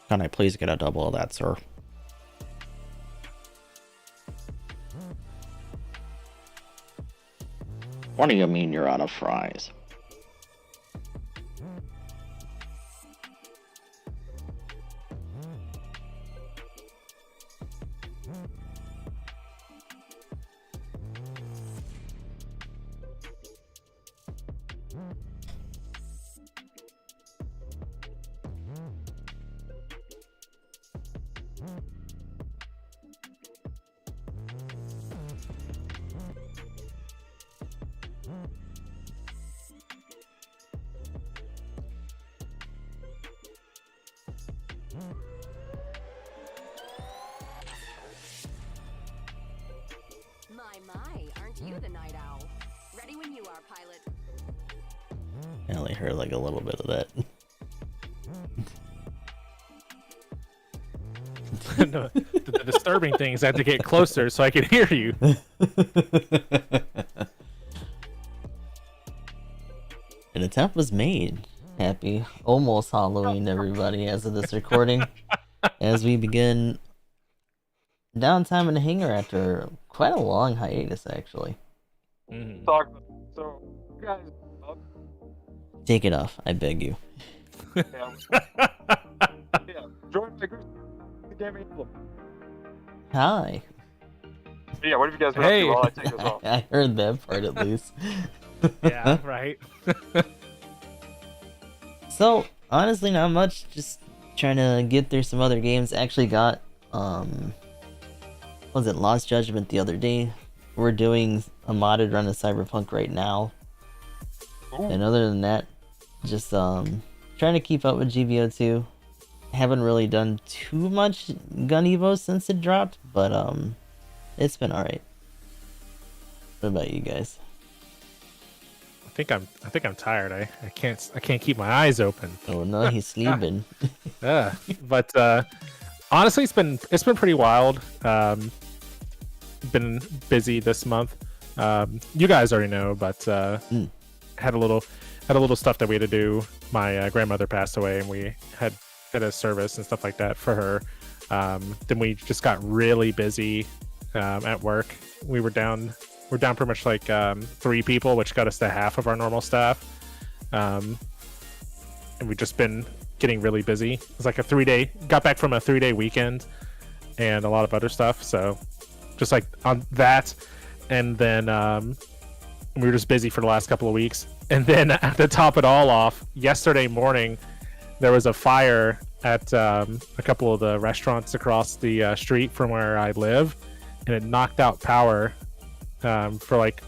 Can I please get a double of that, sir? What do you mean you're out of fries? My, aren't you the night owl? Ready when you are, pilot. I only heard like a little bit of that. No, the disturbing thing is I had to get closer so I could hear you. An attempt was made. Happy almost Halloween, everybody, as of this recording. As we begin Downtime and Hangar after quite a long hiatus, actually. So, guys, Take it off, I beg you. yeah, join my group. Game Emblem. Hi. Yeah, what have you guys been up Hey. to while I take this off? I heard that part at least. Yeah, right. So, honestly, not much. Just trying to get through some other games. Actually got, was it Lost Judgment the other day? We're doing a modded run of Cyberpunk right now. Ooh. And other than that, just, trying to keep up with GBO2. Haven't really done too much Gun Evo since it dropped, but, it's been alright. What about you guys? I think I'm tired. I can't keep my eyes open. Oh no, he's sleeping. But honestly, it's been pretty wild. Been busy this month. You guys already know, but had a little stuff that we had to do. My grandmother passed away, and we had a service and stuff like that for her. Then we just got really busy at work. We're down pretty much like 3 people, which got us to half of our normal staff. And we've just been getting really busy. It was like got back from a 3-day weekend and a lot of other stuff. So just like on that. And then we were just busy for the last couple of weeks. And then to top it all off, yesterday morning, there was a fire at a couple of the restaurants across the street from where I live. And it knocked out power for like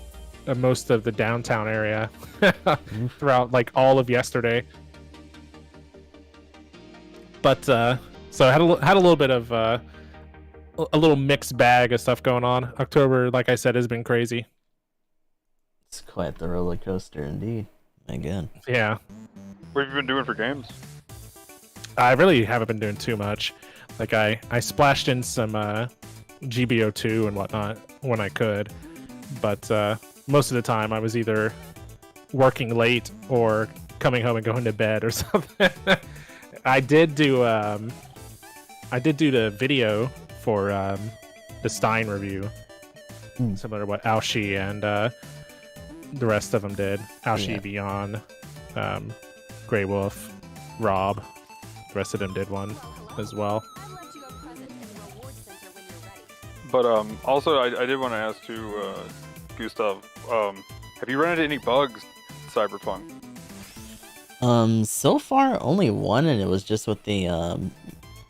most of the downtown area throughout like all of yesterday. But so I had a little bit of a little mixed bag of stuff going on. October, like I said, has been crazy. It's quite the roller coaster indeed. Again. Yeah. What have you been doing for games? I really haven't been doing too much. Like I splashed in some GBO2 and whatnot when I could, but most of the time I was either working late or coming home and going to bed or something. I did do the video for the Stein review, similar to what Aoshi and the rest of them did. Aoshi, Beyond, Grey Wolf, Rob. The rest of them did one as well. But also, I did want to ask you, Gustav, have you run into any bugs in Cyberpunk? So far only one, and it was just with the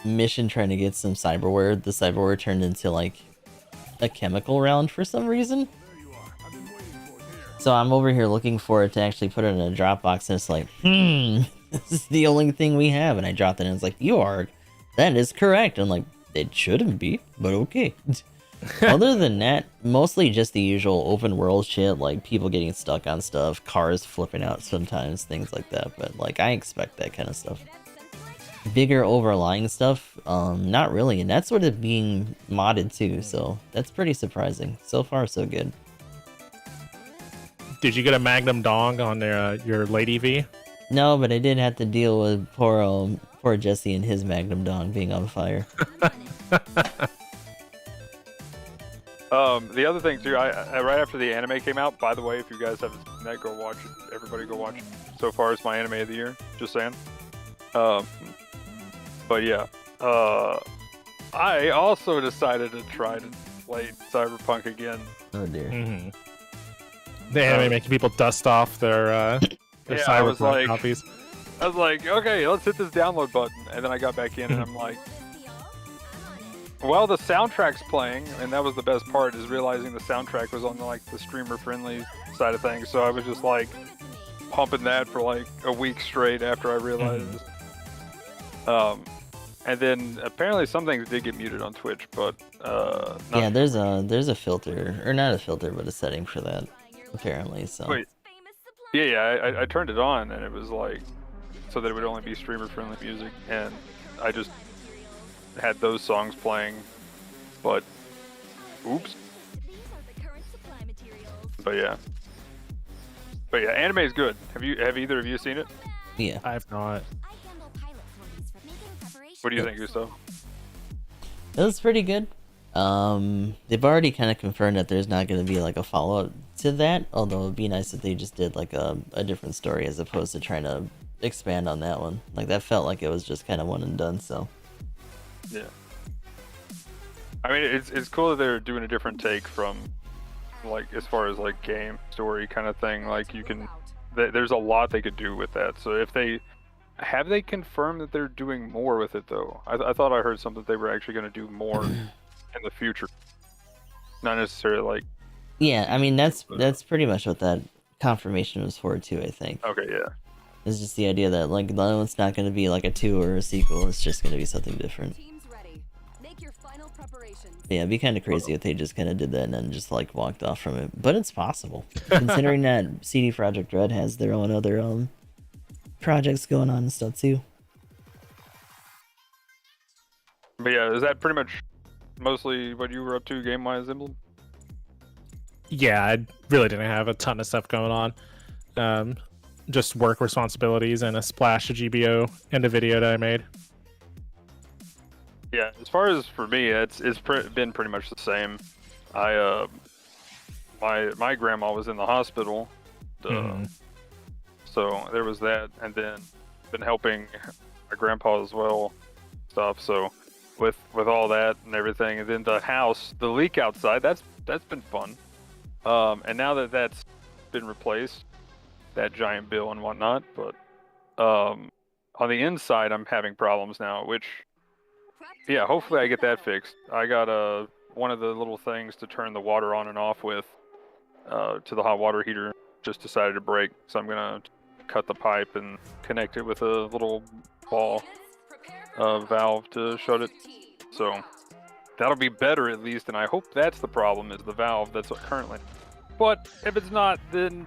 mission trying to get some cyberware. The cyberware turned into like a chemical round for some reason. So I'm over here looking for it to actually put it in a Dropbox, and it's like, this is the only thing we have. And I dropped it, and it's like, that is correct. And I'm like, it shouldn't be, but okay. Other than that, mostly just the usual open world shit, like people getting stuck on stuff, cars flipping out sometimes, things like that. But like, I expect that kind of stuff. bigger overlying stuff, not really, and that's what it's being modded too, so that's pretty surprising. So far, so good. Did you get a Magnum dong on your Lady V? No, but I did have to deal with poor Jesse and his Magnum Dong being on fire. The other thing too, I right after the anime came out. By the way, if you guys haven't seen that, go watch it. Everybody go watch it. So far, it's my anime of the year. Just saying. But yeah, I also decided to try to play Cyberpunk again. Oh dear. Mm-hmm. The anime making people dust off their Cyberpunk copies. I was like, okay, let's hit this download button, and then I got back in, and I'm like, well, the soundtrack's playing, and that was the best part, is realizing the soundtrack was on like the streamer-friendly side of things. So I was just like pumping that for like a week straight after I realized. And then apparently some things did get muted on Twitch, but yeah, there's a filter, or not a filter, but a setting for that, apparently. So wait, yeah, I turned it on, and it was like so that it would only be streamer-friendly music, and I just had those songs playing, but oops. But yeah, anime is good. Have either of you seen it? yeah, I have not. What do you think, Gustav? it was pretty good. They've already kind of confirmed that there's not going to be like a follow-up to that, although it'd be nice if they just did like a different story as opposed to trying to expand on that one. Like that felt like it was just kind of one and done. So yeah, I mean it's cool that they're doing a different take from like as far as like game story kind of thing. Like you can there's a lot they could do with that. So if they have they confirmed that they're doing more with it though? I thought I heard something they were actually going to do more in the future, not necessarily like. yeah, I mean that's pretty much what that confirmation was for too. I think. Okay, yeah. It's just the idea that like no, it's not going to be like a 2 or a sequel. It's just going to be something different. Yeah, it'd be kind of crazy if they just kind of did that and then just like walked off from it. But it's possible, considering that CD Projekt Red has their own other projects going on and stuff too. But yeah, is that pretty much mostly what you were up to game-wise, Emblem? Yeah, I really didn't have a ton of stuff going on. Just work responsibilities and a splash of GBO and a video that I made. Yeah, as far as for me, it's been pretty much the same. I my grandma was in the hospital, so there was that, and then been helping my grandpa as well, stuff. So with all that and everything, and then the house, the leak outside, that's been fun. And now that that's been replaced, that giant bill and whatnot, but on the inside, I'm having problems now, which. Yeah, hopefully I get that fixed. I got one of the little things to turn the water on and off with to the hot water heater just decided to break, so I'm gonna cut the pipe and connect it with a little ball valve to shut it. So that'll be better at least, and I hope that's the problem, is the valve that's currently. But if it's not, then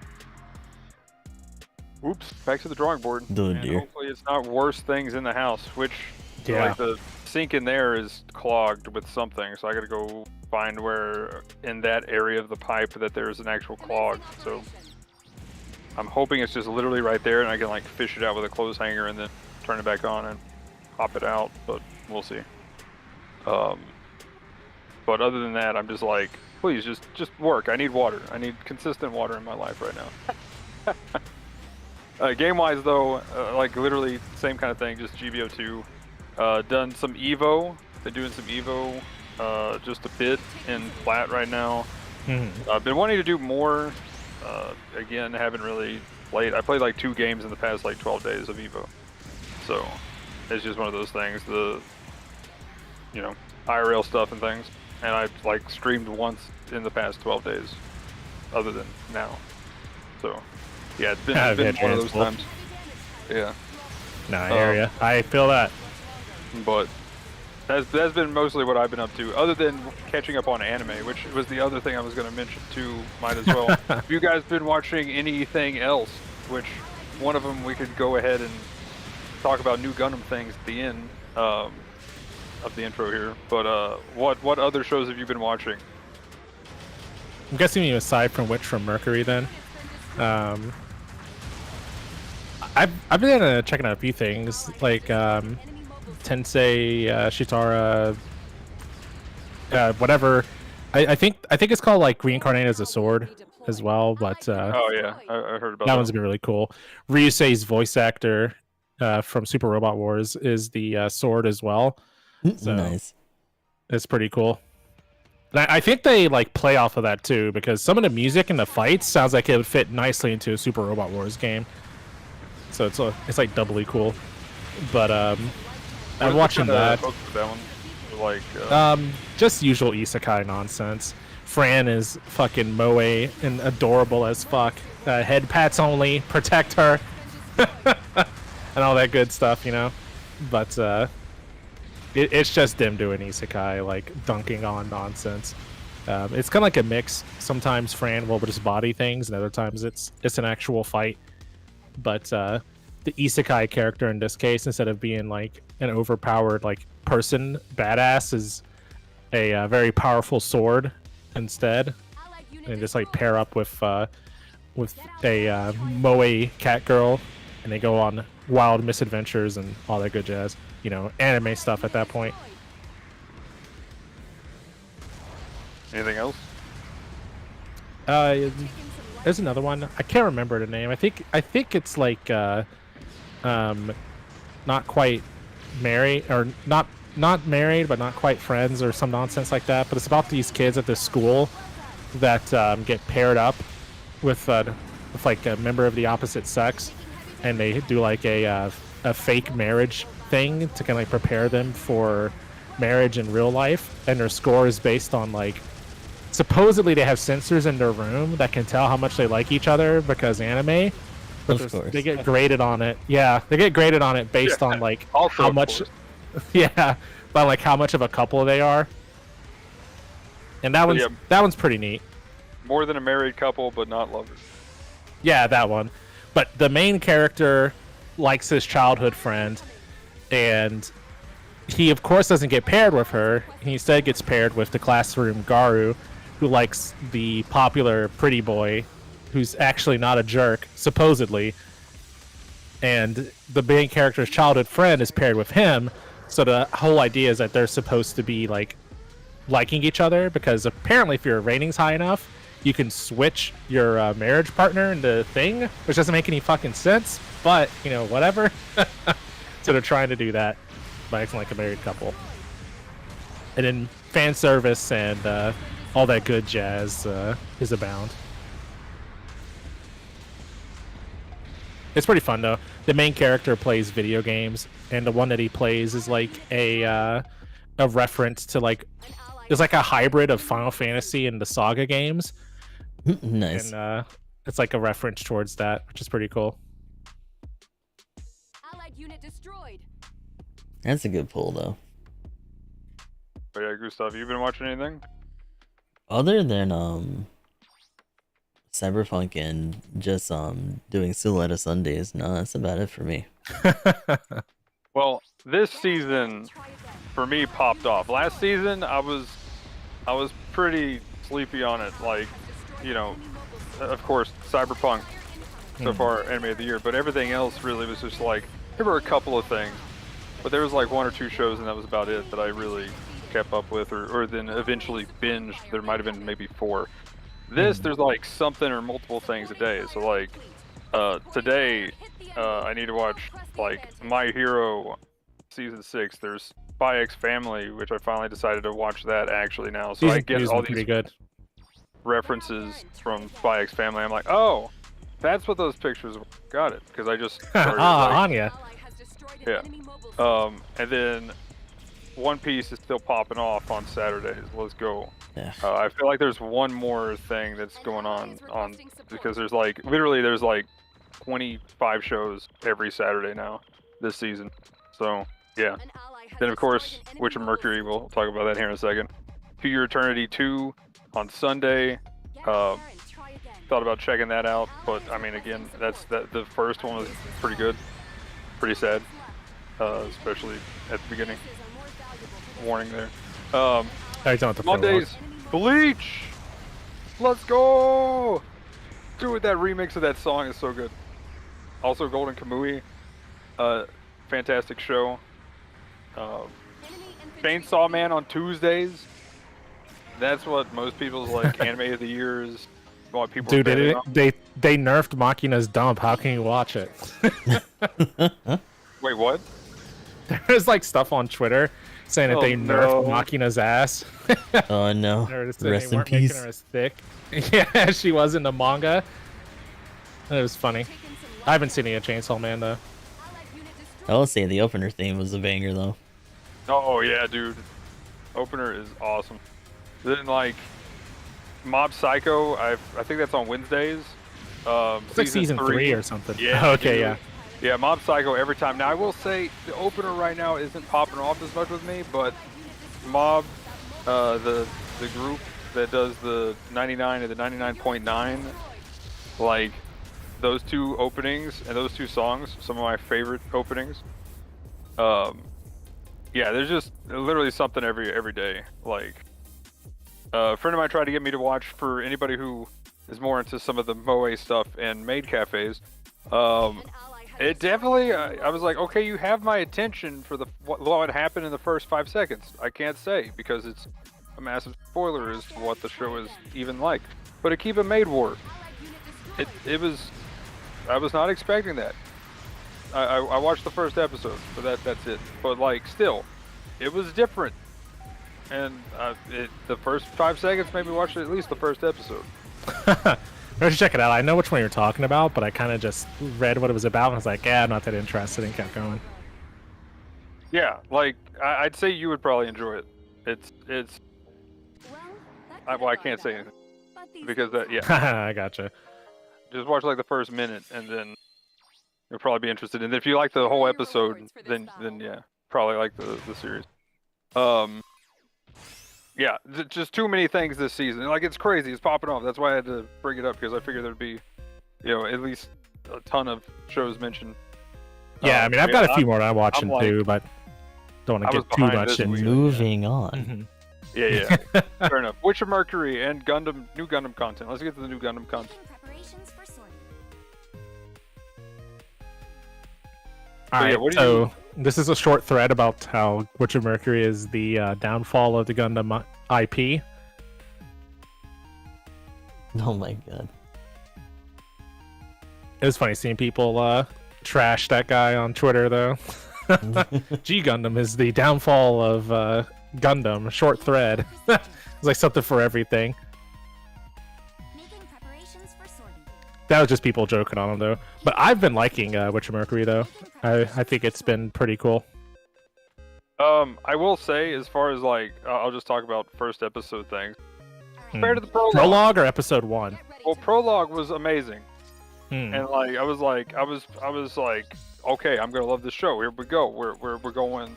oops, back to the drawing board. Oh, dear. Hopefully it's not worse things in the house, which Yeah. like the sink in there is clogged with something, so I gotta go find where in that area of the pipe that there's an actual clog. So I'm hoping it's just literally right there and I can like fish it out with a clothes hanger and then turn it back on and pop it out, but we'll see. But other than that, I'm just like, please just work. I need water. I need consistent water in my life right now. Game wise though, like literally same kind of thing, just GBO 2. Done some Evo. Been doing some Evo, just a bit in flat right now. I've been wanting to do more. Again, haven't really played. I played like 2 games in the past like 12 days of Evo. So it's just one of those things. The IRL stuff and things. And I've like streamed once in the past 12 days, other than now. So yeah, it's been one of those times. Yeah. No, I hear ya. I feel that. But that's been mostly what I've been up to, other than catching up on anime, which was the other thing I was going to mention too. Might as well. Have you guys been watching anything else? Which one of them we could go ahead and talk about new Gundam things at the end of the intro here. But what other shows have you been watching? I'm guessing you aside from Witch from Mercury then. I've been checking out a few things like Tensei, Shitara, whatever. I think it's called like Reincarnated as a Sword as well, but Oh yeah, I heard about that that. one's been really cool. Ryusei's voice actor from Super Robot Wars is the sword as well. So Nice. it's pretty cool. And I think they like play off of that too, because some of the music in the fights sounds like it would fit nicely into a Super Robot Wars game. So it's like doubly cool. But I'm watching that. That one, like Just usual isekai nonsense. Fran is fucking moe and adorable as fuck. Head pats only, protect her, and all that good stuff, you know. But it's just them doing isekai, like dunking on nonsense. It's kind of like a mix. Sometimes Fran will just body things, and other times it's an actual fight. But the isekai character in this case, instead of being like an overpowered like person badass, is a very powerful sword instead, and just like pair up with a moe cat girl, and they go on wild misadventures and all that good jazz. You know, anime stuff at that point. anything else? There's another one. I can't remember the name. I think it's like not quite married, or not married but not quite friends, or some nonsense like that. But it's about these kids at this school that get paired up with like a member of the opposite sex, and they do like a fake marriage thing to kind of like prepare them for marriage in real life. And their score is based on like, supposedly they have sensors in their room that can tell how much they like each other because anime. But Of course. they get graded on it. Yeah, they get graded on it based on like Also, how of much. course. Yeah, by like how much of a couple they are. And that one's pretty neat. More than a married couple, but not lovers. Yeah, that one. But the main character likes his childhood friend, and he of course doesn't get paired with her. He instead gets paired with the classroom Garu, who likes the popular pretty boy, who's actually not a jerk, supposedly. And the main character's childhood friend is paired with him, so the whole idea is that they're supposed to be like liking each other, because apparently if your rating's high enough, you can switch your marriage partner into thing, which doesn't make any fucking sense, but you know, whatever. So they're trying to do that by acting like a married couple. And then fan service and all that good jazz is abound. It's pretty fun though. The main character plays video games, and the one that he plays is like a reference to like, it's like a hybrid of Final Fantasy and the Saga games. Nice. And it's like a reference towards that, which is pretty cool. Allied unit destroyed. That's a good pull though. But yeah, Gustav, you been watching anything? Other than Cyberpunk and just doing Silhouette Sundays, no, that's about it for me. Well, this season for me popped off. Last season I was pretty sleepy on it. Like, you know, of course Cyberpunk so far anime of the year, but everything else really was just like, there were a couple of things, but there was like one or two shows and that was about it that I really kept up with, or then eventually binged. There might have been maybe 4. This, there's like something or multiple things a day. So like today I need to watch like My Hero season 6. There's Spy X Family, which I finally decided to watch that actually now. So I get all pretty these good. references from Spy X Family. I'm like, oh, that's what those pictures were. Got it, because I just started, like, Anya. yeah. And then One Piece is still popping off on Saturdays. Let's go. Yeah. I feel like there's one more thing that's going on because there's like literally there's like 25 shows every Saturday now this season. So yeah. Then of course, Witch of Mercury. We'll talk about that here in a second. To Your Eternity 2 on Sunday. Thought about checking that out, but I mean, again, the first one was pretty good, pretty sad. especially at the beginning. Warning there. I don't the Mondays, Bleach. Let's go. Dude, that remix of that song is so good. Also, Golden Kamui, fantastic show. Chainsaw Man on Tuesdays. That's what most people's like anime of the year is. What people. Dude, are they nerfed Machina's dump. How can you watch it? Wait, what? There's like stuff on Twitter saying that they nerfed no. Machina's ass. Oh no. Rest Rest they in weren't making peace. her as thick. Yeah, she was in the manga. It was funny. I haven't seen any of Chainsaw Man though. I will say the opener theme was a banger though. Oh yeah, dude. Opener is awesome. Then like Mob Psycho, I think that's on Wednesdays. It's like season 3 or something. Yeah. Okay, dude. yeah. Yeah, Mob Psycho every time. Now I will say the opener right now isn't popping off as much with me, but Mob, the group that does the 99 and the 99.9, like those two openings and those two songs, some of my favorite openings. Yeah, there's just literally something every day. Like a friend of mine tried to get me to watch, for anybody who is more into some of the moe stuff and maid cafes. It definitely, I was like, okay, you have my attention for what happened in the first 5 seconds. I can't say because it's a massive spoiler as to what the show is even like. But Akiba Maid War, it was, I was not expecting that. I watched the first episode, but that's it. But like, still, it was different. And the first 5 seconds made me watch at least the first episode. Let's check it out. I know which one you're talking about, but I kind of just read what it was about and was like, yeah, I'm not that interested, and kept going. Yeah, like I'd say you would probably enjoy it. It's. Well, I can't say anything because that. Yeah, I gotcha. just watch like the first minute and then you'll probably be interested. And if you like the whole episode, then yeah, probably like the series. Yeah, just too many things this season. Like, it's crazy. It's popping off. That's why I had to bring it up, because I figured there'd be, at least a ton of shows mentioned. Yeah, I mean, I've got a few more I'm watching too, but don't want to get too much into. Moving on. Yeah. Fair enough. Witcher Mercury and new Gundam content. Let's get to the new Gundam content. Alright, so this is a short thread about how Witcher Mercury is the downfall of the Gundam IP. Oh my god. It was funny seeing people trash that guy on Twitter, though. G Gundam is the downfall of Gundam. Short thread. It's like something for everything. That was just people joking on him, though. But I've been liking Witcher Mercury, though. I think it's been pretty cool. I will say, as far as like, I'll just talk about first episode things. Compared to the prologue. Prologue or episode 1? Well, prologue was amazing. And like I was like, okay, I'm gonna love this show. Here we go. We're going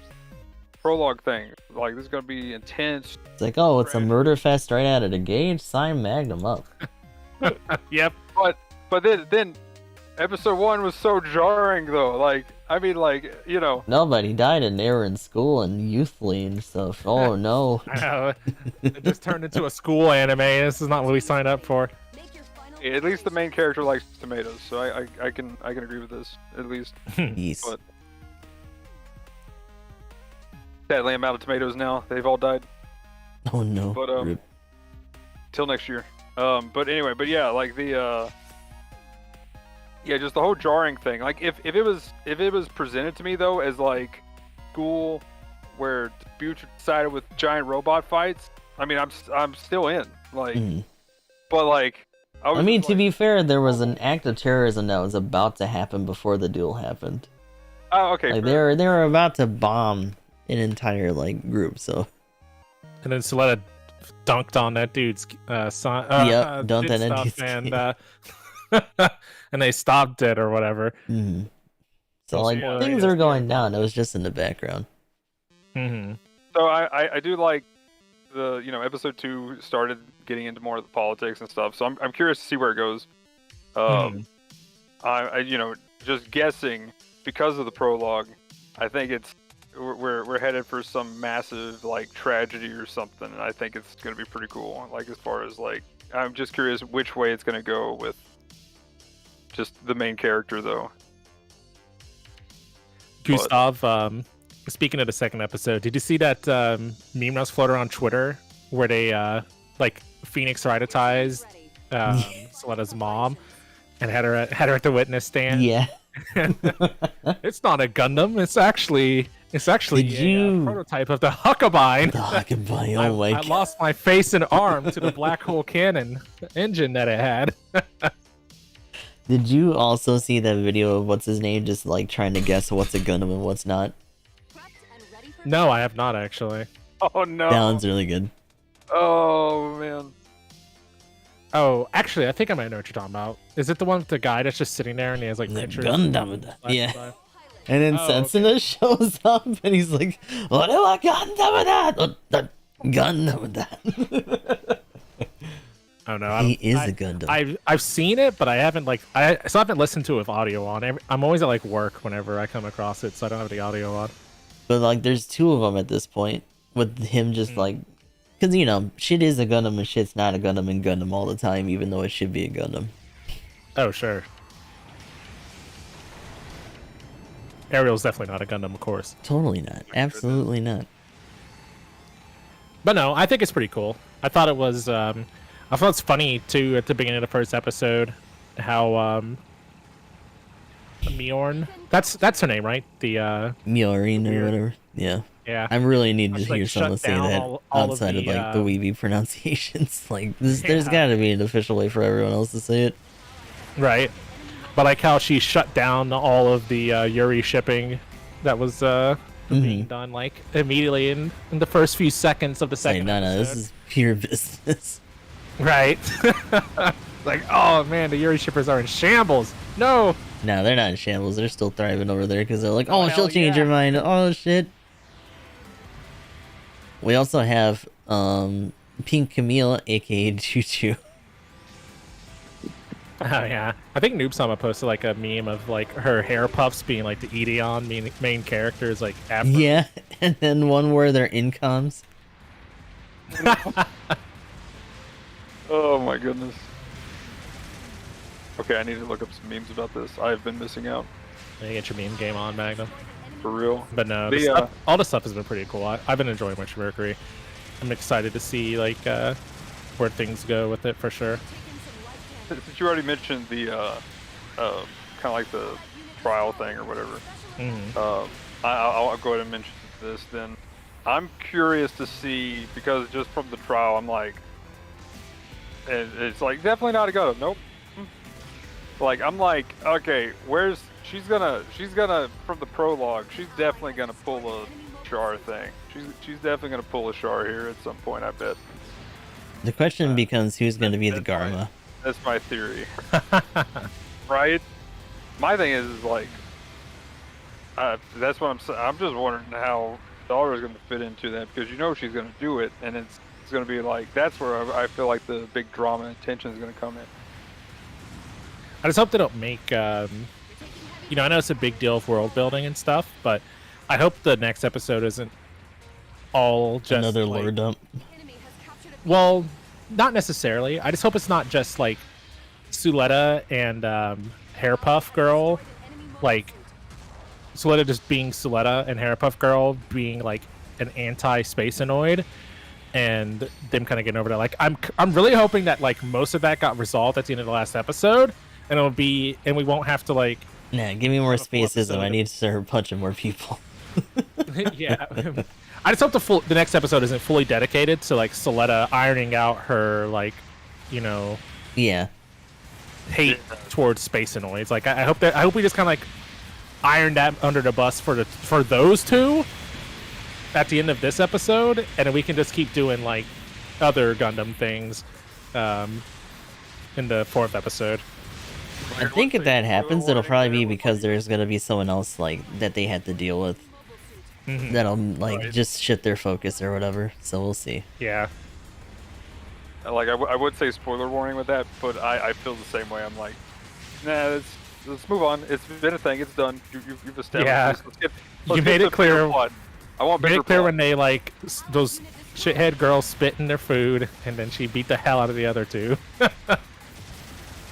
prologue thing. Like, this is gonna be intense. It's like, oh, it's a murder fest right out of the gate. Sign Magnum up. Yep. But then episode 1 was so jarring, though. Like, I mean, like, Nobody died and they were in school and youthfully and stuff. Oh no. I know. It just turned into a school anime. This is not what we signed up for. At least the main character likes tomatoes, so I can agree with this, at least. Yes. But sadly, I'm out of tomatoes now. They've all died. Oh no. But Rip. till next year. But anyway, but yeah, like the just the whole jarring thing. Like, if it was presented to me though as like school where future sided with giant robot fights, I mean, I'm still in. Like, but like. I mean, to be fair, there was an act of terrorism that was about to happen before the duel happened. Oh, okay. Like, they were about to bomb an entire like group, so. And then Soletta dunked on that dude's son. Yep, dunked on that dude's and and they stopped it or whatever. So like, things are going down. It was just in the background. So I do like the episode 2 started getting into more of the politics and stuff. So I'm curious to see where it goes. I just guessing because of the prologue I think we're headed for some massive like tragedy or something, and I think it's gonna be pretty cool. Like as far as like, I'm just curious which way it's gonna go with just the main character though. Gustav, speaking of the second episode, did you see that meme that was floating on Twitter where they like Phoenix rightatized Selena's mom and had her at the witness stand? Yeah. It's not a Gundam. It's actually a prototype of the Huckabine. The Huckabine. Oh my I god. lost my face and arm to the black hole cannon engine that it had. Did you also see that video of what's his name just like trying to guess what's a Gundam and what's not? No, I have not actually. Oh no. That one's really good. Oh man. Oh, actually, I think I might know what you're talking about. Is it the one with the guy that's just sitting there and he has like The pictures? Gundam. Yeah. By? And then Oh, Sensuna shows up and he's like, what do I Gundam with that? The Gundam with that. Oh no, He is a Gundam. I've seen it, but I haven't I haven't listened to it with audio on. I'm always at like work whenever I come across it, so I don't have the audio on. But like there's two of them at this point with him just like, because you know, shit is a Gundam and shit's not a Gundam and Gundam all the time, even though it should be a Gundam. Oh sure. Ariel's definitely not a Gundam, of course. Totally not. Absolutely not. But no, I think it's pretty cool. I thought it was I thought it's funny too at the beginning of the first episode how Mjorn, that's her name, right? The Mjorn or whatever. Yeah. yeah. I really need to Just, like, hear someone shut say down that all outside of the, like the weeby pronunciations. Like there's Yeah. got to be an official way for everyone else to say it. Right. But like how she shut down all of the Yuri shipping that was being done like immediately in the first few seconds of the Say, second no, this episode. is pure business. Right. Like, oh man, the Yuri shippers are in shambles. No. No, they're not in shambles. They're still thriving over there because they're like, oh, Oh, she'll hell change yeah. her mind. Oh shit. We also have Pink Camille, aka Choo Choo. Oh yeah. I think Noob Sama posted like a meme of like her hair puffs being like the Ideon main characters like after. Yeah, and then one where they're incoms. Oh my goodness. Okay, I need to look up some memes about this. I've been missing out. You get your meme game on, Magnum. For real. But no, all the stuff has been pretty cool. I've been enjoying Witch Mercury. I'm excited to see like where things go with it for sure. Since you already mentioned the kind of like the trial thing or whatever, I'll go ahead and mention this then. I'm curious to see, because just from the trial, I'm like, it's like definitely not a Gundam. Nope. Like I'm like, okay, she's gonna from the prologue, she's definitely gonna pull a Char thing. She's definitely gonna pull a Char here at some point, I bet. The question becomes who's going to be the Garma. That's my theory. Right? My thing is like, that's what I'm just wondering how Daughter is going to fit into that, because you know she's going to do it, and it's going to be like, that's where I feel like the big drama and tension is going to come in. I just hope they don't make I know it's a big deal of world building and stuff, but I hope the next episode isn't all just Another like, lore dump. well, not necessarily. I just hope it's not just like Suletta and Hairpuff Girl, like Suletta just being Suletta and Hairpuff Girl being like an anti-Spaceanoid, and them kind of getting over that. Like I'm really hoping that like most of that got resolved at the end of the last episode, and we won't have to like. Nah, give me more a full spacism. episode I of- need to start punching more people. Yeah. I just hope the next episode isn't fully dedicated to like Suletta ironing out her like, Yeah. hate towards Spaceanoids. Like I hope we just kind of like iron that under the bus for those two at the end of this episode, and then we can just keep doing like other Gundam things in the fourth episode. I think if that happens, it'll probably be because there's gonna be someone else like that they had to deal with. That'll like just shift their focus or whatever. So we'll see. Yeah. Like I would say spoiler warning with that, but I feel the same way. I'm like, nah, let's move on. It's been a thing. It's done. You've established Yeah. this. You made it clear. What? I want Made bigger it clear plot. when they like those shithead girls spit in their food, and then she beat the hell out of the other two.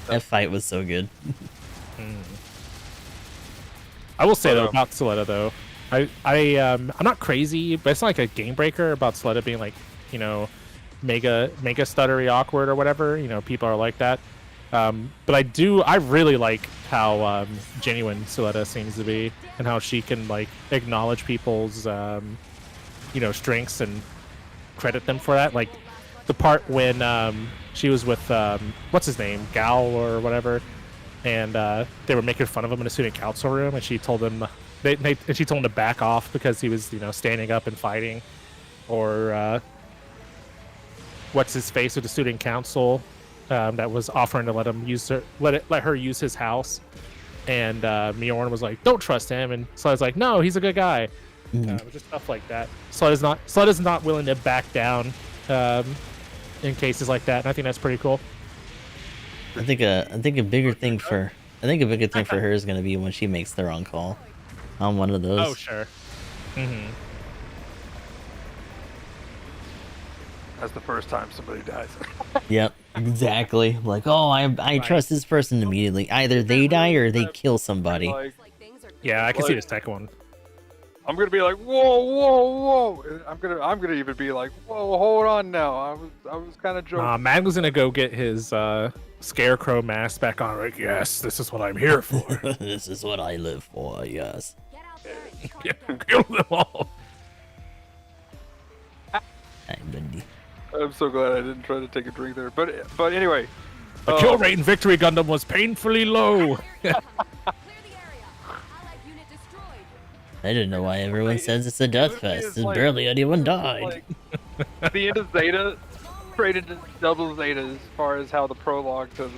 That fight was so good. I will say though about Soletta though, I'm not crazy, but it's not like a game breaker about Soletta being like, you know, mega stuttery awkward or whatever. You know, people are like that. But I really like how genuine Soletta seems to be, and how she can like acknowledge people's you know, strengths and credit them for that. Like the part when she was with what's his name, Gal or whatever, and they were making fun of him in the student council room, and she told him she told him to back off because he was, you know, standing up and fighting, or what's his face with the student council that was offering to let her use his house, and Mjorn was like, "Don't trust him," and Sletta's like, "No, he's a good guy." Just stuff like that. Sletta's not willing to back down in cases like that, and I think that's pretty cool. I think a bigger thing for her is gonna be when she makes the wrong call on one of those. Oh sure. That's the first time somebody dies. Yep, exactly. Like, oh, I trust this person immediately. Either they die or they kill somebody. Like, Yeah, I can see the second one. I'm gonna be like, whoa. I'm gonna even be like, whoa, hold on now. I was kind of joking. Mag was gonna go get his scarecrow mask back on. Like, yes, this is what I'm here for. This is what I live for. Yes. Get out there and Kill them all. Hi, Bundy. I'm so glad I didn't try to take a drink there. But anyway, The kill rate in Victory Gundam was painfully low. clear the area. Allied unit destroyed. I didn't know why everyone says it's a death fest and barely anyone died. Like, the end of Zeta traded to double Zeta as far as how the prologue to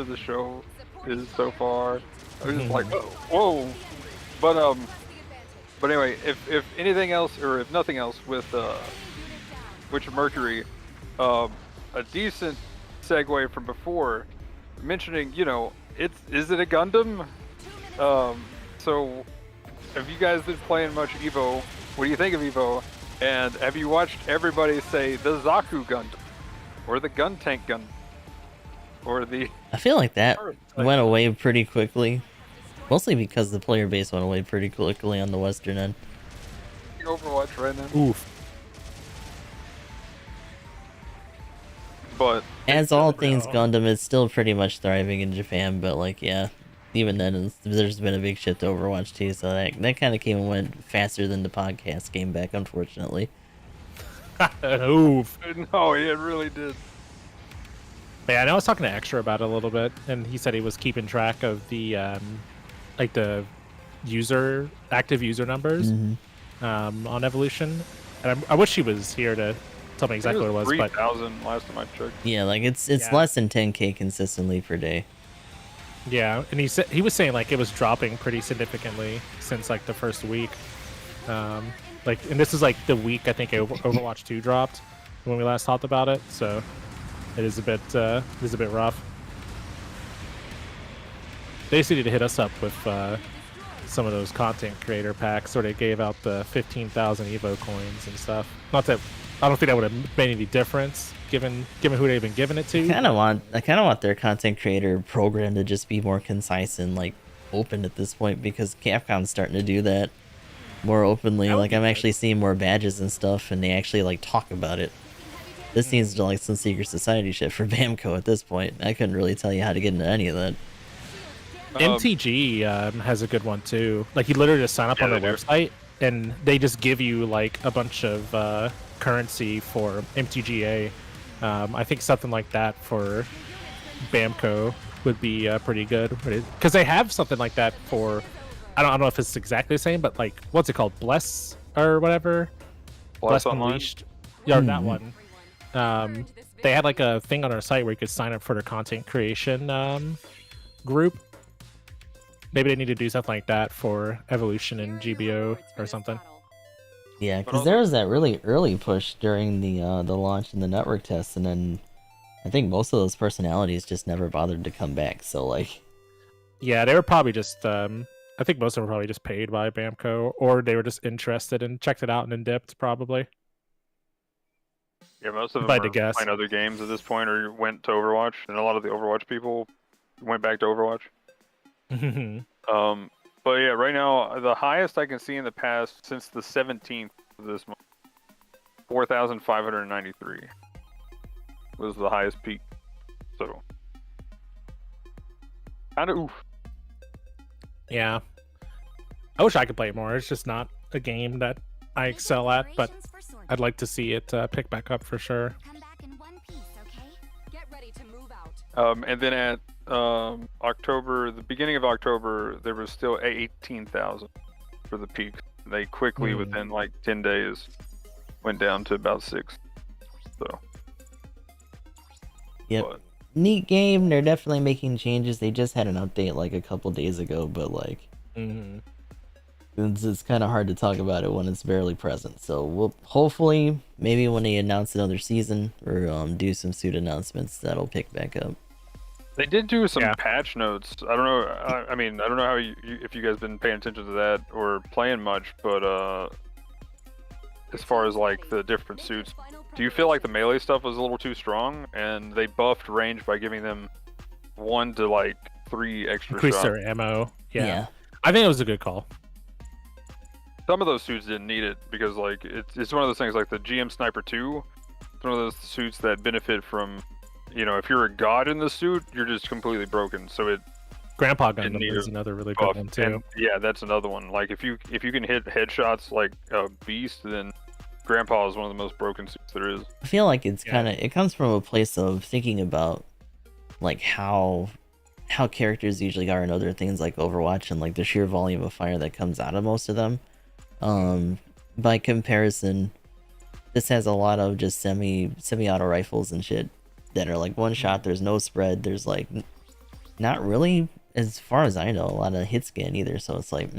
the show is so far. I was just like, whoa. But anyway, if anything else, or if nothing else, with Witch of Mercury, a decent segue from before, mentioning, you know, is it a Gundam? So have you guys been playing much Evo? What do you think of Evo? And have you watched everybody say the Zaku Gundam, or the Gun Tank Gundam, or the? I feel like that went away pretty quickly. Mostly because the player base went away pretty quickly on the Western end. Overwatch right now. Oof. But As all things Gundam, it's still pretty much thriving in Japan, but like, yeah, even then, there's been a big shift to Overwatch too, so that kind of came and went faster than the podcast came back, unfortunately. Oof. no, it really did. But yeah, I know I was talking to Extra about it a little bit, and he said he was keeping track of the like the active user numbers on Evolution, and I wish he was here to tell me exactly what it was. 3,000 last time I checked. Yeah, like it's Yeah. less than 10k consistently per day. Yeah, and he was saying like it was dropping pretty significantly since like the first week. Like, and this is like the week I think Overwatch 2 dropped when we last talked about it, so it is a bit rough. They just needed to hit us up with some of those content creator packs, where they gave out the 15,000 Evo coins and stuff. Not that I don't think that would have made any difference given who they've been giving it to. I kind of want their content creator program to just be more concise and like open at this point, because Capcom's starting to do that more openly. Like, I'm actually seeing more badges and stuff, and they actually like talk about it. This seems to like some secret society shit for Bamco at this point. I couldn't really tell you how to get into any of that. MTG has a good one too. Like, you literally just sign up on their website, and they just give you like a bunch of currency for MTGA. I think something like that for Bamco would be pretty good, because they have something like that for. I don't know if it's exactly the same, but like, what's it called, Bless or whatever? Bless Online? Unleashed. Yeah, that one. They had like a thing on our site where you could sign up for their content creation group. Maybe they need to do something like that for Evolution and GBO or something. Yeah, because there was that really early push during the launch and the network tests, and then I think most of those personalities just never bothered to come back. So like, Yeah, they were probably just. I I think most of them were probably just paid by Bamco, or they were just interested and checked it out and then dipped, probably. Yeah, most of If them I are had to guess. playing other games at this point, or went to Overwatch, and a lot of the Overwatch people went back to Overwatch. But yeah, right now the highest I can see in the past since the 17th of this month, 4,593 was the highest peak. So, kind of oof. Yeah. I wish I could play more. It's just not a game that I excel at, but I'd like to see it pick back up for sure. Come back in one piece, okay? Get ready to move out. And then at October, the beginning of October, there was still 18,000 for the peak. They quickly, within like 10 days, went down to about 6. So. Yep. But, Neat game. They're definitely making changes. They just had an update like a couple days ago, but like, it's kind of hard to talk about it when it's barely present. So we'll hopefully, maybe when they announce another season or do some suit announcements, that'll pick back up. they did do some patch notes. I don't know. I mean, I don't know how if you guys been paying attention to that or playing much, but as far as like the different suits, do you feel like the melee stuff was a little too strong, and they buffed range by giving them 1 to like 3 extra Increase shots? their ammo. Yeah. I think it was a good call. Some of those suits didn't need it because like it's one of those things like the GM Sniper 2. It's one of those suits that benefit from, you know, if you're a god in the suit, you're just completely broken. So it Grandpa Gundam is another really good one too. And, yeah, that's another one. Like if you can hit headshots like a beast, then Grandpa is one of the most broken suits there is. I feel like it's kind of, it comes from a place of thinking about like how characters usually are in other things like Overwatch, and like the sheer volume of fire that comes out of most of them. By comparison, this has a lot of just semi-auto rifles and shit that are like one shot. There's no spread. There's like not really, as far as I know, a lot of hit scan either. So it's like,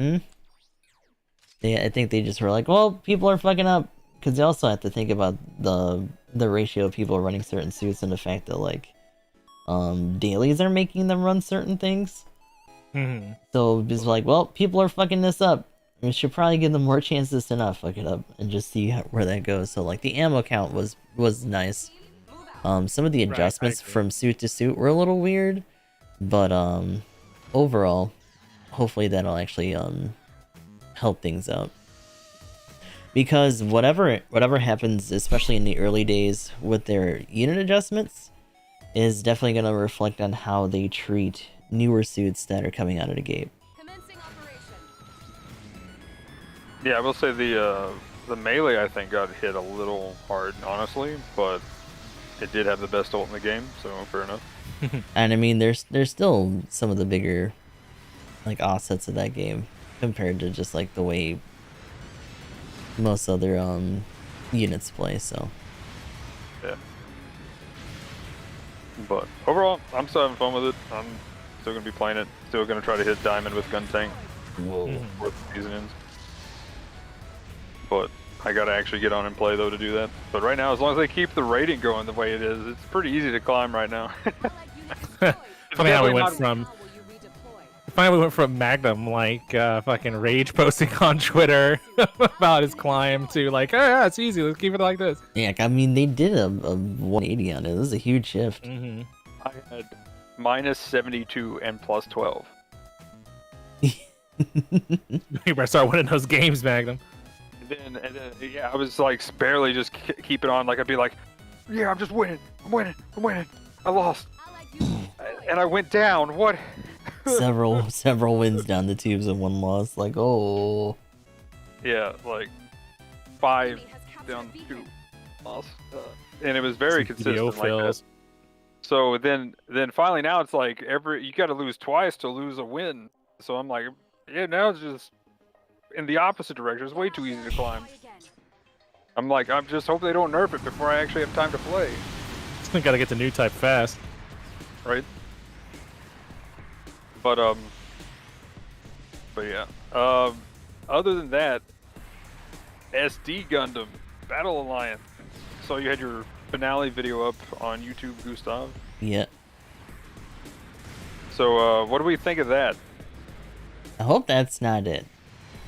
I think they just were like, well, people are fucking up, because they also have to think about the ratio of people running certain suits and the fact that like dailies are making them run certain things. So it's like, well, people are fucking this up. We should probably give them more chances to not fuck it up and just see where that goes. So like the ammo count was nice. Some of the adjustments from suit to suit were a little weird, but overall, hopefully that'll actually help things out. Because whatever happens, especially in the early days with their unit adjustments, is definitely going to reflect on how they treat newer suits that are coming out of the gate. Yeah, I will say the melee I think got hit a little hard, honestly, but it did have the best ult in the game, so fair enough. And I mean, there's still some of the bigger like offsets of that game compared to just like the way most other units play. So yeah, but overall, I'm still having fun with it. I'm still gonna be playing it. Still gonna try to hit diamond with gun tank. Before the season ends. But I gotta actually get on and play though to do that. But right now, as long as they keep the rating going the way it is, it's pretty easy to climb right now. Funny how we went from Magnum like fucking rage posting on Twitter about his climb to like, oh yeah, it's easy, let's keep it like this. yeah, I mean they did a 180 on it. This is a huge shift. I had -72 and +12. You better start winning those games, Magnum. And then yeah, I was like barely just keep it on. Like I'd be like, yeah, I'm just winning. I'm winning. I lost, and I went down. What? several wins down the tubes and 1 loss. Like, oh. Yeah, like 5 down 2 loss, and it was very consistent like that. So then finally now it's like you got to lose twice to lose a win. So I'm like, yeah, now it's just in the opposite direction. It's way too easy to climb. I'm like, I'm just hoping they don't nerf it before I actually have time to play. Just gotta get the new type fast. Right? But yeah. Other than that, SD Gundam Battle Alliance. So you had your finale video up on YouTube, Gustav. Yeah. So what do we think of that? I hope that's not it.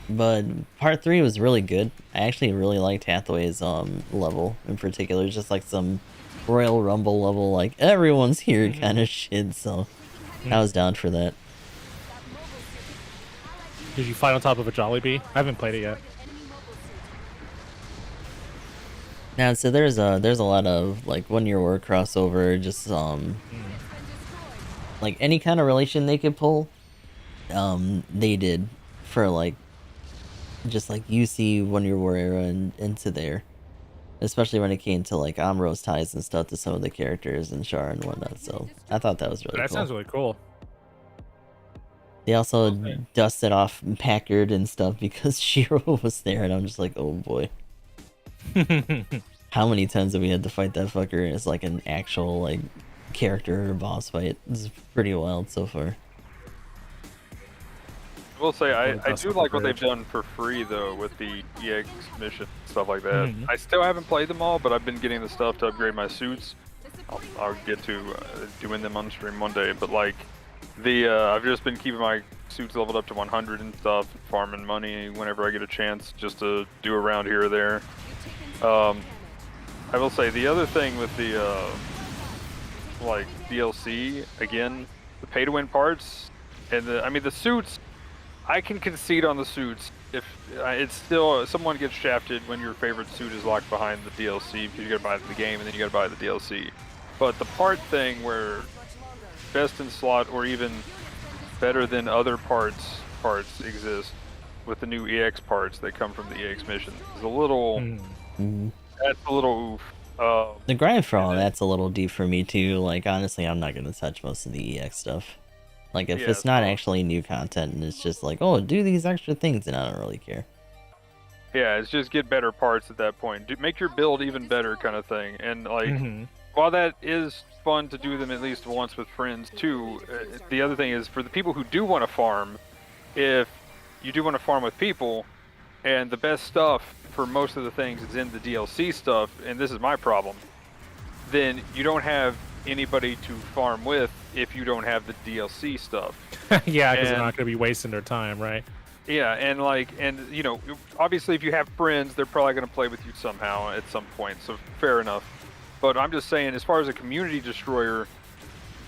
But part 3 was really good. I actually really liked Hathaway's level in particular, just like some Royal Rumble level, like everyone's here kind of shit. So I was down for that. Did you fight on top of a Jollibee? I haven't played it yet. Now, so there's a lot of like One Year War crossover, just like any kind of relation they could pull, they did for like just like UC One Year War era and into there, especially when it came to like Amro's ties and stuff to some of the characters and Char and whatnot. So I thought that was really That cool. sounds really cool. They also dusted off Packard and stuff because Shiro was there, and I'm just like, oh boy. How many times have we had to fight that fucker as like an actual like character or boss fight? This is pretty wild so far. I will say I do like what they've done for free though with the EX mission stuff like that. I still haven't played them all, but I've been getting the stuff to upgrade my suits. I'll get to doing them on stream one day. But like I've just been keeping my suits leveled up to 100 and stuff, farming money whenever I get a chance, just to do around here or there. I will say the other thing with the like DLC, again, the pay-to-win parts and the suits. I can concede on the suits if it's still someone gets shafted when your favorite suit is locked behind the DLC because you gotta buy the game and then you gotta buy the DLC. But the part thing where best in slot or even better than other parts exist with the new EX parts that come from the EX mission is a little. That's a little oof. The grind for all that's a little deep for me too. Like honestly, I'm not gonna touch most of the EX stuff. Like if it's not actually new content and it's just like, oh, do these extra things, then I don't really care. Yeah, it's just get better parts at that point. Make your build even better, kind of thing. And like, while that is fun to do them at least once with friends too, the other thing is for the people who do want to farm, if you do want to farm with people, and the best stuff for most of the things is in the DLC stuff, and this is my problem, then you don't have anybody to farm with if you don't have the DLC stuff. Yeah, because they're not going to be wasting their time, right? Yeah, and you know, obviously if you have friends, they're probably going to play with you somehow at some point, so fair enough. But I'm just saying, as far as a community destroyer,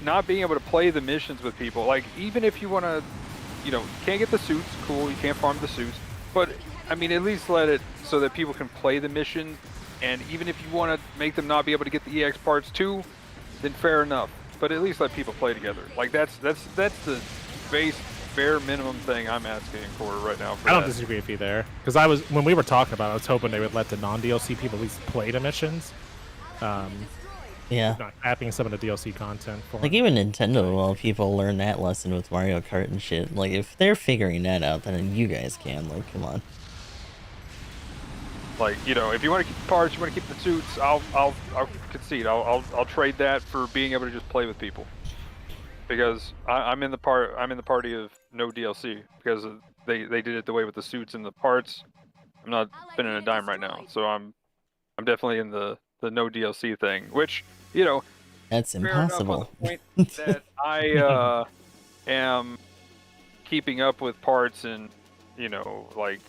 not being able to play the missions with people, like even if you want to, you know, you can't get the suits, cool, you can't farm the suits, but I mean, at least let it so that people can play the mission, and even if you want to make them not be able to get the EX parts too, then fair enough. But at least let people play together. Like that's the bare minimum thing I'm asking for right now. I don't disagree with you there, because when we were talking about it, I was hoping they would let the non-DLC people at least play the missions. Yeah. Not capping some of the DLC content for like them. even Nintendo, well, people learn that lesson with Mario Kart and shit. Like if they're figuring that out, then you guys can. Like, come on. Like, you know, if you want to keep the parts, you want to keep the suits, I'll concede. I'll trade that for being able to just play with people. Because I'm in the party of no DLC because they did it the way with the suits and the parts. I'm not spending a dime right now, so I'm definitely in the no DLC thing, which, you know, that's impossible. On the point that I am keeping up with parts and, you know, like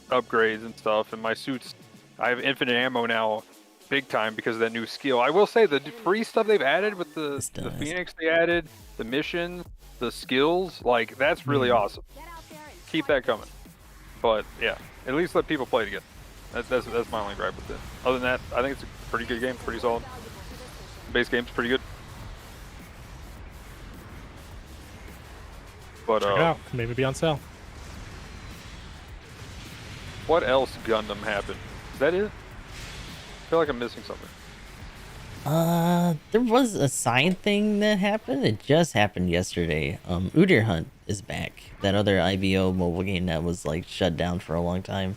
upgrades and stuff, and my suits, I have infinite ammo now, big time, because of that new skill. I will say the free stuff they've added with the Phoenix they added, the mission, the skills, like that's really awesome. Keep that coming. But yeah, at least let people play together. That's my only gripe with it. Other than that, I think it's a pretty good game, pretty solid. The base game's pretty good. But check it out. Maybe be on sale. What else Gundam happened? Is that it? I feel like I'm missing something. There was a side thing that happened. It just happened yesterday. Udyr Hunt is back. That other IBO mobile game that was like shut down for a long time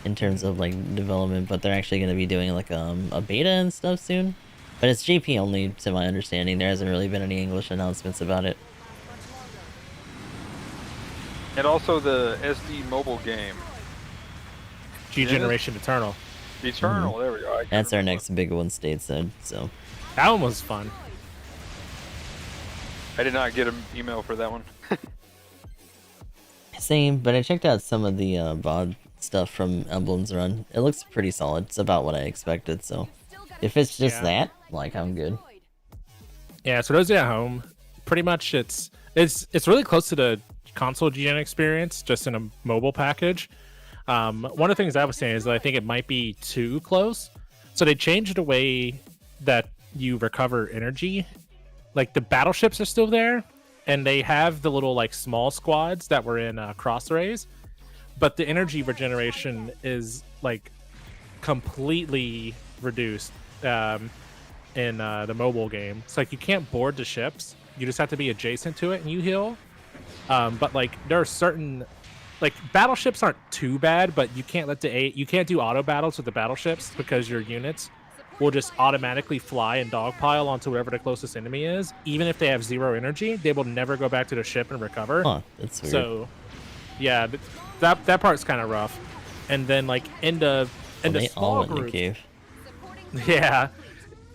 in terms of like development, but they're actually going to be doing like a beta and stuff soon. But it's JP only, to my understanding. There hasn't really been any English announcements about it. And also the SD mobile game. G-Generation Eternal. Eternal, there we go. That's our next big one stateside, so. That one was fun. I did not get an email for that one. Same, but I checked out some of the VOD stuff from Emblem's run. It looks pretty solid. It's about what I expected, so if it's just that, like, I'm good. Yeah, so those at home, pretty much it's really close to the console gen experience, just in a mobile package. One of the things I was saying is that I think it might be too close. So they changed the way that you recover energy. Like the battleships are still there, and they have the little like small squads that were in Cross Rays, but the energy regeneration is like completely reduced in the mobile game. It's like you can't board the ships; you just have to be adjacent to it and you heal. But like there are certain like battleships aren't too bad, but you can't you can't do auto battles with the battleships because your units will just automatically fly and dogpile onto whatever the closest enemy is. Even if they have 0 energy, they will never go back to the ship and recover. Huh, that's weird. So yeah, that part's kind of rough. And then like in the small in the groups, cave. yeah.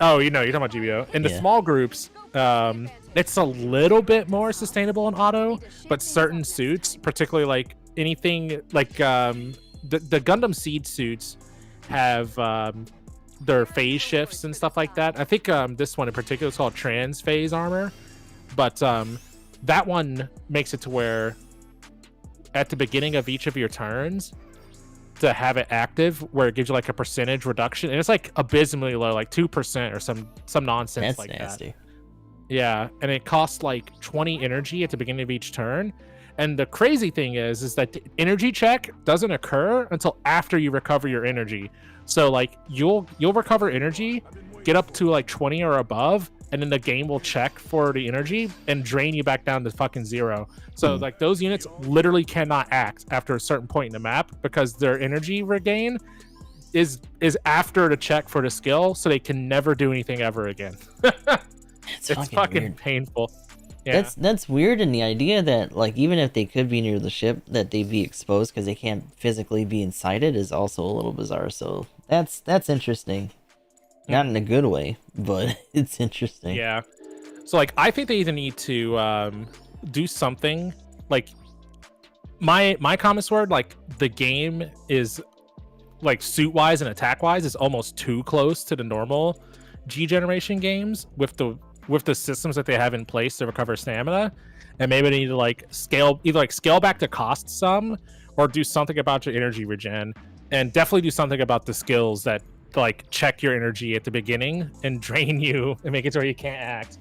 Oh, you know, you're talking about GBO. In the Yeah. small groups, it's a little bit more sustainable in auto, but certain suits, particularly like anything like the Gundam Seed suits have their phase shifts and stuff like that. I think this one in particular is called trans phase armor, but that one makes it to where at the beginning of each of your turns to have it active, where it gives you like a percentage reduction, and it's like abysmally low, like 2% or some nonsense That's like nasty. that. Yeah, and it costs like 20 energy at the beginning of each turn. And the crazy thing is that the energy check doesn't occur until after you recover your energy. So like you'll recover energy, get up to like 20 or above, and then the game will check for the energy and drain you back down to fucking 0. So like those units literally cannot act after a certain point in the map because their energy regain is after the check for the skill, so they can never do anything ever again. It's fucking weird. painful. Yeah. That's weird, and the idea that like even if they could be near the ship, that they'd be exposed because they can't physically be inside it is also a little bizarre. So that's interesting, not in a good way, but it's interesting. Yeah. So like I think they either need to do something like my comments were like the game is like suit wise and attack wise is almost too close to the normal G generation games with the systems that they have in place to recover stamina, and maybe they need to like scale back the cost some, or do something about your energy regen, and definitely do something about the skills that like check your energy at the beginning and drain you and make it so you can't act.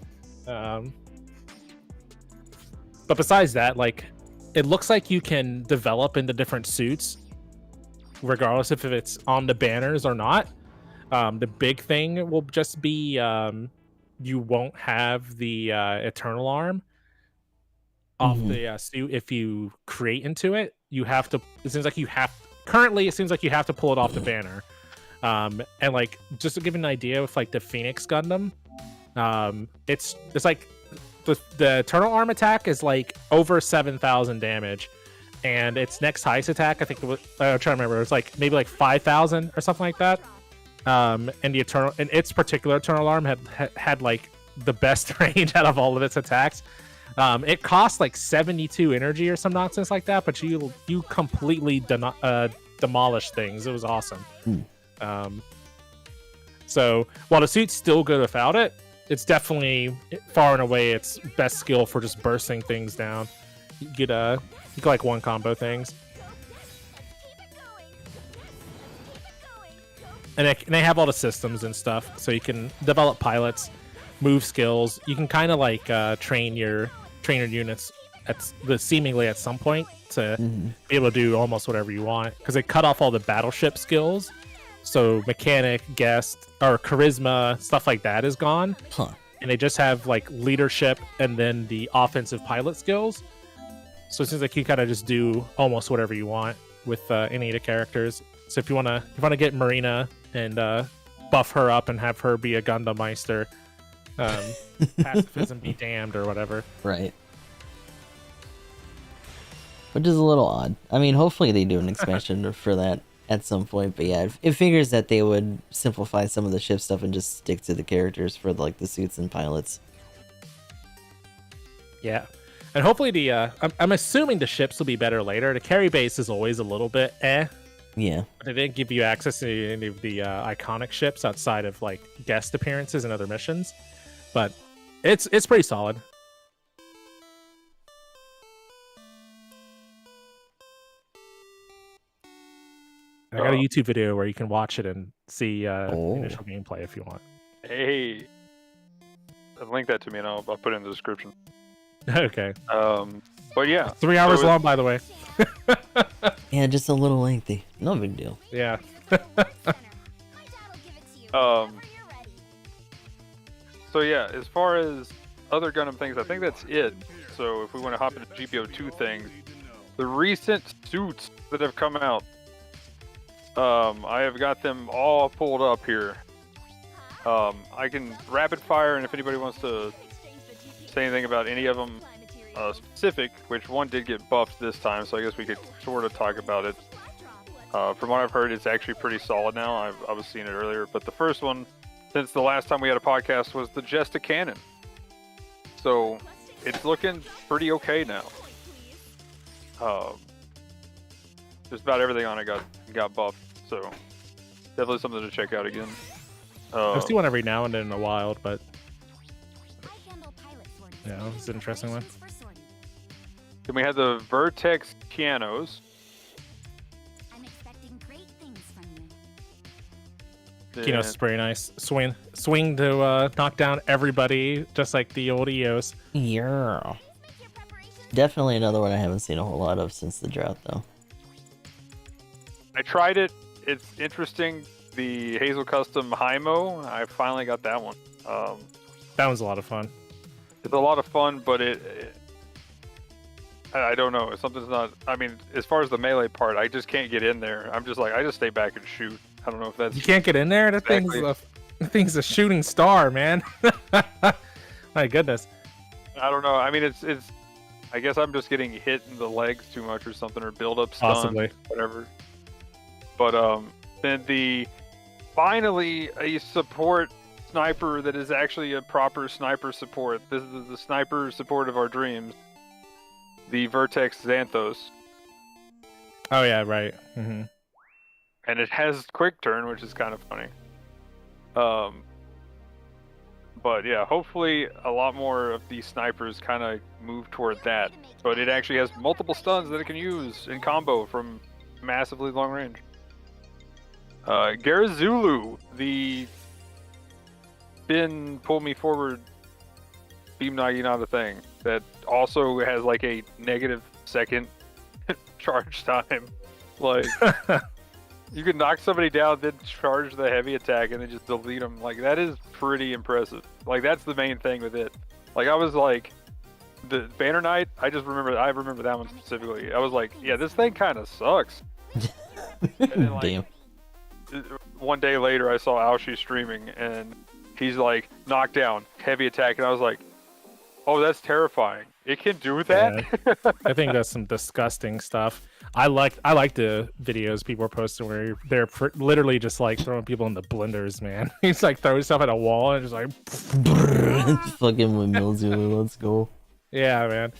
But besides that, like it looks like you can develop into different suits regardless if it's on the banners or not. The big thing will just be you won't have the eternal arm off the suit if you create into it. You have to. It seems like you have. Currently, it seems like you have to pull it off the banner. And like just to give an idea with like the Phoenix Gundam, it's like the eternal arm attack is like over 7,000 damage, and its next highest attack, I think it was, I'm trying to remember, it was like maybe like 5,000 or something like that. And its particular eternal arm had like the best range out of all of its attacks. It cost like 72 energy or some nonsense like that, but you completely demolished things. It was awesome. So while the suit's still good without it, it's definitely far and away its best skill for just bursting things down. You get like one combo things. And they have all the systems and stuff, so you can develop pilots, move skills. You can kind of like train your units seemingly at some point to be able to do almost whatever you want, because they cut off all the battleship skills. So mechanic, guest, or charisma, stuff like that is gone. And they just have like leadership and then the offensive pilot skills. So it seems like you kind of just do almost whatever you want with any of the characters. So if you wanna get Marina and buff her up and have her be a Gundam Meister, pacifism be damned or whatever. Right. Which is a little odd. I mean, hopefully they do an expansion for that at some point. But yeah, it figures that they would simplify some of the ship stuff and just stick to the characters for like the suits and pilots. Yeah. And hopefully I'm assuming the ships will be better later. The carry base is always a little bit Yeah. but they didn't give you access to any of the iconic ships outside of like guest appearances and other missions. But it's pretty solid. I got a YouTube video where you can watch it and see initial gameplay if you want. Hey, link that to me and I'll put it in the description. Okay. But yeah, 3 hours long, by the way. Yeah, just a little lengthy. No big deal. Yeah. So yeah, as far as other Gundam things, I think that's it. So if we want to hop into GPO2 things, the recent suits that have come out, I have got them all pulled up here. I can rapid fire, and if anybody wants to say anything about any of them specific, which one did get buffed this time, so I guess we could sort of talk about it. From what I've heard, it's actually pretty solid now. I was seeing it earlier, but the first one, since the last time we had a podcast, was the Jesta Cannon. So it's looking pretty okay now. Just about everything on it got buffed, so definitely something to check out again. I see one every now and then in the wild, but yeah, it's an interesting one. Then we had the Vertex Pianos. Keynote's is pretty nice. Swing to knock down everybody, just like the old EOS. Yeah. Definitely another one I haven't seen a whole lot of since the drought, though. I tried it. It's interesting. The Hazel Custom Hymo, I finally got that one. That one's a lot of fun. It's a lot of fun, but I don't know. Something's not. I mean, as far as the melee part, I just can't get in there. I'm just like, I just stay back and shoot. I don't know if that's. You can't get in there. That thing's a shooting star, man. My goodness. I don't know. I mean, it's. I guess I'm just getting hit in the legs too much or something, or build up stun, possibly, whatever. But then finally a support sniper that is actually a proper sniper support. This is the sniper support of our dreams. The Vertex Xanthos. Oh yeah, right. Mm-hmm. And it has quick turn, which is kind of funny. But yeah, hopefully a lot more of these snipers kind of move toward that. But it actually has multiple stuns that it can use in combo from massively long range. Garazulu, the spin pull me forward beam Naginata thing that also has like a -2 charge time. Like, you can knock somebody down, then charge the heavy attack, and then just delete them. Like, that is pretty impressive. Like, that's the main thing with it. Like, I was like, the Banner Knight, I remember that one specifically. I was like, yeah, this thing kind of sucks. And then, like, damn. One day later, I saw Aoshi streaming, and he's like, knockdown, heavy attack, and I was like, oh, that's terrifying. It can do that? Yeah. I think that's some disgusting stuff. I like the videos people are posting where they're literally just like throwing people in the blenders, man. He's like throwing stuff at a wall and just like fucking windmills, let's go. Yeah, man.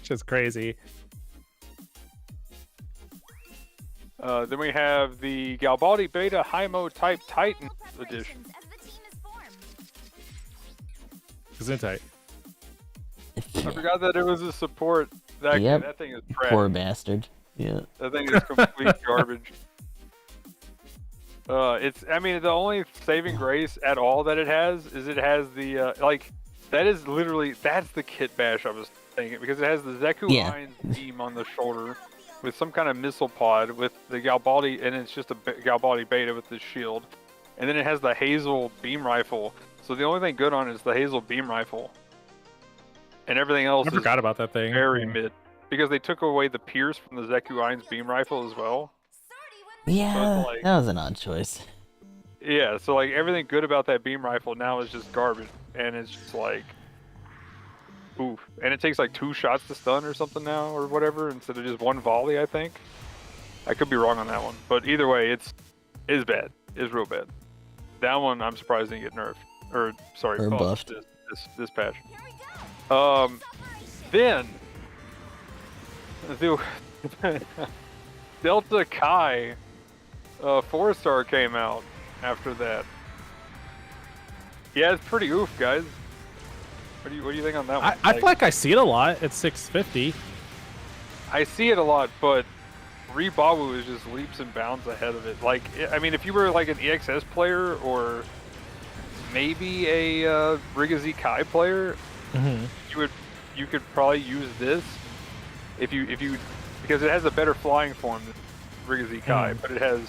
Just crazy. Then we have the Galbaldi Beta Hymo Type Titan edition. Gesundheit. I forgot that it was a support. That thing is trash. Poor bastard. Yeah. That thing is complete garbage. I mean, the only saving grace at all that it has is it has the, that's the kit bash I was thinking, because it has the Zeku Lines beam on the shoulder with some kind of missile pod with the Galbaldi, and it's just a Galbaldi Beta with the shield. And then it has the Hazel beam rifle. So the only thing good on it is the Hazel beam rifle. And everything else I forgot about that thing. Very mid. Because they took away the Pierce from the Zeku Ain's beam rifle as well. Yeah, so that was an odd choice. Yeah, so like everything good about that beam rifle now is just garbage. And it's just like, oof. And it takes like 2 shots to stun or something now or whatever instead of just 1 volley, I think. I could be wrong on that one. But either way, it's bad. It's real bad. That one I'm surprised didn't get nerfed. Or, sorry, buffed. This patch. Then Dude, Delta Kai 4-star came out after that. Yeah, it's pretty oof, guys. What do you think on that one? I feel like I see it a lot at 650. I see it a lot, but Rebawu is just leaps and bounds ahead of it. Like, I mean, if you were like an EXS player or maybe a Rigazi Kai player, you could probably use this if you because it has a better flying form than Rigazi Kai, but it has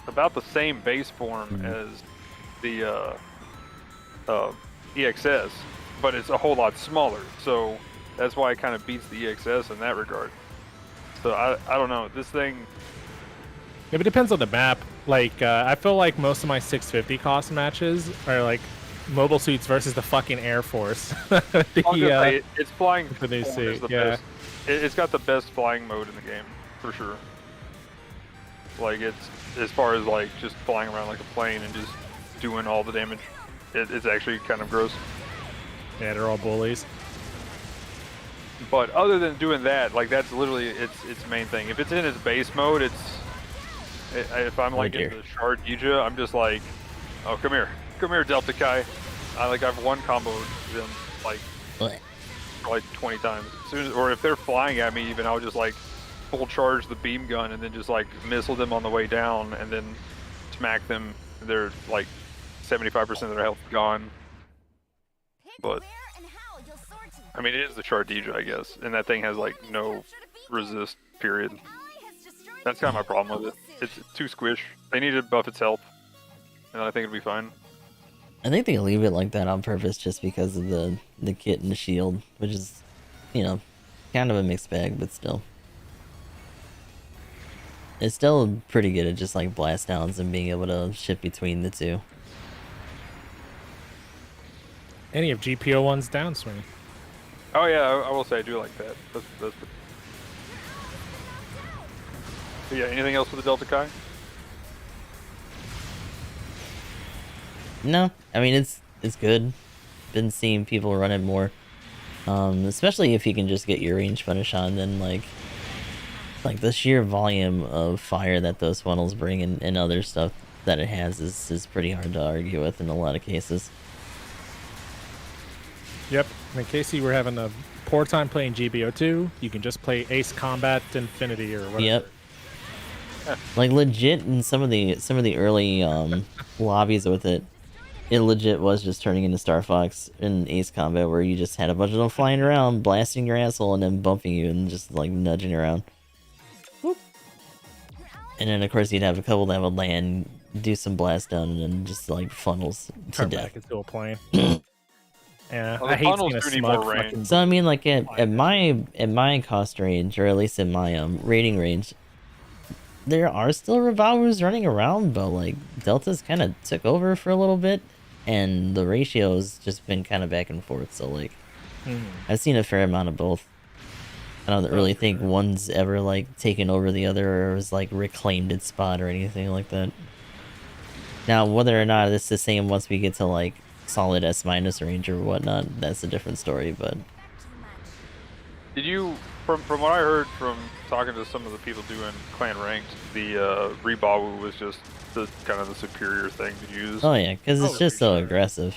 about the same base form as the EXS, but it's a whole lot smaller. So that's why it kind of beats the EXS in that regard. So I don't know, this thing. Yeah, but it depends on the map. Like I feel like most of my 650 cost matches are like mobile suits versus the fucking Air Force. It's flying the new form suit, is the yeah. best. It's got the best flying mode in the game for sure. Like, it's as far as like just flying around like a plane and just doing all the damage. It's actually kind of gross. Yeah, they're all bullies. But other than doing that, like, that's literally its main thing. If it's in its base mode, if I'm like in the Shard Ija, I'm just like, oh, come here, Delta Kai. I've one combo them like 20 times. As soon as, or if they're flying at me, even I'll just like full charge the beam gun and then just like missile them on the way down and then smack them. They're like 75% of their health gone. But I mean, it is the Shardija, I guess, and that thing has like no resist period. That's kind of my problem with it. It's too squish. They need to buff its health, and I think it'll be fine. I think they leave it like that on purpose just because of the kit and the shield, which is, you know, kind of a mixed bag, but still. It's still pretty good at just like blast downs and being able to shift between the two. Any of GPO1's downswing. Oh yeah, I will say I do like that. That's so yeah, anything else with the Delta Kai? No, I mean it's good. Been seeing people run it more, especially if you can just get your range punish on. Then like the sheer volume of fire that those funnels bring and other stuff that it has is pretty hard to argue with in a lot of cases. Yep. In case you were having a poor time playing GBO2, you can just play Ace Combat Infinity or whatever. Yep. Like legit in some of the early lobbies with it, it legit was just turning into Star Fox in Ace Combat, where you just had a bunch of them flying around, blasting your asshole, and then bumping you and just like nudging around. Whoop. And then of course you'd have a couple that would land, do some blast down, and then just like funnels to Turn death. back into a plane. Yeah, Well, I hate funnels seeing a do need more smug range. fucking... So I mean, like at my cost range, or at least in my rating range, there are still Revawus running around, but like Delta's kind of took over for a little bit, and the ratio's just been kind of back and forth. So like, I've seen a fair amount of both. I don't really think one's ever like taken over the other or was like reclaimed its spot or anything like that. Now, whether or not it's the same once we get to like solid S- range or whatnot, that's a different story. But Did you, from what I heard from talking to some of the people doing clan ranked, the Rebawu was just the kind of the superior thing to use. oh yeah, because it's just so aggressive.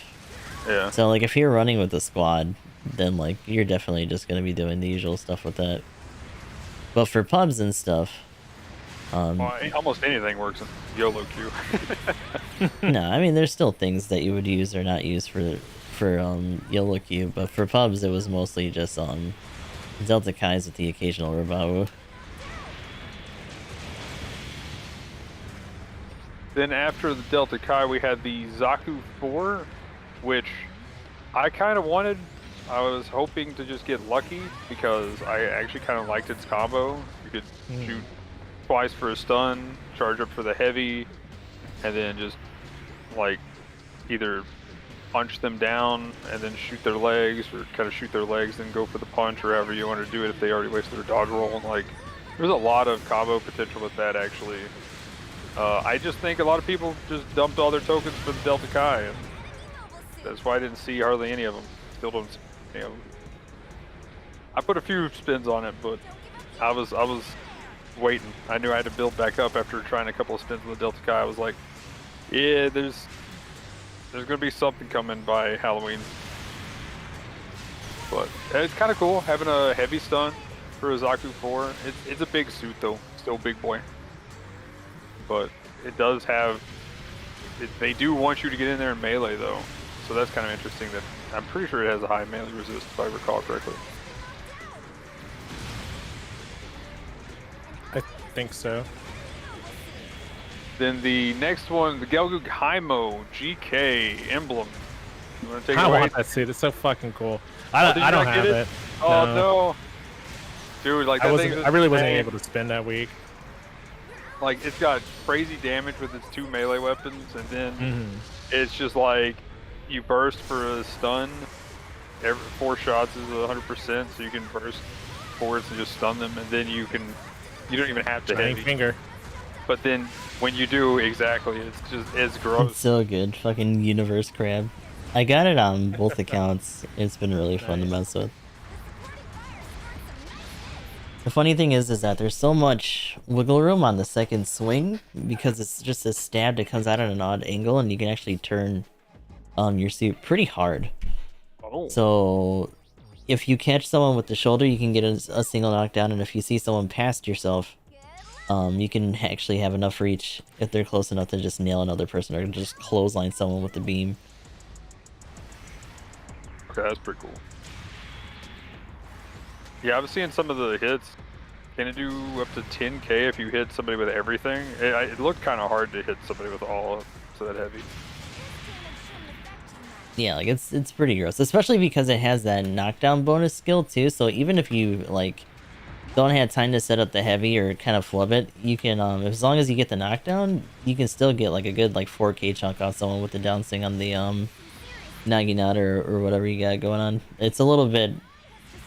Yeah. So like if you're running with a squad, then like you're definitely just gonna be doing the usual stuff with that. But for pubs and stuff, Well, almost anything works in YOLO queue. no, I mean there's still things that you would use or not use for YOLO queue, but for pubs it was mostly just Delta Kais with the occasional Rebawu. Then after the Delta Kai, we had the Zaku 4, which I kind of wanted. I was hoping to just get lucky because I actually kind of liked its combo. You could shoot twice for a stun, charge up for the heavy, and then just like either punch them down and then shoot their legs, or kind of shoot their legs and go for the punch, or however you want to do it if they already wasted their dodge roll. And like, there's a lot of combo potential with that actually. I just think a lot of people just dumped all their tokens for the Delta Kai, and that's why I didn't see hardly any of them. Still don't see any of them. I put a few spins on it, but I was waiting. I knew I had to build back up after trying a couple of spins with the Delta Chi. I was like, yeah, there's gonna be something coming by Halloween. But it's kind of cool having a heavy stun for a Zaku 4. It's a big suit though, still big boy. But it does have. They do want you to get in there and melee though, so that's kind of interesting. That I'm pretty sure it has a high melee resist if I recall correctly. I think so. Then the next one, the Gelgoog Haimo GK emblem. You want to take it I away? want that suit. It's so fucking cool. Did I you don't not have get it. Oh no, dude! Like I that thing. really wasn't able to spin that week. Like it's got crazy damage with its 2 melee weapons, and then it's just like you burst for a stun. Every 4 shots is 100%, so you can burst forwards and just stun them, and then you don't even have to Shining heavy. finger. But then when you do, exactly, it's gross. It's so good. Fucking universe crab. I got it on both accounts. It's been really fun to mess with. The funny thing is that there's so much wiggle room on the second swing because it's just a stab that comes out at an odd angle, and you can actually turn your suit pretty hard. Oh. So if you catch someone with the shoulder, you can get a single knockdown, and if you see someone past yourself, you can actually have enough reach if they're close enough to just nail another person or just clothesline someone with the beam. Okay, that's pretty cool. Yeah, I've seen some of the hits. Can it do up to 10k if you hit somebody with everything? It looked kind of hard to hit somebody with all of that heavy. Yeah, like it's pretty gross, especially because it has that knockdown bonus skill too. So even if you like don't have time to set up the heavy or kind of flub it, you can as long as you get the knockdown, you can still get like a good like 4k chunk off someone with the down swing on the Naginata or whatever you got going on. It's a little bit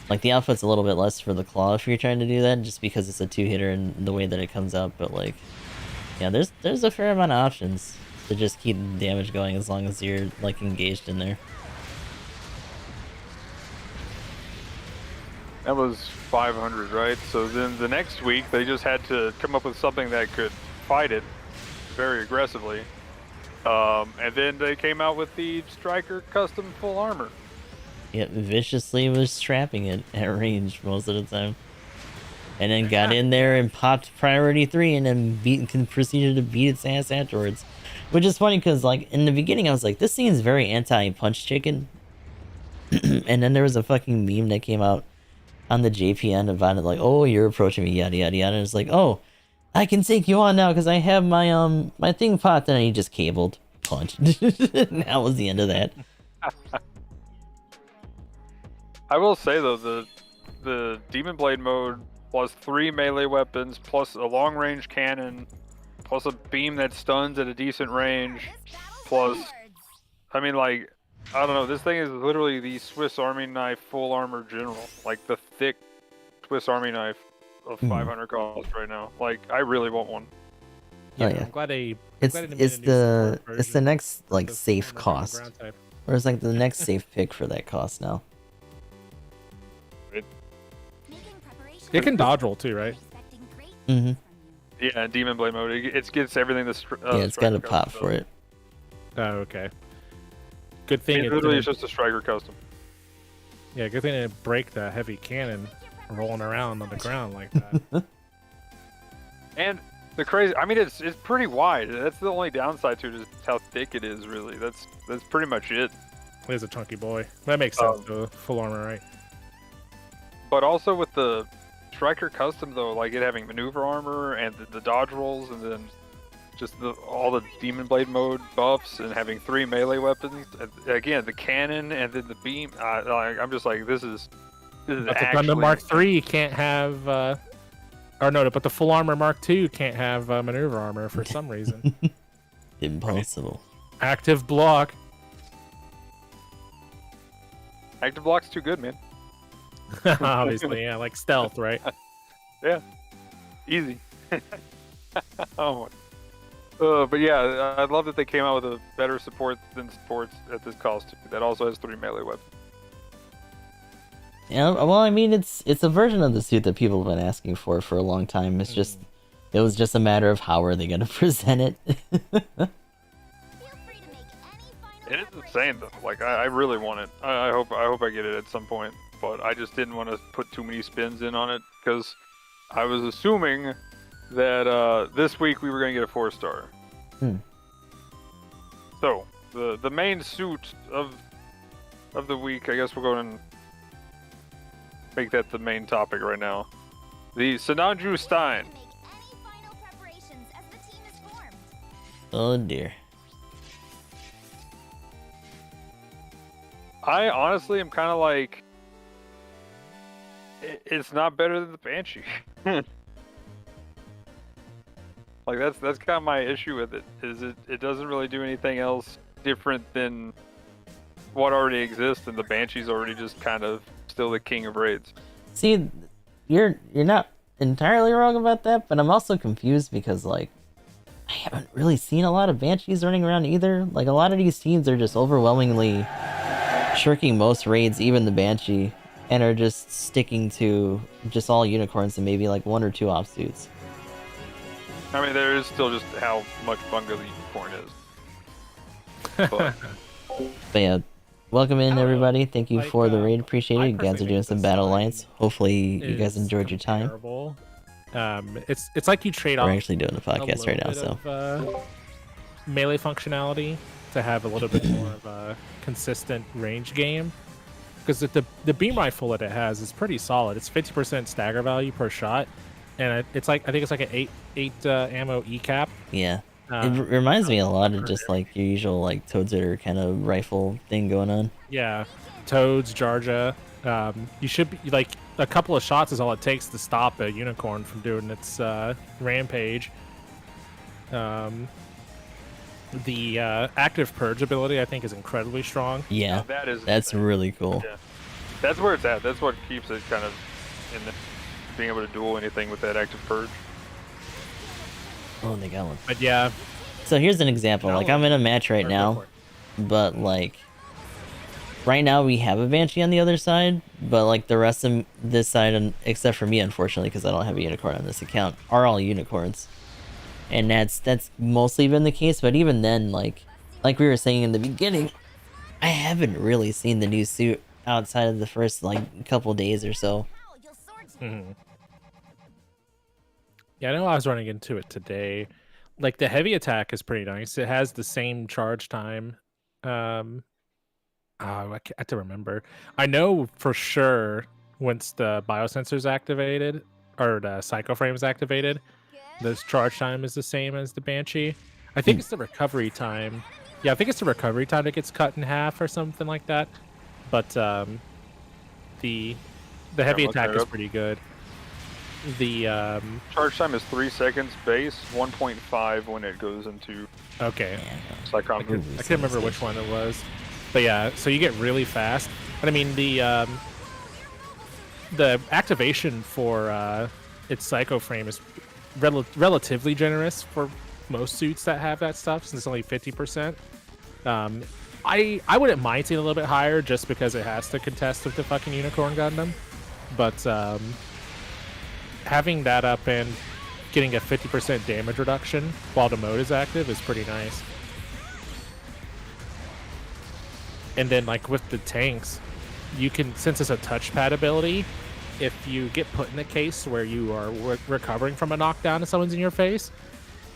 like the output's a little bit less for the claw if you're trying to do that, just because it's a 2-hitter and the way that it comes out. But like, yeah, there's a fair amount of options to just keep the damage going as long as you're like engaged in there. That was 500, right? So then the next week they just had to come up with something that could fight it very aggressively. And then they came out with the Striker Custom Full Armor. Yep, viciously was trapping it at range most of the time. And then got in there and popped priority 3 and then proceeded to beat its ass afterwards. Which is funny because like in the beginning I was like, this seems very anti-punch chicken. And then there was a fucking meme that came out on the JPN about it, like, oh, you're approaching me, yada yada yada. And it's like, oh, I can take you on now because I have my my thing popped, and he just cabled punch. That was the end of that. I will say though, the Demon Blade mode plus 3 melee weapons plus a long range cannon plus a beam that stuns at a decent range plus, I mean, like, I don't know, this thing is literally the Swiss Army knife full armor general, like the thick Swiss Army knife of 500 cost right now. Like, I really want one. Oh yeah, I'm glad they. it's the next like safe cost, or it's like the next safe pick for that cost now. It can dodge roll too, right? Mm-hmm. Yeah, Demon Blade mode. It gets everything. Yeah, it's got a pop for it. Oh, okay. Good thing it literally is just a Striker custom. Yeah, good thing it didn't break the heavy cannon rolling around on the ground like that. And the crazy, I mean, it's pretty wide. That's the only downside to it, is how thick it is. Really, that's pretty much it. It is a chunky boy. That makes sense. To full armor, right? But also with the Striker custom though, like it having maneuver armor and the dodge rolls, and then just all the Demon Blade mode buffs, and having 3 melee weapons. And again, the cannon and then the beam. I'm just like, this is But actually... the Gundam Mark III you can't have. Or no, but the full armor Mark II can't have maneuver armor for some reason. Impossible. Active block. Active block's too good, man. Obviously, yeah, like stealth, right? Yeah, easy. Oh my. But yeah, I love that they came out with a better support than supports at this cost. That also has 3 melee weapons. Yeah, well, I mean, it's a version of the suit that people have been asking for a long time. It's just, it was just a matter of how are they gonna present it. It is insane though. Like I really want it. I hope I get it at some point. But I just didn't want to put too many spins in on it because I was assuming that this week we were gonna get a 4-star. So the main suit of the week, I guess we'll go and make that the main topic right now. The Sinanju Stein. Oh dear. I honestly am kind of like, it's not better than the Banshee. Like that's kind of my issue with it. Is it doesn't really do anything else different than what already exists, and the Banshee's already just kind of still the king of raids. See, you're not entirely wrong about that, but I'm also confused because like I haven't really seen a lot of Banshees running around either. Like a lot of these teams are just overwhelmingly shirking most raids, even the Banshee, and are just sticking to just all unicorns and maybe like 1 or 2 offsuits. I mean, there is still just how much Bunga the unicorn is. But yeah, welcome in everybody. Thank you for the raid. Appreciate it. You guys are doing some Battle Alliance. Hopefully you guys enjoyed your time. It's like you trade off. We're actually doing a podcast right now, so melee functionality to have a little bit more of a consistent range game. Because the beam rifle that it has is pretty solid. It's 50% stagger value per shot, and it's like I think it's like an 8 ammo E cap. Yeah. It reminds me a lot of just like your usual like Toadster kind of rifle thing going on. Yeah, Toads, Jarja. You should be like a couple of shots is all it takes to stop a unicorn from doing its rampage. The active purge ability I think is incredibly strong. Yeah, that's really cool. Yeah. That's where it's at. That's what keeps it kind of in being able to duel anything with that active purge. Oh, they got one. But yeah. So here's an example. Like I'm in a match right now, but like right now we have a Banshee on the other side, but like the rest of this side, and except for me, unfortunately, because I don't have a unicorn on this account, are all unicorns. And that's mostly been the case. But even then, like we were saying in the beginning, I haven't really seen the new suit outside of the first like couple days or so. Yeah, I know I was running into it today. Like the heavy attack is pretty nice. It has the same charge time. I have to remember. I know for sure once the biosensor's activated or the psycho frame is activated, this charge time is the same as the Banshee. I think it's the recovery time. Yeah, I think it's the recovery time that gets cut in half or something like that. But the heavy attack is pretty good. The charge time is 3 seconds base, 1.5 when it goes into psychometry. I can't remember which one it was, but yeah, so you get really fast. But I mean the activation for its psycho frame is relatively generous for most suits that have that stuff, since it's only 50%. I wouldn't mind seeing a little bit higher just because it has to contest with the fucking unicorn Gundam, but having that up and getting a 50% damage reduction while the mode is active is pretty nice. And then like with the tanks, you can, since it's a touchpad ability, if you get put in a case where you are recovering from a knockdown and someone's in your face,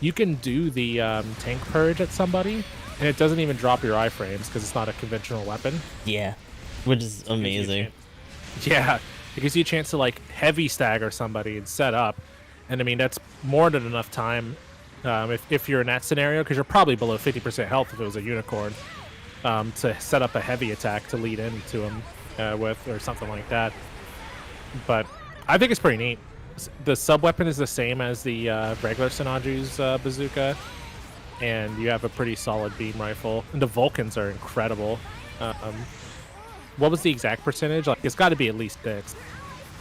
you can do the tank purge at somebody, and it doesn't even drop your iframes because it's not a conventional weapon. Yeah, which is amazing. Yeah, it gives you a chance to like heavy stagger somebody and set up, and I mean that's more than enough time if you're in that scenario, because you're probably below 50% health if it was a unicorn, to set up a heavy attack to lead into him with or something like that. But I think it's pretty neat. The sub weapon is the same as the regular Sinaju's bazooka, and you have a pretty solid beam rifle. And the Vulcans are incredible. What was the exact percentage? Like it's got to be at least 6.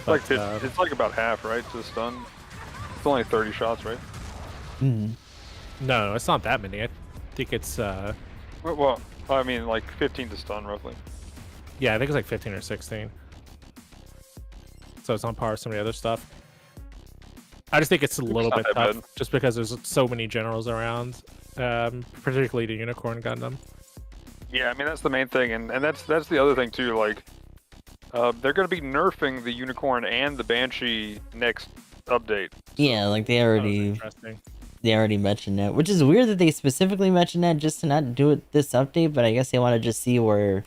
But, it's like about half, right? To stun. It's only 30 shots, right? No, it's not that many. I think it's. Well, I mean, like 15 to stun, roughly. Yeah, I think it's like 15 or 16. so it's on par with some of the other stuff. I just think it's a little not bit that tough, bad. just because there's so many generals around, particularly the Unicorn Gundam. Yeah, I mean that's the main thing, and that's the other thing too. Like, they're gonna be nerfing the Unicorn and the Banshee next update. Yeah, like That was interesting. they already mentioned that, which is weird that they specifically mentioned that just to not do it this update. But I guess they want to just see where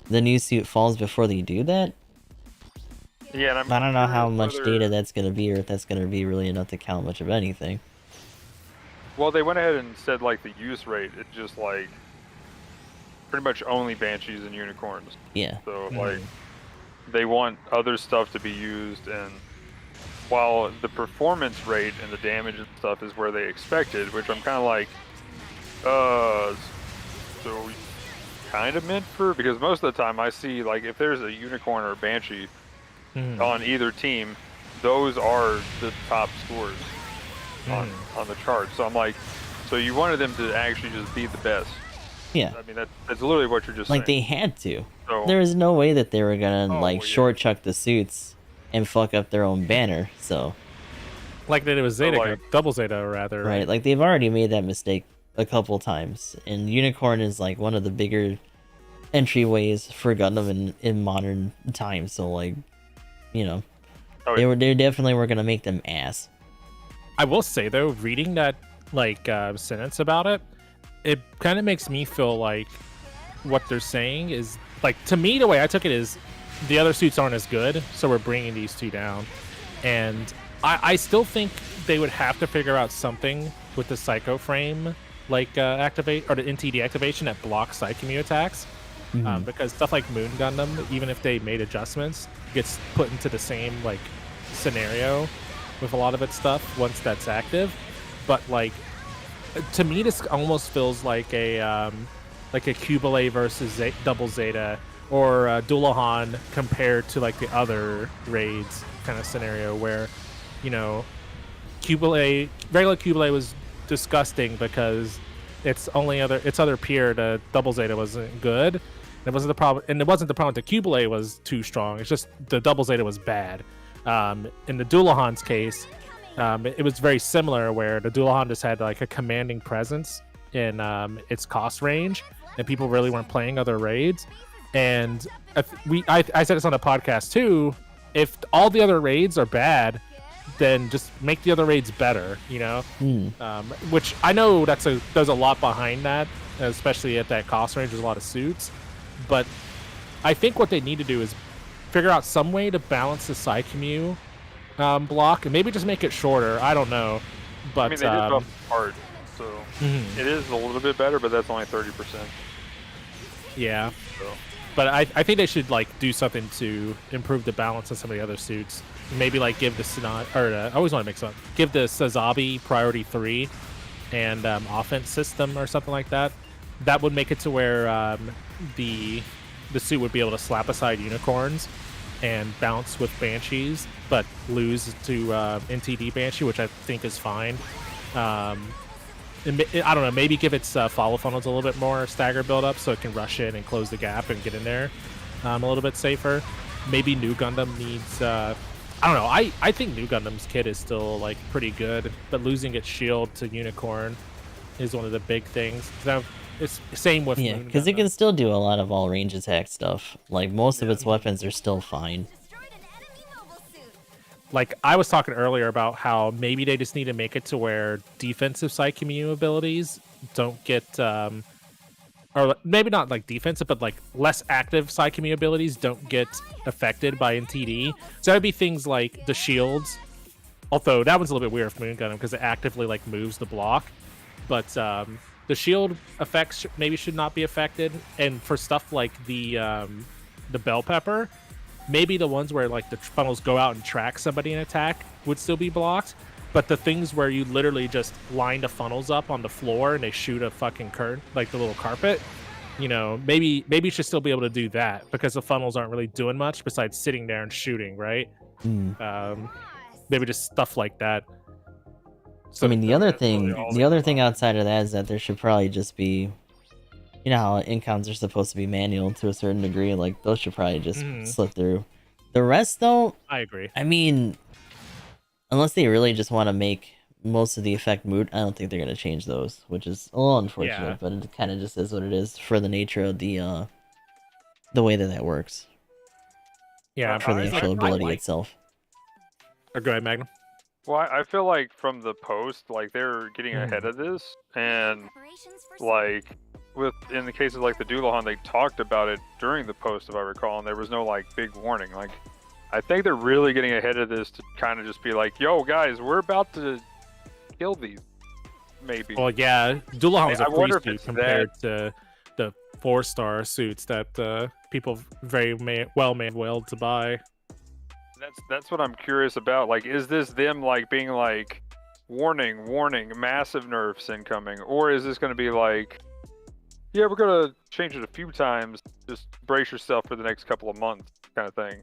the new suit falls before they do that. Yeah, and I don't know how much whether- data that's gonna be, or if that's gonna be really enough to count much of anything. Well, they went ahead and said like the use rate. It's just like pretty much only Banshees and Unicorns. Yeah. So like they want other stuff to be used, and while the performance rate and the damage and stuff is where they expected, which I'm kind of like, so kind of meant for, because most of the time I see like if there's a Unicorn or a Banshee on either team, those are the top scores on the chart. So I'm like, so you wanted them to actually just be the best. Yeah. I mean that's literally what you're just Like saying. they had to. So, There was no way that they were gonna Oh, like well, yeah. short chuck the suits and fuck up their own banner. So Like they did with Zeta, like- Double Zeta rather. right, like they've already made that mistake a couple times, and Unicorn is like one of the bigger entryways for Gundam in modern times. So like, you know, Oh, they definitely were gonna make them ass. I will say though, reading that like sentence about it, it kind of makes me feel like what they're saying is like, to me, the way I took it is the other suits aren't as good, so we're bringing these two down. And I still think they would have to figure out something with the Psycho Frame, like activate, or the NTD activation that blocks Psychemu attacks. Because stuff like Moon Gundam, even if they made adjustments, gets put into the same like scenario with a lot of its stuff once that's active. But like, to me, this almost feels like a Kubele versus Double Zeta, or Dullahan compared to like the other raids kind of scenario, where, you know, regular Kubele was disgusting because its other peer, the Double Zeta, wasn't good. It wasn't the problem, and it wasn't the problem that Kubele was too strong. It's just the Double Zeta was bad. In the Dullahan's case, it was very similar, where the Dullahan just had like a commanding presence in its cost range, and people really weren't playing other raids. And I said this on the podcast too. If all the other raids are bad, then just make the other raids better, you know. Which I know there's a lot behind that, especially at that cost range. There's a lot of suits, but I think what they need to do is figure out some way to balance the Psychemu block, and maybe just make it shorter. I don't know, but I mean, they did buff hard, so it is a little bit better, but that's only 30%. Yeah. So. But I think they should like do something to improve the balance of some of the other suits. Maybe like give the I always want to mix up. Give the Sazabi priority 3 and offense system or something like that. That would make it to where the suit would be able to slap aside Unicorns and bounce with Banshees, but lose to NTD Banshee, which I think is fine. I don't know, maybe give its follow funnels a little bit more stagger build up so it can rush in and close the gap and get in there a little bit safer. Maybe New Gundam needs I don't know, I think New Gundam's kit is still like pretty good, but losing its shield to Unicorn is one of the big things. It's the same with Yeah, Moon because it Gundam. can still do a lot of all range attack stuff. Like most of its weapons are still fine. Destroyed an enemy mobile suit. Like I was talking earlier about how maybe they just need to make it to where defensive Psychemu abilities don't get or maybe not like defensive, but like less active Psychemu abilities don't get affected by NTD. So that would be things like the shields, although that one's a little bit weird with Moon Gundam because it actively like moves the block. But the shield effects maybe should not be affected. And for stuff like the bell pepper, maybe the ones where like the funnels go out and track somebody in attack would still be blocked. But the things where you literally just line the funnels up on the floor and they shoot a fucking curtain, like the little carpet, you know, maybe you should still be able to do that because the funnels aren't really doing much besides sitting there and shooting, right? Maybe just stuff like that. So, I mean, the other thing, all the other thing outside of that is that there should probably just be, you know how incoms are supposed to be manual to a certain degree. Like those should probably just slip through. The rest, though, I agree. I mean, unless they really just want to make most of the effect moot, I don't think they're gonna change those, which is a little unfortunate. Yeah. But it kind of just is what it is for the nature of the way that works Yeah, for the I- actual I ability like- itself. Go ahead, Magnum. Well, I feel like from the post, like they're getting ahead of this, and Preparations for like in the case of like the Doulahan, they talked about it during the post, if I recall, and there was no like big warning. Like, I think they're really getting ahead of this to kind of just be like, "Yo, guys, we're about to kill these." Maybe. Well, yeah, Doulahan's I a free wonder if suit it's compared to the 4-star suits that people may have willed to buy. That's what I'm curious about. Like, is this them like being like, warning, massive nerfs incoming, or is this going to be like, yeah, we're gonna change it a few times, just brace yourself for the next couple of months, kind of thing.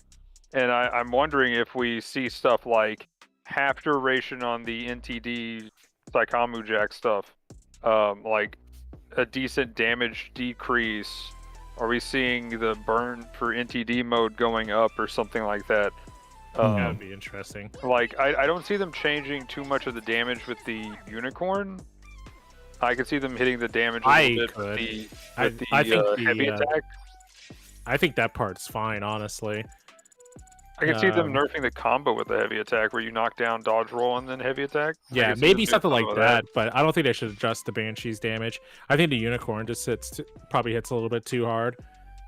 And I'm wondering if we see stuff like half duration on the NTD Psychomu Jack stuff, like a decent damage decrease. Are we seeing the burn for NTD mode going up or something like that? That would be interesting. Like, I don't see them changing too much of the damage with the unicorn. I could see them hitting the damage a little bit with the I think heavy attack. I think that part's fine, honestly. I could see them nerfing the combo with the heavy attack, where you knock down, dodge roll, and then heavy attack. Yeah, maybe something like that, but I don't think they should adjust the Banshee's damage. I think the unicorn just probably hits a little bit too hard.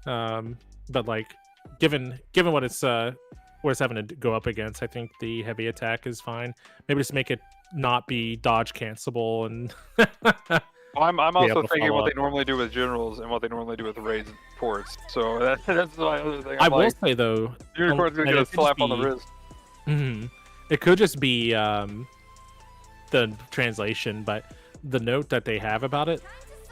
But like, given what it's having to go up against, I think the heavy attack is fine. Maybe just make it not be dodge cancelable and. Well, I'm also to thinking what follow they normally do with generals and what they normally do with raids and ports. So that's my other thing. I will say though, unicorn's gonna get a slap on the wrist. It could just be the translation, but the note that they have about it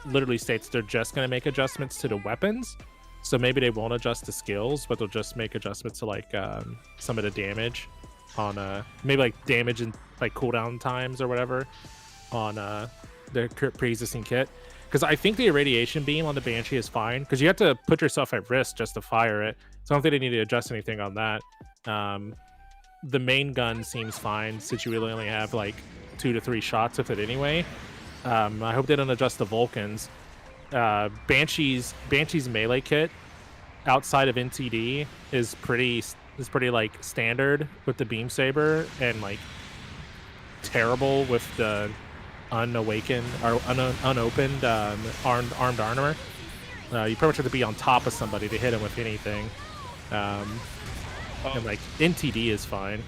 literally states they're just going to make adjustments to the weapons. So maybe they won't adjust the skills, but they'll just make adjustments to like some of the damage on maybe like damage and like cooldown times or whatever on the pre-existing kit. Because I think the irradiation beam on the Banshee is fine, because you have to put yourself at risk just to fire it. So I don't think they need to adjust anything on that. The main gun seems fine, since you really only have like 2 to 3 shots with it anyway. I hope they don't adjust the Vulcans. Banshee's melee kit outside of NTD is pretty like standard with the beam saber, and like terrible with the unopened armed armor. You pretty much have to be on top of somebody to hit him with anything. And like NTD is fine.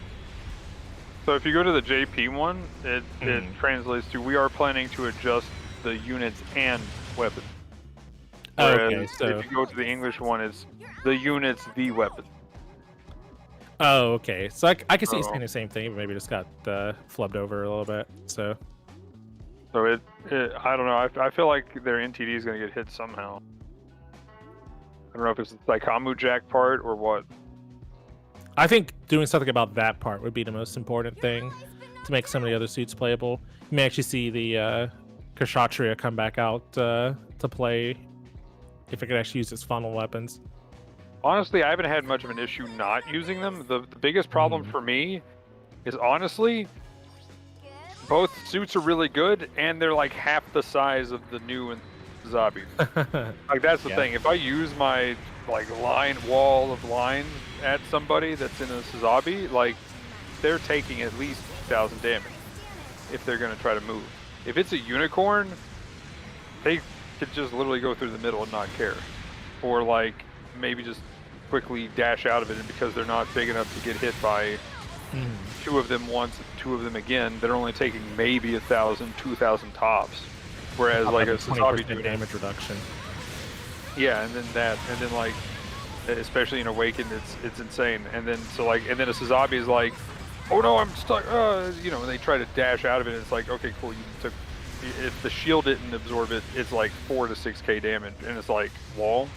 So if you go to the JP one, it translates to, we are planning to adjust the units and weapons. Whereas Okay, so if you go to the English one, it's the units, the weapon. oh, okay. So I can see you saying the same thing, but maybe just got flubbed over a little bit. So So it I don't know. I feel like their NTD is going to get hit somehow. I don't know if it's the Psychomu Jack part or what. I think doing something about that part would be the most important thing to make some of the other suits playable. You may actually see the Kshatriya come back out to play if it could actually use its funnel weapons. Honestly, I haven't had much of an issue not using them. The biggest problem for me is, honestly, both suits are really good, and they're like half the size of the new and Zabi. Like, that's the thing. If I use my like wall of lines at somebody that's in a Suzabi, like, they're taking at least 1,000 damage if they're gonna try to move. If it's a unicorn, they could just literally go through the middle and not care, or like maybe just quickly dash out of it, and because they're not big enough to get hit by 2 of them once and 2 of them again, they're only taking maybe 1,000, 2,000 tops. Whereas like a Suzabi damage reduction. Yeah, and then like, especially in Awakened, it's insane. And then and then a Suzabi is like, oh no, I'm stuck. You know, and they try to dash out of it. And it's like, okay, cool. You took. If the shield didn't absorb it, it's like 4 to 6k damage, and it's like wall.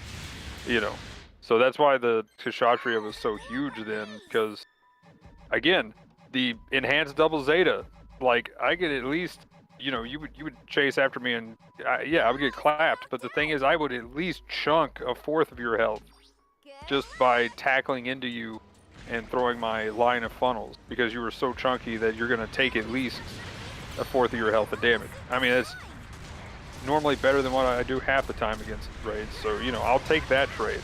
You know, so that's why the Kshatriya was so huge then, because again, the enhanced double Zeta, like I could at least. You know, you would chase after me, and I would get clapped. But the thing is, I would at least chunk 1/4 of your health just by tackling into you and throwing my line of funnels because you were so chunky that you're gonna take at least a fourth of your health of damage. I mean, it's normally better than what I do half the time against raids, so you know, I'll take that trade.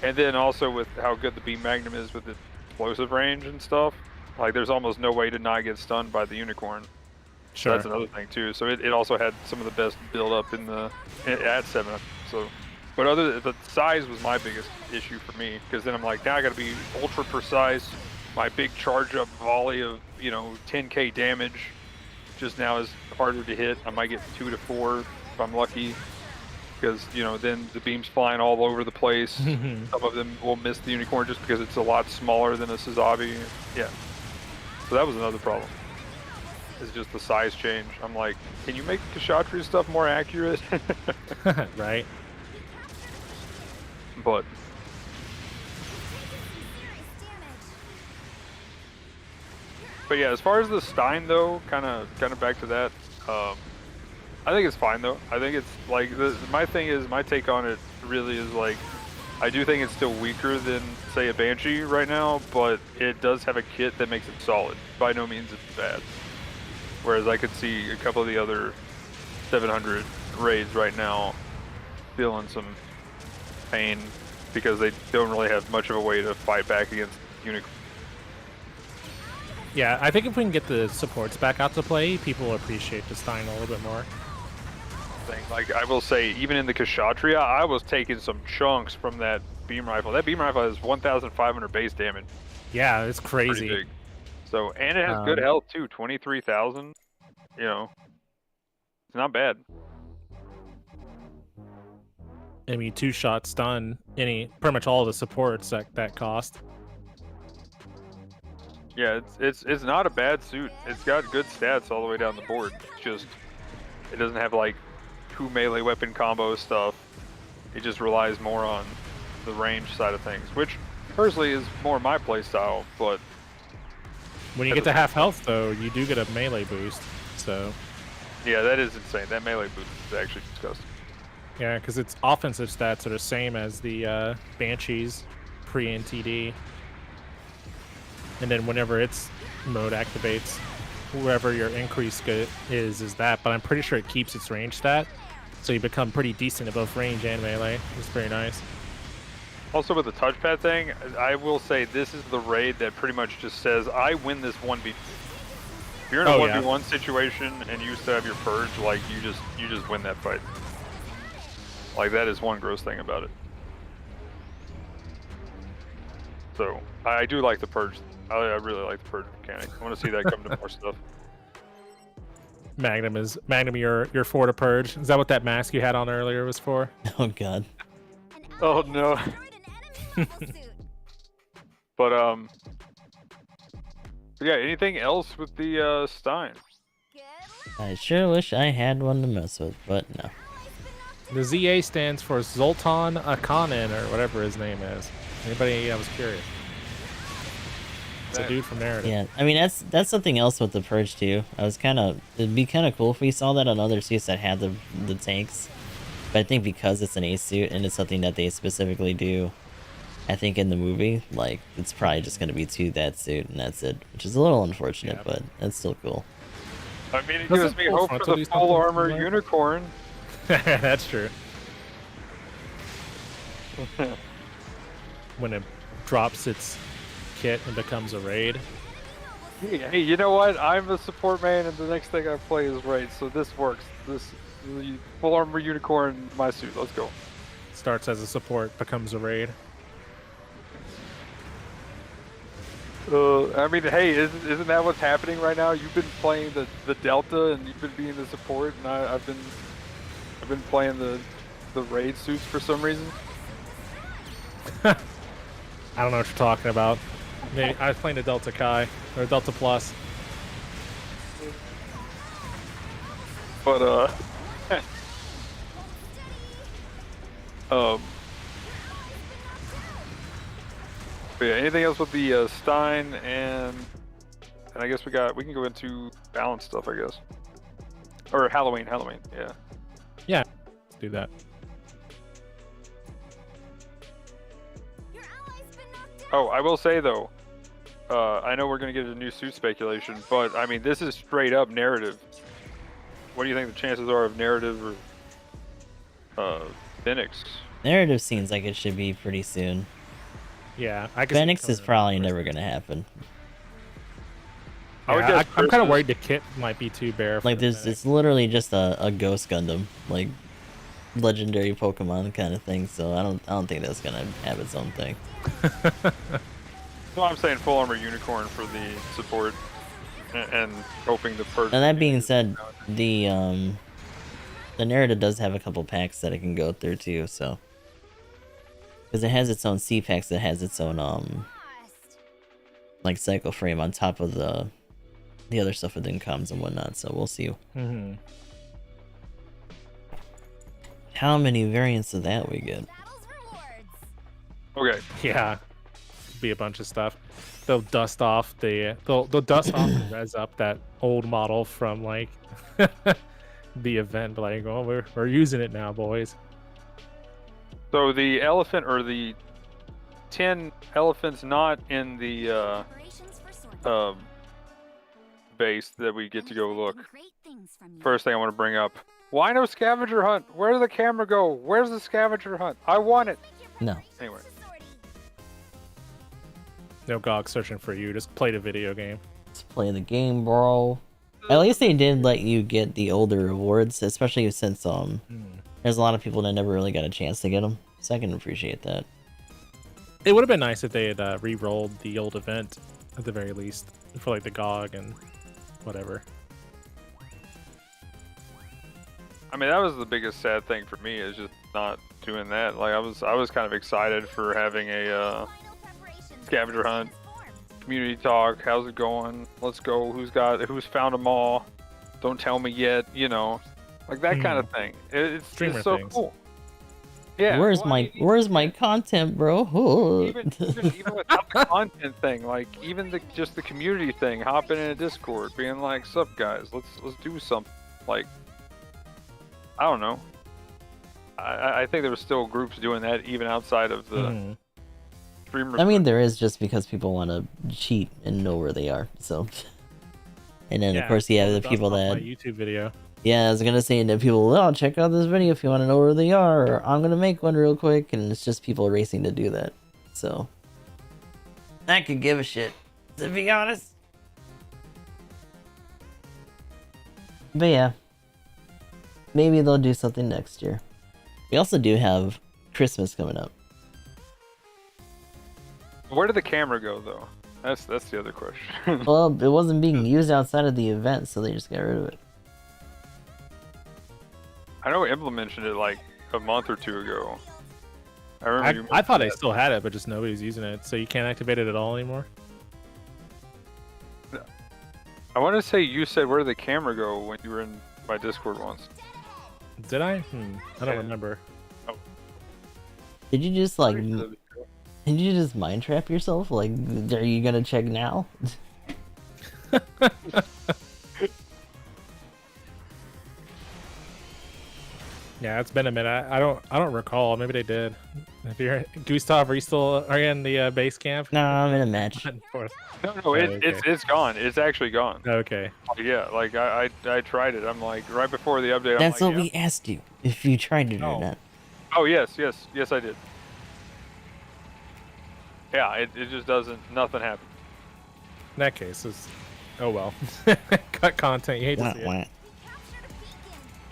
And then also with how good the beam magnum is with the explosive range and stuff, like there's almost no way to not get stunned by the unicorn. So Sure. that's another thing too. So it also had some of the best build up at 7. So, but the size was my biggest issue for me, because then I'm like, now I got to be ultra precise. My big charge up volley of 10k damage just now is harder to hit. I might get 2 to 4 if I'm lucky, because then the beam's flying all over the place. Some of them will miss the unicorn just because it's a lot smaller than a Suzabi. Yeah. So that was another problem. Is just the size change. I'm like, can you make Kshatriya stuff more accurate? Right. But yeah, as far as the Stein though, kind of back to that. I think it's fine though. I think it's like my take on it really is like, I do think it's still weaker than say a Banshee right now, but it does have a kit that makes it solid. By no means it's bad. Whereas I could see a couple of the other 700 raids right now feeling some pain because they don't really have much of a way to fight back against unicorn. Yeah, I think if we can get the supports back out to play, people will appreciate the Stein a little bit more. Like I will say, even in the Kshatriya, I was taking some chunks from that beam rifle. That beam rifle has 1,500 base damage. Yeah, it's crazy. Pretty big. So, and it has good health too, 23,000. It's not bad. I mean, 2-shot stun pretty much all the supports that cost. Yeah, it's not a bad suit. It's got good stats all the way down the board. It's just it doesn't have like 2 melee weapon combo stuff. It just relies more on the range side of things, which personally is more my play style, but when you get to half health though, you do get a melee boost. So yeah, that is insane. That melee boost is actually disgusting. yeah, because its offensive stats are the same as the Banshees pre-NTD. And then whenever its mode activates, whoever your increase is that. But I'm pretty sure it keeps its range stat, so you become pretty decent at both range and melee. It's very nice. Also with the touchpad thing, I will say this is the raid that pretty much just says, I win this 1v2. If you're in a 1v1 situation and you still have your purge, like you just win that fight. Like that is one gross thing about it. So I do like the purge. I really like the purge mechanic. I want to see that come to more stuff. Magnum, you're for the purge. Is that what that mask you had on earlier was for? Oh god. Oh no. But yeah, anything else with the Stein? I sure wish I had one to mess with, but no. The ZA stands for Zoltan Akanin, or whatever his name is. Anybody? I was curious. It's a dude from Narrative. Yeah, I mean that's something else with the purge too. It'd be kind of cool if we saw that on other suits that had the tanks. But I think because it's an ace suit and it's something that they specifically do, I think in the movie, like it's probably just gonna be to that suit and that's it, which is a little unfortunate, but that's still cool. I mean, it gives me hope for the full armor unicorn. That's true. When it drops its kit and becomes a raid. Hey, you know what? I'm a support main, and the next thing I play is raid, so this works. This full armor unicorn, my suit. Let's go. Starts as a support, becomes a raid. I mean, hey, isn't that what's happening right now? You've been playing the Delta, and you've been being the support, and I've been playing the raid suits for some reason. I don't know what you're talking about. Maybe I was playing the Delta Kai or Delta Plus. But but yeah, anything else with the Stein and I guess we can go into balance stuff, I guess, or Halloween, yeah. Yeah, let's do that. Oh, I will say though, I know we're gonna get a new suit speculation, but I mean, this is straight up narrative. What do you think the chances are of narrative or Phoenix? Narrative seems like it should be pretty soon. Yeah, I guess Phoenix is probably never gonna happen. I would Yeah, guess I'm kind of versus- worried the kit might be too bare. For Like the this, Fennec. it's literally just a ghost Gundam, like legendary Pokemon kind of thing. So I don't think that's gonna have its own thing. No, I'm saying full armor unicorn for the support, and hoping the person. And that being said, the narrative does have a couple packs that it can go through too. So because it has its own C packs, that has its own like cycle frame on top of the other stuff within comms and whatnot. So we'll see Mhm. how many variants of that we get. Okay. Yeah, be a bunch of stuff. They'll dust off they'll dust off and res up that old model from like the event. Like, oh, we're using it now, boys. So the elephant or the 10 elephants not in the base that we get to go look. First thing I want to bring up. Why no scavenger hunt? Where did the camera go? Where's the scavenger hunt? I want it. No. Anyway. No GOG searching for you. Just play the video game. Let's play the game, bro. At least they did let you get the older rewards, especially since there's a lot of people that never really got a chance to get them. So I can appreciate that. It would have been nice if they had re-rolled the old event at the very least for like the GOG and whatever. I mean, that was the biggest sad thing for me, is just not doing that. Like I was kind of excited for having a scavenger hunt, community talk. How's it going? Let's go. Who's found them all? Don't tell me yet. You know, like that kind of thing. It's Streamer so things. cool. Yeah. Where's well, my Where's my content, bro? even without the content thing, like even just the community thing, hopping in a Discord, being like, "Sup guys, let's do something." Like, I don't know. I think there were still groups doing that even outside of the streamers. I mean, there is, just because people want to cheat and know where they are. So, and then of course you have the people that YouTube video. Yeah, I was gonna say to people, oh, check out this video if you want to know where they are, or I'm gonna make one real quick, and it's just people racing to do that. So I could give a shit, to be honest. But yeah, maybe they'll do something next year. We also do have Christmas coming up. Where did the camera go though? That's the other question. Well, it wasn't being used outside of the event, so they just got rid of it. I know Emblem mentioned it like a month or two ago. I remember. I thought I still had it, but just nobody's using it, so you can't activate it at all anymore. I want to say you said where did the camera go when you were in my Discord once. Did I? I don't Yeah. remember. Did you just like? Did you just mind trap yourself? Like, are you gonna check now? Yeah, it's been a minute. I don't recall. Maybe they did. If you're Gustav, are you in the base camp? No, I'm in a match. No, Oh, it's gone. It's actually gone. Okay. Yeah, like I tried it. I'm like right before the update. That's I'm what like, we asked you, if you tried it or Oh. not. Oh yes, I did. Yeah, it just doesn't. Nothing happened. In that case, oh well. Cut content. You hate to Wah, see it. wah.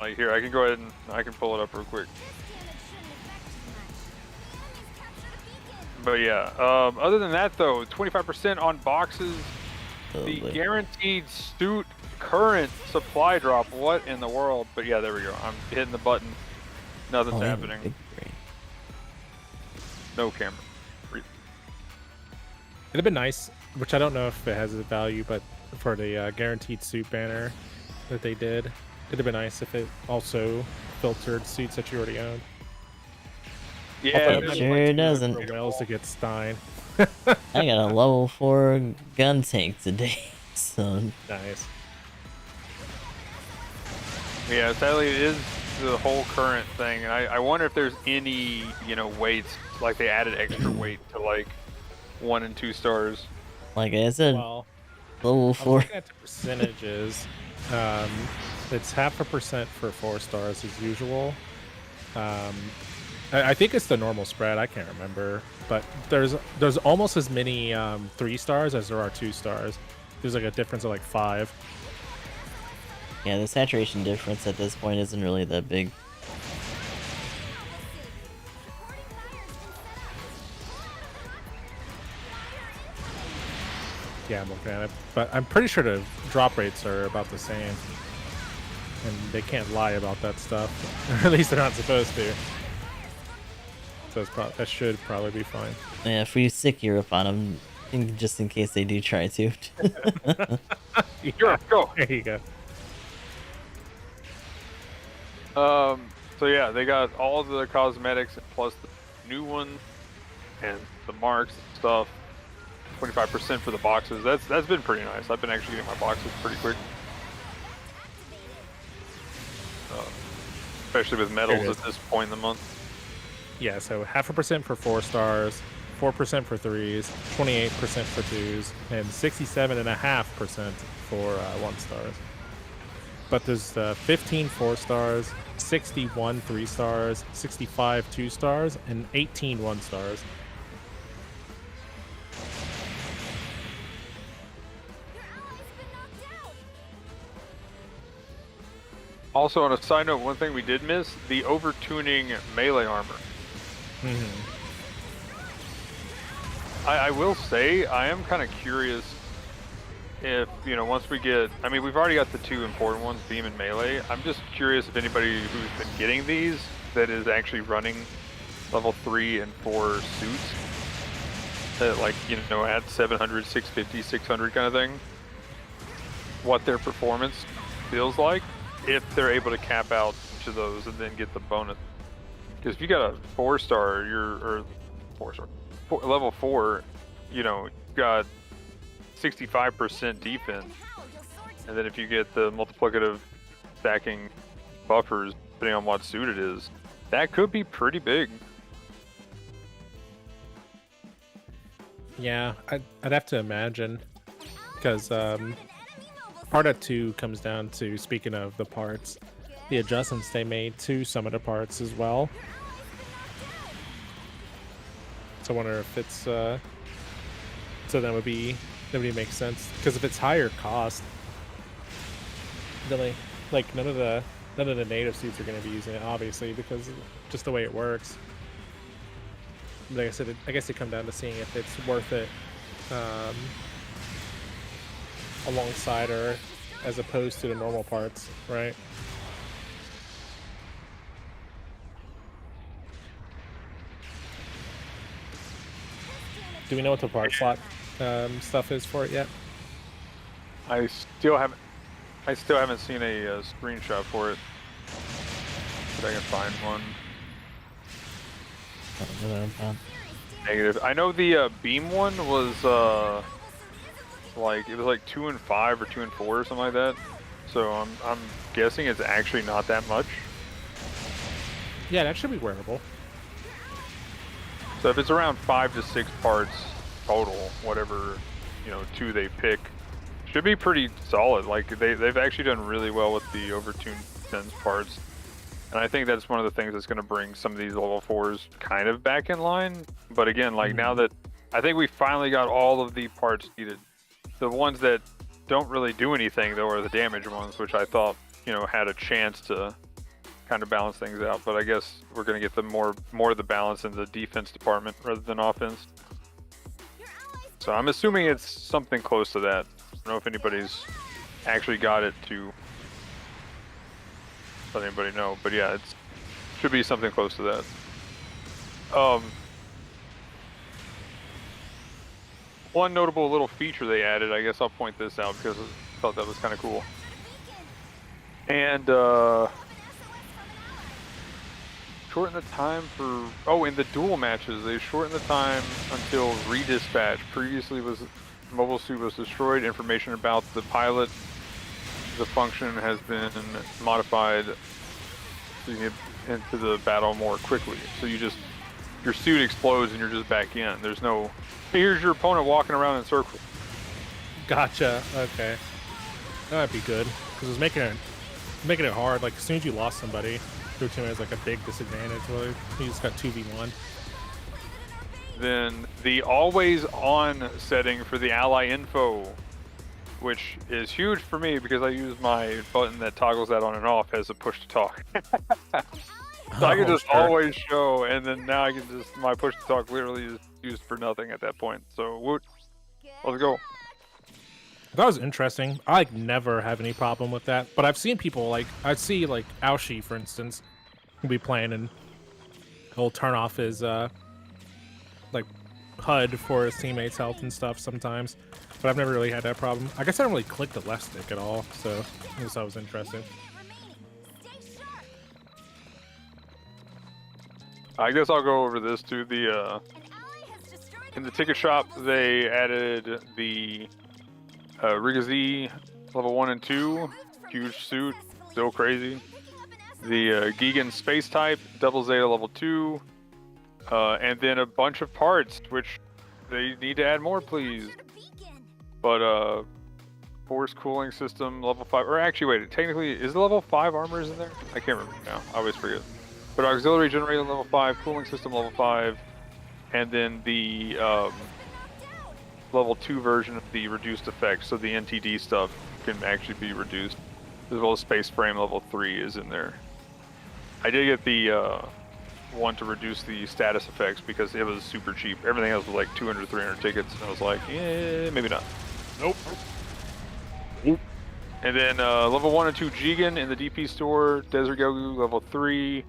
Like here, I can go ahead and I can pull it up real quick. But yeah, other than that though, 25% on boxes. Oh, The boy. guaranteed suit current supply drop. What in the world? But yeah, there we go. I'm hitting the button. Nothing's Oh, happening. big brain. No camera. It'd have been nice, which I don't know if it has a value, but for the guaranteed suit banner that they did, it'd have been nice if it also filtered suits that you already owned. Yeah, It there's- sure doesn't. For whales to get Stein. I got a level 4 gun tank today, so Nice. yeah. Sadly, it is the whole current thing, and I wonder if there's any weights, like they added extra weight to like 1 and 2 stars. Like I said, Well, level I'm 4. looking at the percentages. Um, it's 0.5% for 4 stars as usual. I think it's the normal spread. I can't remember, but there's almost as many 3 stars as there are 2 stars. There's like a difference of like 5. Yeah, the saturation difference at this point isn't really that big. Yeah, I'm looking at it, but I'm pretty sure the drop rates are about the same, and they can't lie about that stuff. Or at least they're not supposed to. So that should probably be fine. Yeah, if we sick Europe on them, just in case they do try to. Europe, go. There you go. So yeah, they got all the cosmetics plus the new one and the marks and stuff. 25% for the boxes. That's been pretty nice. I've been actually getting my boxes pretty quick. Especially with medals at this point in the month. Yeah, so 0.5% for 4 stars, 4% for 3s, 28% for 2s, and 67.5% for 1 stars. But there's 15 4 stars, 61 3 stars, 65 2 stars, and 18 1 stars. Also, on a side note, one thing we did miss, the overtuning melee armor. I will say, I am kind of curious if, you know, once we get, I mean, we've already got the 2 important ones, beam and melee. I'm just curious if anybody who's been getting these that is actually running level 3 and 4 suits that, like, you know, at 700, 650, 600 kind of thing, what their performance feels like if they're able to cap out each of those and then get the bonus. Because if you got a 4-star, level 4, you know, you got 65% defense, and then if you get the multiplicative stacking buffers, depending on what suit it is, that could be pretty big. Yeah, I'd have to imagine, because part of 2 comes down to, speaking of the parts, the adjustments they made to some of the parts as well. So I wonder if it's so that would make sense, because if it's higher cost, really, like none of the native suits are going to be using it, obviously, because of just the way it works. But like I said, I guess it come down to seeing if it's worth it alongside or as opposed to the normal parts, right? Do we know what the part slot stuff is for it yet? I still haven't seen a screenshot for it, but I can find one. Negative. I know the beam one was like, it was like 2 and 5 or 2 and 4 or something like that. So I'm guessing it's actually not that much. Yeah, that should be wearable. So if it's around 5 to 6 parts total, whatever, you know, 2 they pick, should be pretty solid. Like they've actually done really well with the overtuned sense parts. And I think that's one of the things that's going to bring some of these level 4s kind of back in line. But again, like now that I think we finally got all of the parts needed, the ones that don't really do anything though are the damage ones, which I thought, you know, had a chance to kind of balance things out. But I guess we're going to get the more of the balance in the defense department rather than offense. So I'm assuming it's something close to that. I don't know if anybody's actually got it to let anybody know, but yeah, it should be something close to that. One notable little feature they added, I guess I'll point this out because I thought that was kind of cool. And shorten the time for, in the duel matches, they shortened the time until redispatch. Previously mobile suit was destroyed. Information about the pilot, the function has been modified so you get into the battle more quickly. So your suit explodes and you're just back in. There's no, here's your opponent walking around in circles. Gotcha. Okay, that'd be good because it's making it hard. Like as soon as you lost somebody, your team has like a big disadvantage. Really, you just got 2v1. Then the always on setting for the ally info, which is huge for me because I use my button that toggles that on and off as a push to talk. So I can just always show, and then now I can just, my push to talk literally is used for nothing at that point. So let's go. That was interesting. I like never have any problem with that, but I've seen people like I'd see like Aoshi, for instance, be playing and he'll turn off his like HUD for his teammates' health and stuff sometimes. But I've never really had that problem. I guess I don't really click the left stick at all, so I guess that was interesting. I guess I'll go over this too. In the ticket shop, they added the Rigazi level 1 and 2, huge suit, still crazy. The Gigan space type, double Zeta level 2, and then a bunch of parts, which they need to add more, please. But force cooling system level 5, or actually wait, technically is the level 5 armors in there? I can't remember now. I always forget. But auxiliary generator level 5, cooling system level 5, and then the level 2 version of the reduced effects, so the NTD stuff can actually be reduced, as well as space frame level 3 is in there. I did get the one to reduce the status effects because it was super cheap. Everything else was like 200, 300 tickets, and I was like, yeah, maybe not. Nope. And then level 1 and 2 Jigen in the DP store, Desert Gogu level 3,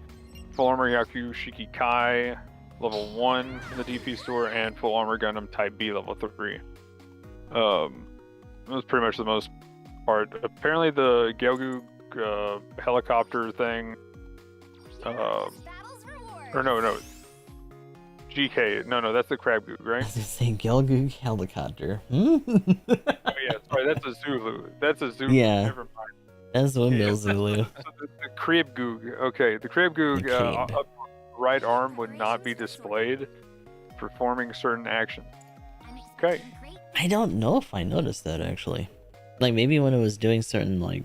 Full Armor Yaku Shiki Kai level 1 in the DP store, and Full Armor Gundam Type B level 3. It was pretty much the most part. Apparently the Gogu helicopter thing, or no, GK, no, that's the Crab Goog, right? I was gonna say Gelgoog helicopter. Oh yeah, sorry, that's a Zulu. That's a Zulu. Yeah. Never mind. That's Windmill Zulu. So the Crab Goog. Okay, the Crab Goog up right arm would not be displayed performing certain actions. Okay. I don't know if I noticed that actually. Like maybe when it was doing certain like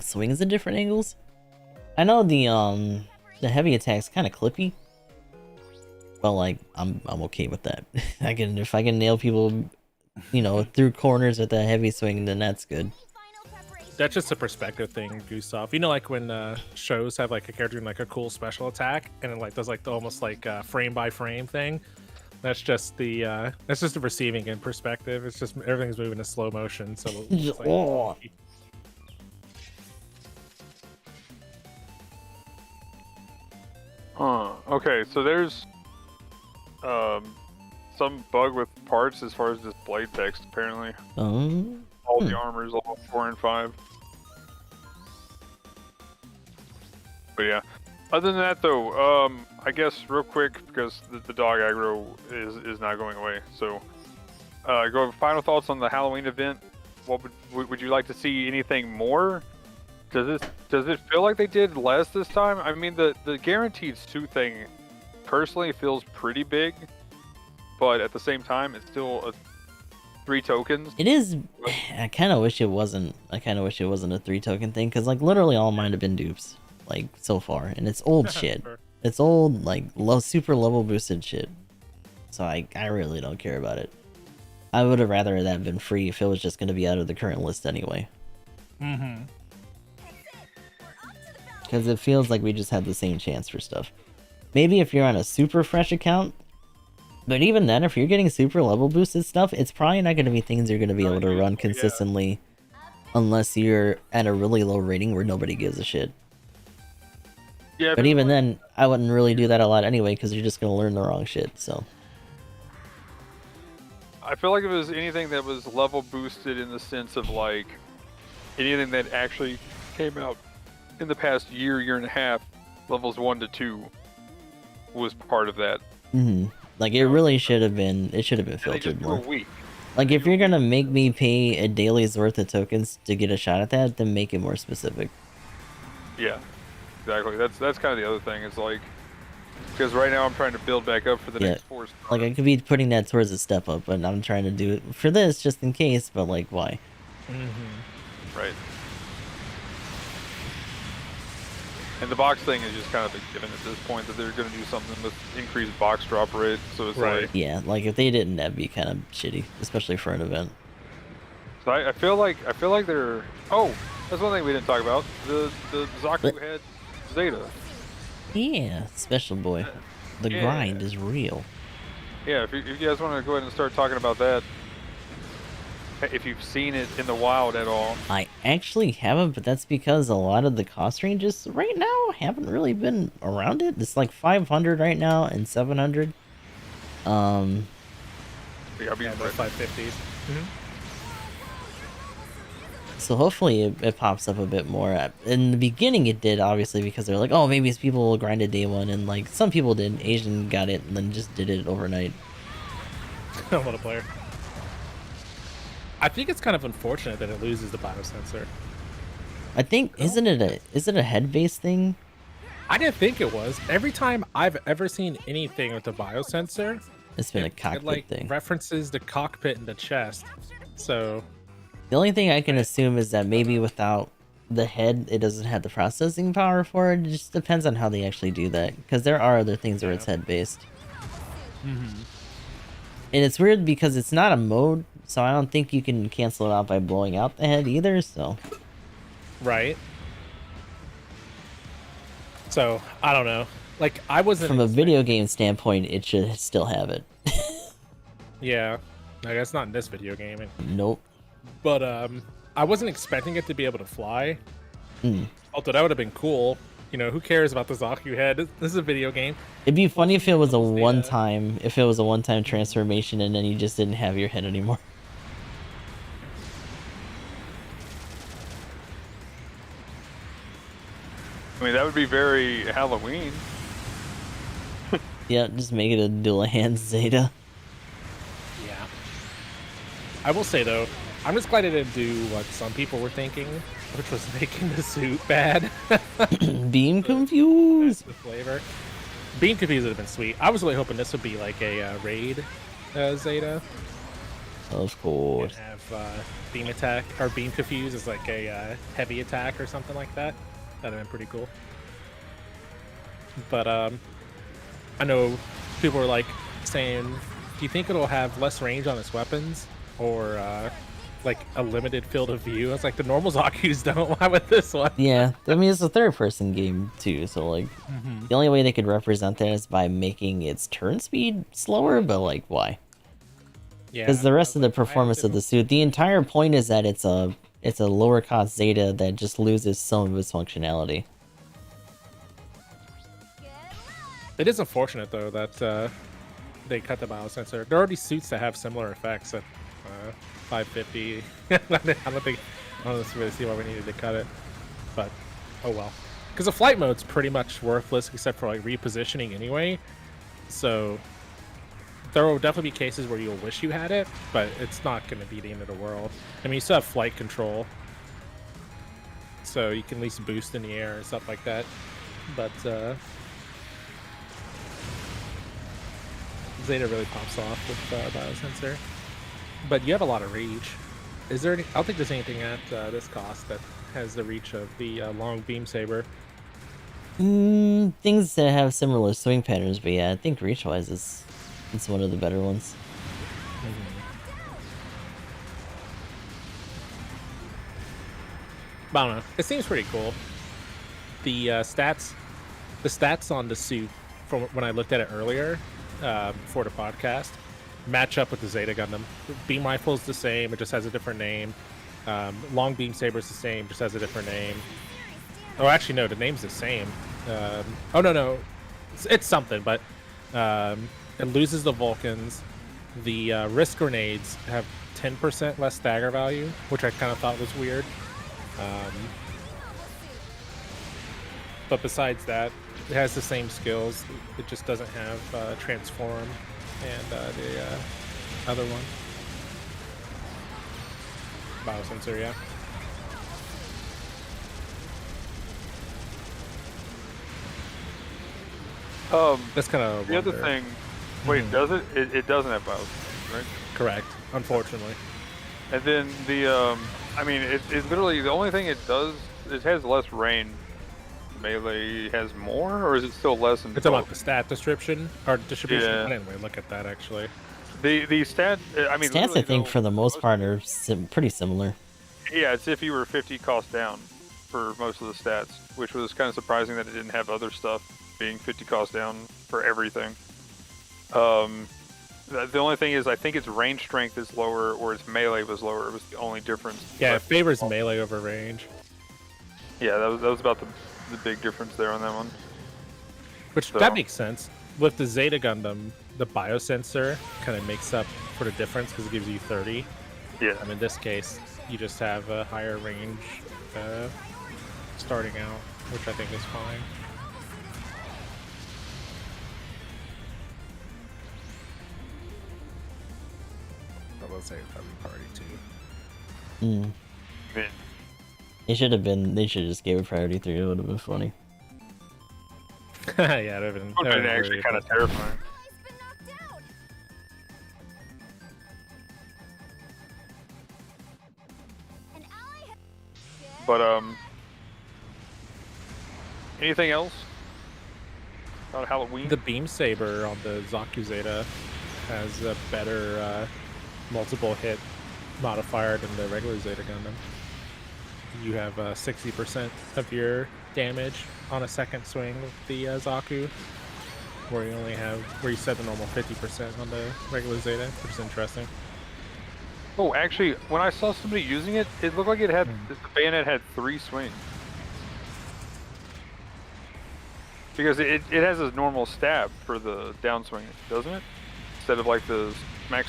swings at different angles. I know the heavy attack's kind of clippy, but like I'm okay with that. If I can nail people, through corners with that heavy swing, then that's good. That's just a perspective thing, Gustav. You know, like when shows have like a character doing like a cool special attack, and it like does like the almost like frame by frame thing. That's just the receiving in perspective. It's just everything's moving in slow motion, so it's like, Oh. Okay, so there's some bug with parts as far as display text, apparently. All the armors level 4 and 5. But yeah. Other than that though, I guess real quick, because the dog aggro is not going away. So go over final thoughts on the Halloween event. What would you like to see anything more? Does it feel like they did less this time? I mean, the guaranteed suit thing personally feels pretty big, but at the same time, it's still 3 tokens. It is. I kind of wish it wasn't. I kind of wish it wasn't a 3 token thing, because like literally all mine have been dupes, like so far, and it's old shit. Sure. It's old, like super level boosted shit. So I really don't care about it. I would have rather that been free if it was just going to be out of the current list anyway. Mm-hmm. Because it feels like we just had the same chance for stuff. Maybe if you're on a super fresh account, but even then, if you're getting super level boosted stuff, it's probably not going to be things you're going to be able to run consistently, unless you're at a really low rating where nobody gives a shit. Yeah, But even then, I wouldn't really do that a lot anyway, because you're just going to learn the wrong shit, so. I feel like if it was anything that was level boosted in the sense of like anything that actually came out in the past year and a half, levels 1 to 2 was part of that. Like it really should have been. It should have been filtered more. Like if you're gonna make me pay a daily's worth of tokens to get a shot at that, then make it more specific. Yeah, exactly. That's kind of the other thing. It's like Because right now I'm trying to build back up for the Yeah, next 4 stars. like I could be putting that towards a step up, but I'm trying to do it for this just in case. But like, why? Right. And the box thing is just kind of a given at this point that they're going to do something with increased box drop rate. So it's Right. like, Yeah, like if they didn't, that'd be kind of shitty, especially for an event. so I feel like they're. Oh, that's one thing we didn't talk about. The Zaku What? had Zeta. Yeah, special boy. The Yeah. grind is real. Yeah, if you guys want to go ahead and start talking about that, if you've seen it in the wild at all. I actually haven't, but that's because a lot of the cost ranges right now haven't really been around it. It's like 500 right now and 700. Yeah, I'll be Yeah, those right. 550s. So hopefully it pops up a bit more. In the beginning it did, obviously, because they're like, oh, maybe it's people will grind it day one, and like some people did. Asian got it and then just did it overnight. What a player. I think it's kind of unfortunate that it loses the biosensor. I think is it a head based thing? I didn't think it was. Every time I've ever seen anything with a biosensor, It's been a it cockpit like thing. references the cockpit and the chest. So The only thing I can assume is that maybe without the head, it doesn't have the processing power for it. It just depends on how they actually do that. Because there are other things where it's head based. And it's weird because it's not a mode, so I don't think you can cancel it out by blowing out the head either. So right. So I don't know. Like I wasn't from a video game standpoint, it should still have it. Yeah, I guess not in this video game. Nope. But I wasn't expecting it to be able to fly. Mm. Although that would have been cool. You know, who cares about the Zaku head? This is a video game. It'd be funny if it was a Almost one-time transformation and then you just didn't have your head anymore. I mean, that would be very Halloween. Yeah, just make it a dual hand Zeta. Yeah. I will say though, I'm just glad I didn't do what some people were thinking, which was making the suit bad. Beam confused. The flavor. Being confused would have been sweet. I was really hoping this would be like a raid Zeta. Of And course. have beam attack or beam confused as like a heavy attack or something like that. That'd have been pretty cool. But I know people were like saying, do you think it'll have less range on its weapons or like a limited field of view? I was like, the normal Zaku's don't. Why with this one? Yeah, I mean, it's a third-person game, too, so, like, the only way they could represent that is by making its turn speed slower, but, like, why? Yeah. Because the rest of the I was like, performance of the suit, the entire point is that it's a lower-cost Zeta that just loses some of its functionality. It is unfortunate though that they cut the biosensor. There are already suits that have similar effects at 550. I don't really see why we needed to cut it, but oh well. Because the flight mode's pretty much worthless except for like repositioning anyway. So there will definitely be cases where you'll wish you had it, but it's not going to be the end of the world. I mean, you still have flight control, so you can at least boost in the air and stuff like that. But Zeta really pops off with biosensor. But you have a lot of reach. Is there any, I don't think there's anything at this cost that has the reach of the long beam saber. Things that have similar swing patterns, but yeah, I think reach-wise it's one of the better ones. But I don't know. It seems pretty cool. The stats on the suit from when I looked at it earlier for the podcast match up with the Zeta Gundam. Beam rifle is the same, it just has a different name. Long beam saber is the same, just has a different name. Oh, actually, no, the name's the same. Oh no, it's something, but it loses the Vulcans. The wrist grenades have 10% less stagger value, which I kind of thought was weird. But besides that, it has the same skills. It just doesn't have transform and the other one. Biosensor, yeah. That's kind of The other thing. Wait, does it? It doesn't have bios, right? Correct. Unfortunately. And then the I mean, it literally the only thing it does, it has less range. Melee has more, or is it still less in It's both? about the stat distribution or distribution. Yeah. I didn't really look at that actually. The stat, I mean, Stats, I literally, think, though, for the most part, are pretty similar. Yeah, it's if you were 50 cost down for most of the stats, which was kind of surprising that it didn't have other stuff being 50 cost down for everything. The only thing is, I think its range strength is lower, or its melee was lower. It was the only difference. Yeah, it favors melee over range. Yeah, that was about the big difference there on that one. Which, So- that makes sense. With the Zeta Gundam, the biosensor kind of makes up for the difference because it gives you 30. Yeah. In this case, you just have a higher range starting out, which I think is fine. But let's say probably party too. Mm. I mean, They should have been. They should have just gave it priority 3. It would have been funny. Yeah, it would have been, it would have been actually kind of terrifying. But anything else about Halloween? The beam saber on the Zaku Zeta has a better multiple hit modifier than the regular Zeta Gundam. You have 60% of your damage on a second swing with the Zaku, where you set the normal 50% on the regular Zeta, which is interesting. Oh, actually, when I saw somebody using it, it looked like it had the bayonet had 3 swings. Because it has a normal stab for the downswing, doesn't it? Instead of like the smack.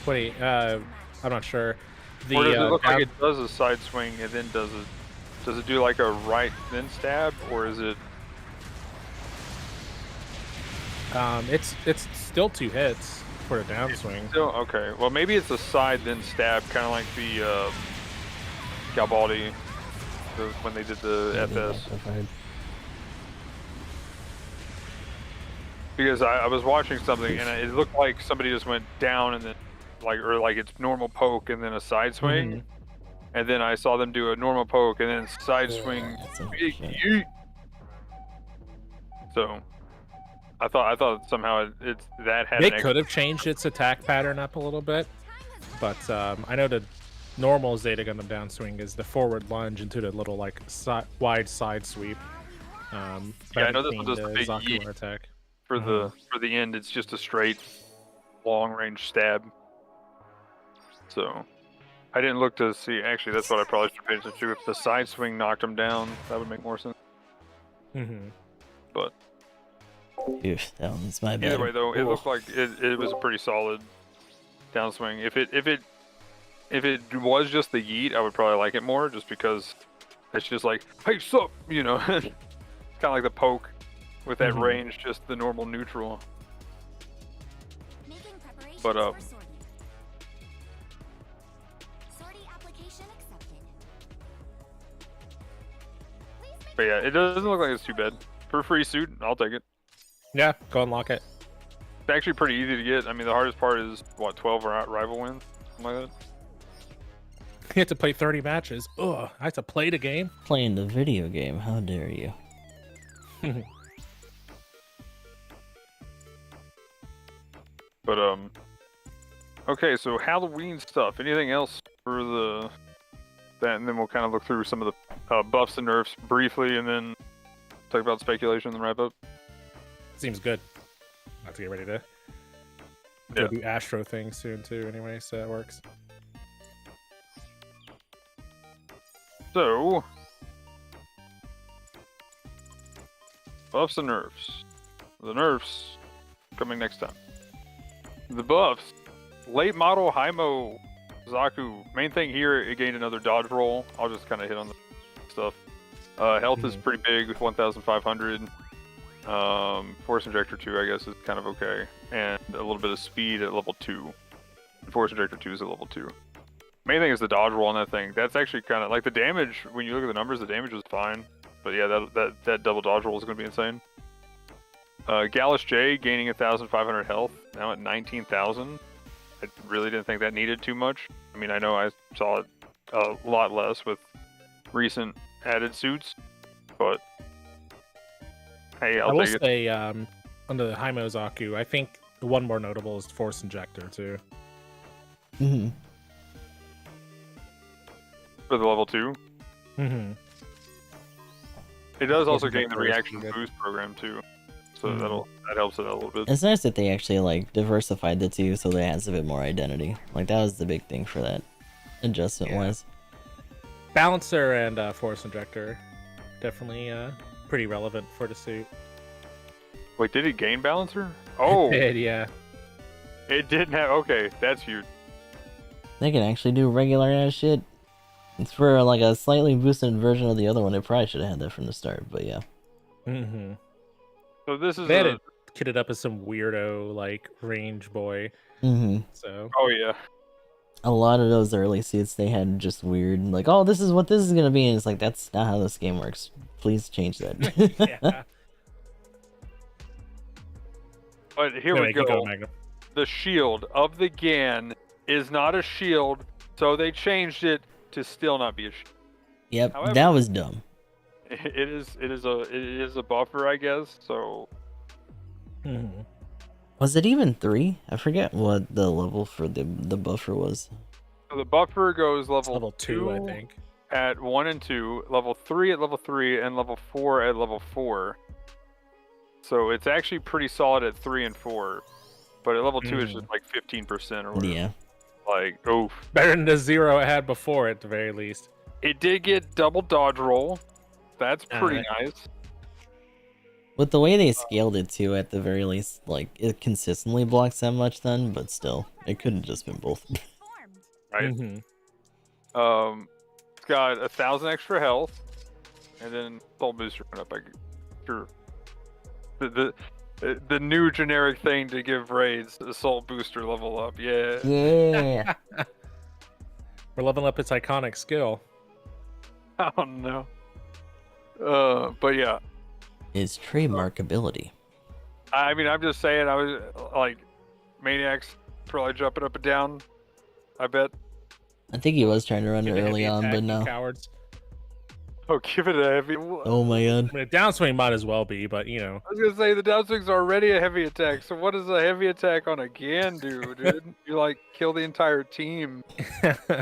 Wait, I'm not sure. Or does it look like it does a side swing and then does it do like a right then stab, or is it? It's still 2 hits for a downswing. Still okay. Well, maybe it's a side then stab, kind of like the Garibaldi, when they did the FS. Because I was watching something and it looked like somebody just went down and then like it's normal poke and then a side swing, and then I saw them do a normal poke and then side swing. Yeet. So I thought somehow it's that had. They could have changed its attack pattern up a little bit, but I know the normal Zeta Gundam downswing is the forward lunge into the little like wide side sweep. Yeah, I know this was just a big yeet attack. For the end. It's just a straight long range stab. So I didn't look to see. Actually, that's what I probably should pay attention to. If the side swing knocked him down, that would make more sense. But Oof, that one's my bad. either way, though, it looked like it was a pretty solid downswing. If it was just the yeet, I would probably like it more, just because it's just like, hey, sup, you know, kind of like the poke with that range, just the normal neutral. But but yeah, it doesn't look like it's too bad. For a free suit, I'll take it. Yeah, go unlock it. It's actually pretty easy to get. I mean, the hardest part is, what, 12 rival wins? Something like that? You have to play 30 matches. Ugh, I have to play the game? Playing the video game, how dare you? But, okay, so Halloween stuff. Anything else for that? And then we'll kind of look through some of the buffs and nerfs briefly, and then talk about speculation and then wrap up. Seems good. I have to get ready to go do Astro things soon too anyway, so that works. So, buffs and nerfs. The nerfs coming next time. The buffs. Late model Haimo Zaku. Main thing here, it gained another dodge roll. I'll just kind of hit on the stuff. Health is pretty big with 1,500. Force Injector 2, I guess, is kind of okay. And a little bit of speed at level 2. Force Injector 2 is at level 2. Main thing is the dodge roll on that thing. That's actually kind of like the damage. When you look at the numbers, the damage was fine. But yeah, that double dodge roll is going to be insane. Gallus J gaining 1,500 health, now at 19,000. I really didn't think that needed too much. I mean, I know I saw it a lot less with recent added suits, but hey, I will take it. say, under the Haimo Zaku, I think the one more notable is Force Injector too. Hmm. For the level 2. Mm-hmm. It does also Force gain the Injector is reaction good. boost program too, so Mhm. that helps it out a little bit. It's nice that they actually like diversified the two, so it has a bit more identity. Like that was the big thing for that adjustment wise. Balancer and Force Injector, definitely pretty relevant for the suit. Wait, did it gain balancer? Oh, Yeah. it didn't have. Okay, that's huge. They can actually do regular ass shit. It's for like a slightly boosted version of the other one. They probably should have had that from the start, but yeah. Mm-hmm. So this is They had it kitted up as some weirdo like range boy. Hmm. So Oh yeah. A lot of those early suits they had just weird, like, oh, this is what this is gonna be, and it's like that's not how this game works. Please change that. yeah. But here Anyway, we keep go. going, Magnum. The shield of the Gan is not a shield, so they changed it to still not be a shield. Yep, However- that was dumb. It is a buffer, I guess. So Mhm. Was it even 3? I forget what the level for the buffer was. the buffer goes It's level, level 2, I think. at 1 and 2, level 3 at level 3, and level 4 at level 4. So it's actually pretty solid at 3 and 4, but at level 2 it's just like 15% or whatever. Yeah. Like, oof. Better than the 0 I had before, at the very least. It did get double dodge roll. That's pretty nice. With the way they scaled it too, at the very least, like it consistently blocks that much then, but still, it could have just been both. Right? Mhm. It's got 1,000 extra health, and then soul booster went up. Sure. The new generic thing to give raids, assault booster level up. Yeah. Yeah. We're leveling up its iconic skill. I don't know. But yeah. His trademark ability. I mean, I'm just saying. I was like, Maniac's probably jumping up and down. I bet. I think he was trying to run it Give a early heavy on, attack, but you no. cowards. Oh, give it a heavy. Oh my god. I mean, a downswing might as well be, but you know. I was gonna say the downswing's already a heavy attack. So what does a heavy attack on a Gan do, dude? You like kill the entire team.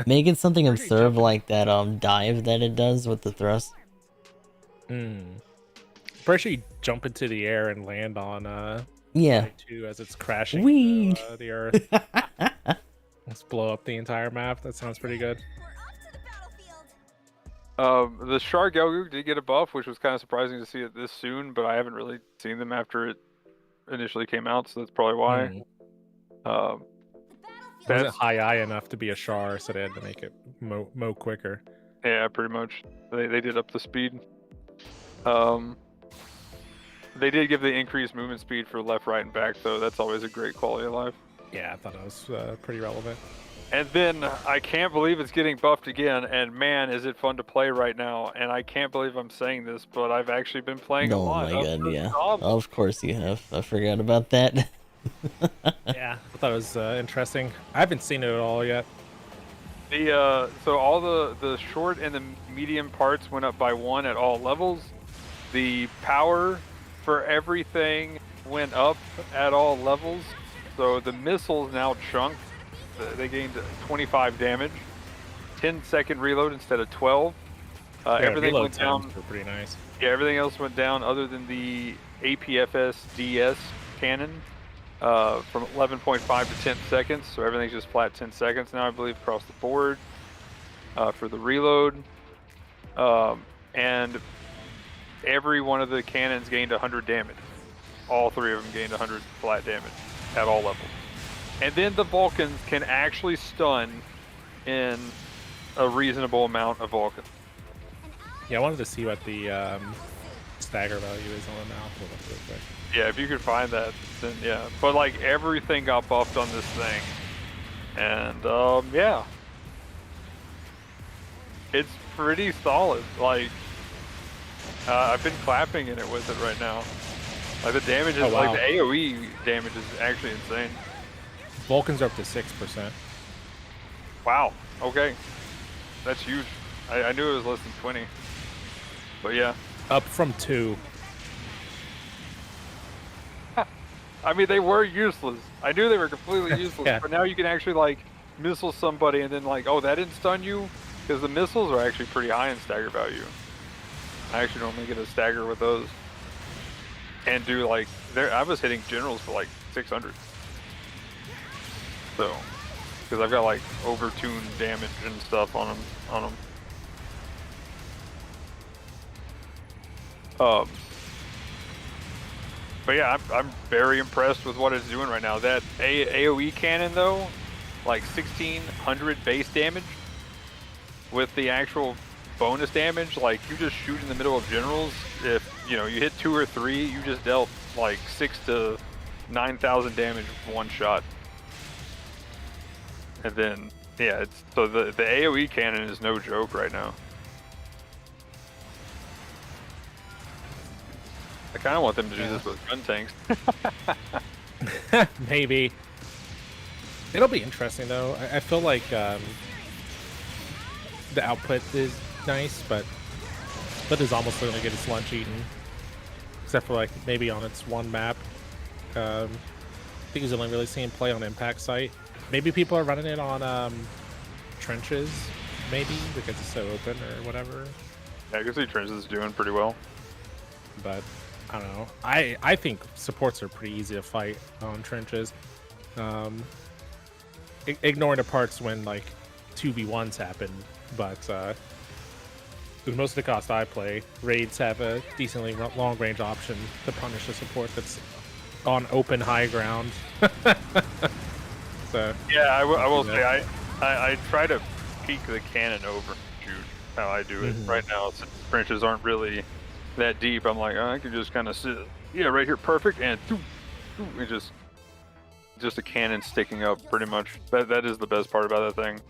Make it something Pretty absurd jumpy. like that dive that it does with the thrust. Pretty sure you jump into the air and land on Yeah. Side 2 as it's crashing Whee! to, the earth. Let's blow up the entire map. That sounds pretty good. The Shark Gelgoog did get a buff, which was kind of surprising to see it this soon, but I haven't really seen them after it initially came out, so that's probably why. It wasn't That's, high enough to be a Char, so they had to make it mo quicker. yeah, pretty much. They did up the speed. They did give the increased movement speed for left, right, and back, though. That's always a great quality of life. Yeah, I thought it was pretty relevant. And then I can't believe it's getting buffed again, and man, is it fun to play right now. And I can't believe I'm saying this, but I've actually been playing a Oh lot. my of god, the yeah. zombies. Of course you have. I forgot about that. Yeah, I thought it was interesting. I haven't seen it at all yet. So all the short and the medium parts went up by 1 at all levels. The power for everything went up at all levels. So the missiles now chunk. They gained 25 damage, 10-second reload instead of 12. Everything reload went down. times were pretty nice. Yeah, everything else went down other than the APFS DS cannon from 11.5 to 10 seconds. So everything's just flat 10 seconds now, I believe, across the board for the reload. And every one of the cannons gained 100 damage. All 3 of them gained 100 flat damage at all levels. And then the Vulcans can actually stun in a reasonable amount of Vulcans. Yeah, I wanted to see what the stagger value is on it now. Hold up real quick. Yeah, if you could find that, then yeah. But like everything got buffed on this thing, and yeah, it's pretty solid. Like I've been clapping in it with it right now. Like the damage is Oh, wow. like the AOE damage is actually insane. Vulcans are up to 6%. Wow. Okay. That's huge. I knew it was less than 20. But yeah. Up from 2. I mean, they were useless. I knew they were completely useless. Yeah. But now you can actually like missile somebody and then like, oh, that didn't stun you? Because the missiles are actually pretty high in stagger value. I actually normally get a stagger with those. And do like, I was hitting generals for like 600. So, because I've got like over-tuned damage and stuff on them. But yeah, I'm very impressed with what it's doing right now. That AOE cannon though, like 1600 base damage with the actual bonus damage, like you just shoot in the middle of generals. If you know you hit 2 or 3, you just dealt like 6 to 9,000 damage with one shot. And then yeah, it's so the AOE cannon is no joke right now. I kind of want them to do this with gun tanks. Maybe. It'll be interesting though. I feel like the output is nice, but is almost going to get its lunch eaten. Except for like maybe on its one map. I think he's only really seen play on Impact site. Maybe people are running it on trenches, maybe because it's so open or whatever. Yeah, I can see trenches is doing pretty well. But I don't know. I think supports are pretty easy to fight on trenches. Ignoring the parts when like 2v1s happen, but with most of the cost I play, raids have a decently long range option to punish a support that's on open high ground. So yeah, I will say I try to peek the cannon over shoot how I do it right now. Since trenches aren't really that deep, I'm like, oh, I can just kind of sit, yeah, right here, perfect, and it just a cannon sticking up pretty much. That is the best part about that thing,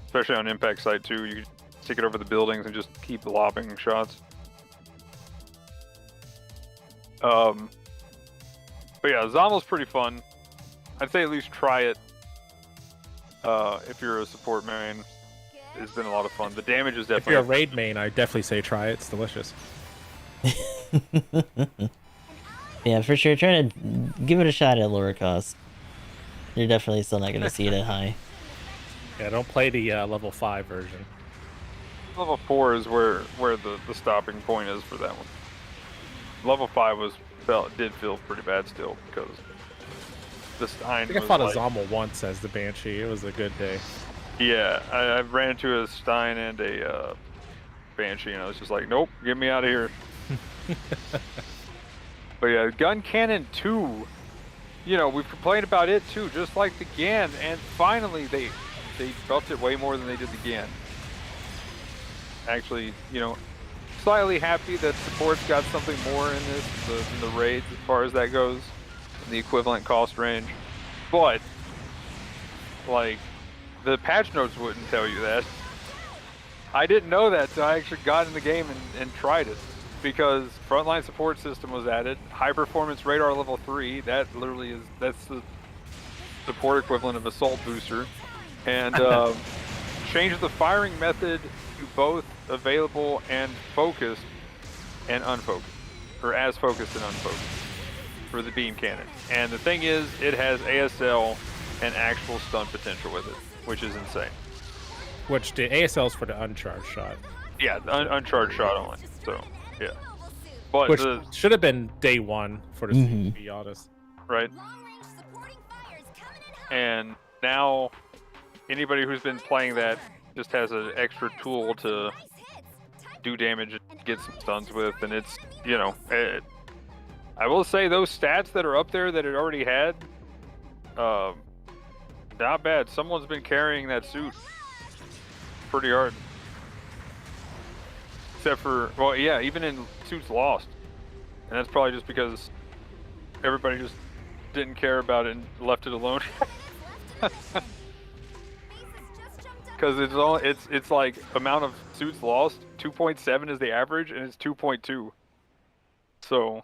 especially on impact site too. You stick it over the buildings and just keep lobbing shots. But yeah, Zommel's pretty fun. I'd say at least try it if you're a support main. It's been a lot of fun. The damage is definitely. If you're a raid main, I definitely say try it. It's delicious. Yeah, for sure. Try to give it a shot at lower cost. You're definitely still not going to see it at high. Yeah, don't play the level 5 version. Level 4 is where the stopping point is for that one. Level 5 did feel pretty bad still because the Stein. I think I fought a Zommel once as the Banshee. It was a good day. Yeah, I ran into a Stein and a Banshee, and I was just like, nope, get me out of here. But yeah, Gun Cannon 2, you know, we've complained about it too, just like the GAN, and finally they buffed it way more than they did the GAN. Actually, you know, slightly happy that support's got something more in this, in the raids as far as that goes, in the equivalent cost range. But, like, the patch notes wouldn't tell you that. I didn't know that until I actually got in the game and tried it. Because frontline support system was added, high performance radar level 3, that's the support equivalent of assault booster, and changed the firing method to both available and focused and unfocused, or as focused and unfocused for the beam cannon. And the thing is, it has ASL and actual stun potential with it, which is insane. Which the ASL is for the uncharged shot. Yeah, the uncharged shot only. So. Yeah, but which should have been day 1 for the to be honest. Right. And now, anybody who's been playing that just has an extra tool to do damage and get some stuns with, and it's, you know, I will say those stats that are up there that it already had, not bad. Someone's been carrying that suit pretty hard. Except for, well, yeah, even in Suits Lost. And that's probably just because everybody just didn't care about it and left it alone. because it's like amount of suits lost. 2.7 is the average, and it's 2.2. So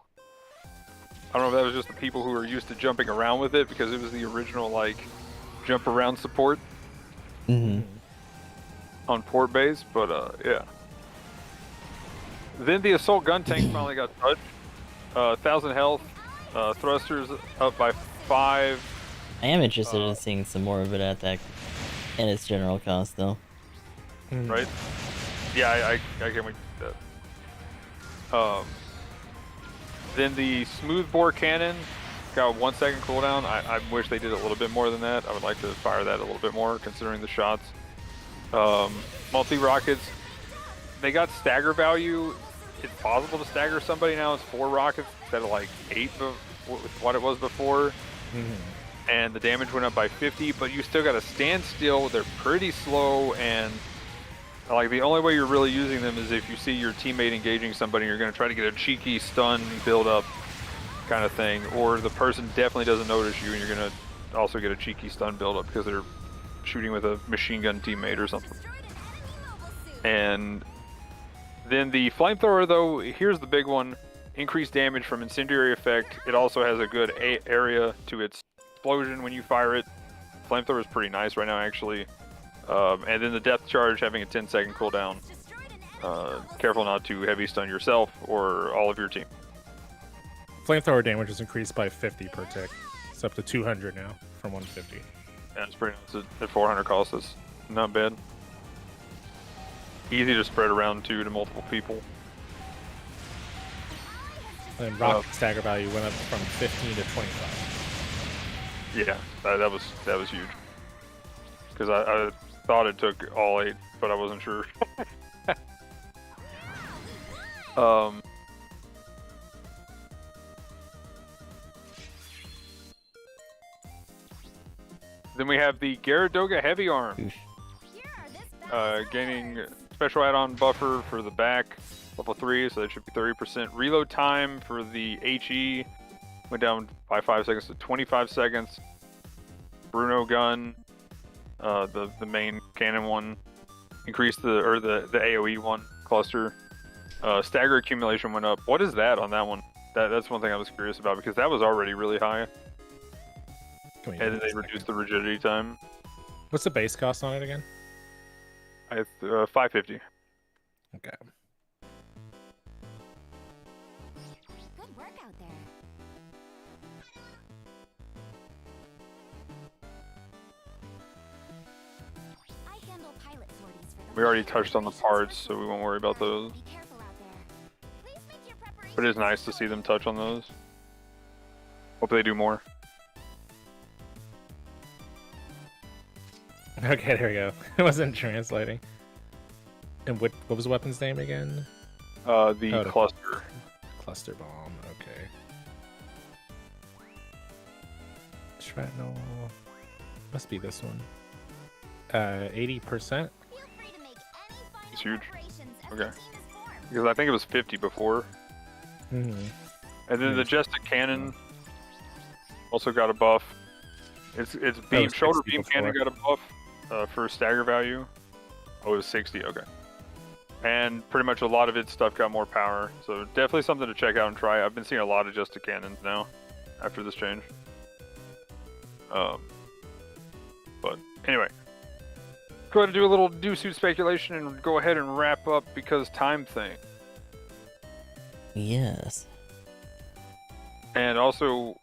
I don't know if that was just the people who are used to jumping around with it because it was the original like jump around support on port base, but yeah. Then the assault gun tank finally got touched. 1,000 health, thrusters up by 5. I am interested in seeing some more of it at that and its general cost, though. Right? Yeah, I can't wait to do that. Then the smooth bore cannon got a 1 second cooldown. I wish they did a little bit more than that. I would like to fire that a little bit more, considering the shots. Multi rockets, they got stagger value. It's possible to stagger somebody now. It's 4 rockets instead of like 8 with what it was before. And the damage went up by 50, but you still got to stand still. They're pretty slow, and like the only way you're really using them is if you see your teammate engaging somebody, you're going to try to get a cheeky stun build up kind of thing, or the person definitely doesn't notice you and you're going to also get a cheeky stun build up because they're shooting with a machine gun teammate or something. And then the flamethrower, though, here's the big one. Increased damage from incendiary effect. It also has a good area to its explosion when you fire it. Flamethrower is pretty nice right now, actually. And then the depth charge having a 10-second cooldown. Careful not to heavy stun yourself or all of your team. Flamethrower damage is increased by 50 per tick. It's up to 200 now from 150. Yeah, it's pretty nice. At 400 cost, that's not bad. Easy to spread around too to multiple people. And then rocket stagger value went up from 15 to 25. Yeah, that was huge. Because I thought it took all 8, but I wasn't sure. Then we have the Gyaradoga Heavy Arm. Gaining special add-on buffer for the back, level 3, so that should be 30%. Reload time for the HE went down by 5 seconds to 25 seconds. Bruno gun, the main cannon one, increased the AoE one cluster. Stagger accumulation went up. What is that on that one? That's one thing I was curious about because that was already really high. And then they reduced the rigidity time. What's the base cost on it again? 550. Okay. Good work out there. I handle pilot sorties for the We already touched on the parts, so we won't worry about those. Be careful out there. Please make your preparations. But it is nice to see them touch on those. Hope they do more. Okay, there we go. It wasn't translating. And what was the weapon's name again? The cluster. Cluster bomb, okay. Shrapnel. Must be this one. 80%? Feel free to make any It's final huge. preparations as Okay. the team is formed. Because I think it was 50 before. Mm-hmm. And then the Majestic Cannon also got a buff. Its beam, was shoulder 60 beam before. cannon got a buff for stagger value. Oh, it was 60, okay. And pretty much a lot of its stuff got more power. So definitely something to check out and try. I've been seeing a lot of Majestic Cannons now after this change. But anyway, go ahead and do a little new suit speculation and go ahead and wrap up because time thing. Yes. And also,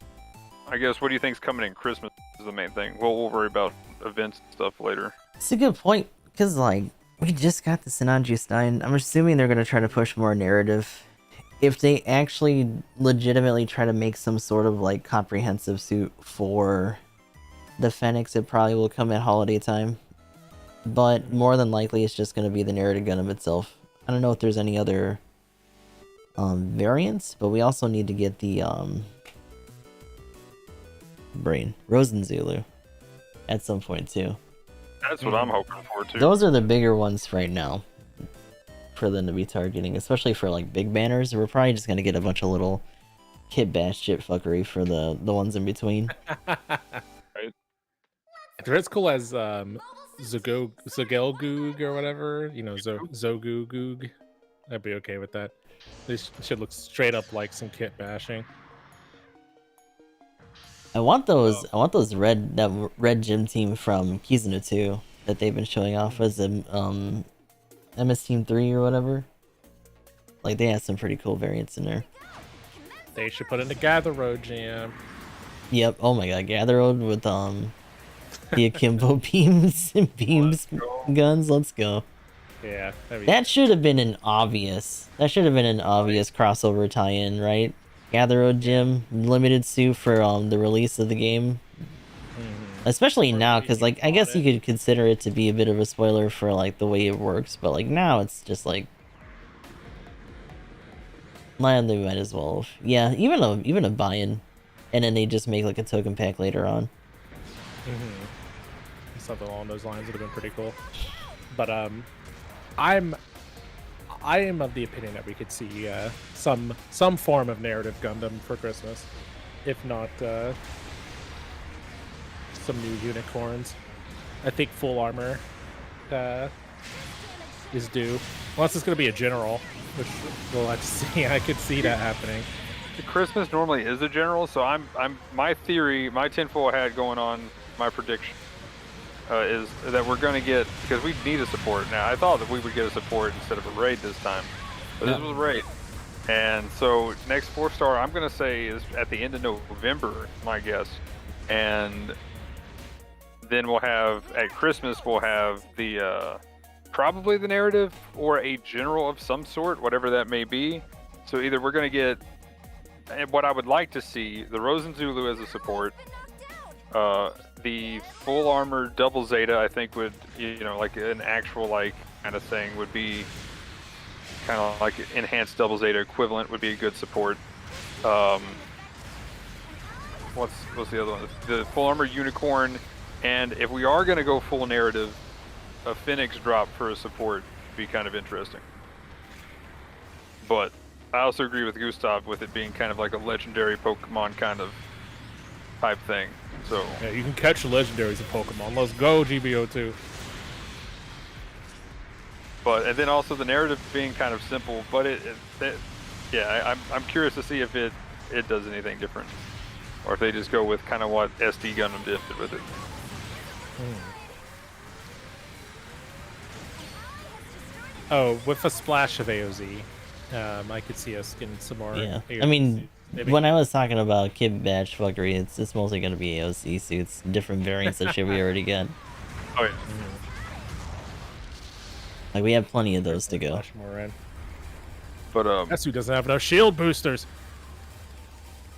I guess, what do you think's coming in Christmas is the main thing. We'll worry about events and stuff later. It's a good point, because, like, we just got the Sinanju 9. I'm assuming they're going to try to push more narrative. If they actually legitimately try to make some sort of, like, comprehensive suit for the Fenix, it probably will come at holiday time. But more than likely, it's just going to be the narrative Gundam itself. I don't know if there's any other variants, but we also need to get the Rosen Zulu at some point too. That's what I'm hoping for too. Those are the bigger ones right now for them to be targeting, especially for like big banners. We're probably just gonna get a bunch of little kit bash shit fuckery for the ones in between. Right? They're as cool as Zogelgoog or whatever, Zogoog. I'd be okay with that. This should look straight up like some kit bashing. I want those red gym team from Kizuna 2 that they've been showing off as a MS Team 3 or whatever. Like they have some pretty cool variants in there. They should put in the Gather Road Jam. Yep. Oh my god, Gather Road with the akimbo beams guns. Let's go. Yeah. That should have been an obvious. Crossover tie-in, right? Gather Road Gym limited suit for the release of the game. Especially now, because like I guess you could consider it to be a bit of a spoiler for like the way it works, but like now it's just like, man, they might as well. Yeah, even a buy-in, and then they just make like a token pack later on. Something along those lines would have been pretty cool. But I am of the opinion that we could see some form of narrative Gundam for Christmas, if not some new unicorns. I think full armor is due. Unless it's going to be a general, which we'll have to see. I could see that happening. Christmas normally is a general, so my theory, my tinfoil hat going on, my prediction is that we're going to get, because we need a support. Now, I thought that we would get a support instead of a raid this time, but this was a raid. And so next 4-star, I'm going to say is at the end of November, my guess. And then we'll have, at Christmas, we'll have the, probably the narrative or a general of some sort, whatever that may be. So either we're going to get, and what I would like to see, the Rosen Zulu as a support, the full armor double Zeta, I think would, like an actual like kind of thing would be kind of like enhanced double Zeta equivalent would be a good support. What's the other one? The full armor unicorn, and if we are going to go full narrative, a Phoenix drop for a support would be kind of interesting. But I also agree with Gustav with it being kind of like a legendary Pokemon kind of type thing. So yeah, you can catch the legendaries of Pokemon. Let's go, GBO2. And then also the narrative being kind of simple, but I'm curious to see if it does anything different, or if they just go with kind of what SD Gundam did with it. Oh, with a splash of AOZ, I could see us getting some more. Yeah, AOZ I mean, suits. when I was talking about kit badge fuckery, it's mostly gonna be AOC suits, different variants of shit we already get. Oh yeah. Like we have plenty of those to go. Splash more in. But That suit doesn't have enough shield boosters.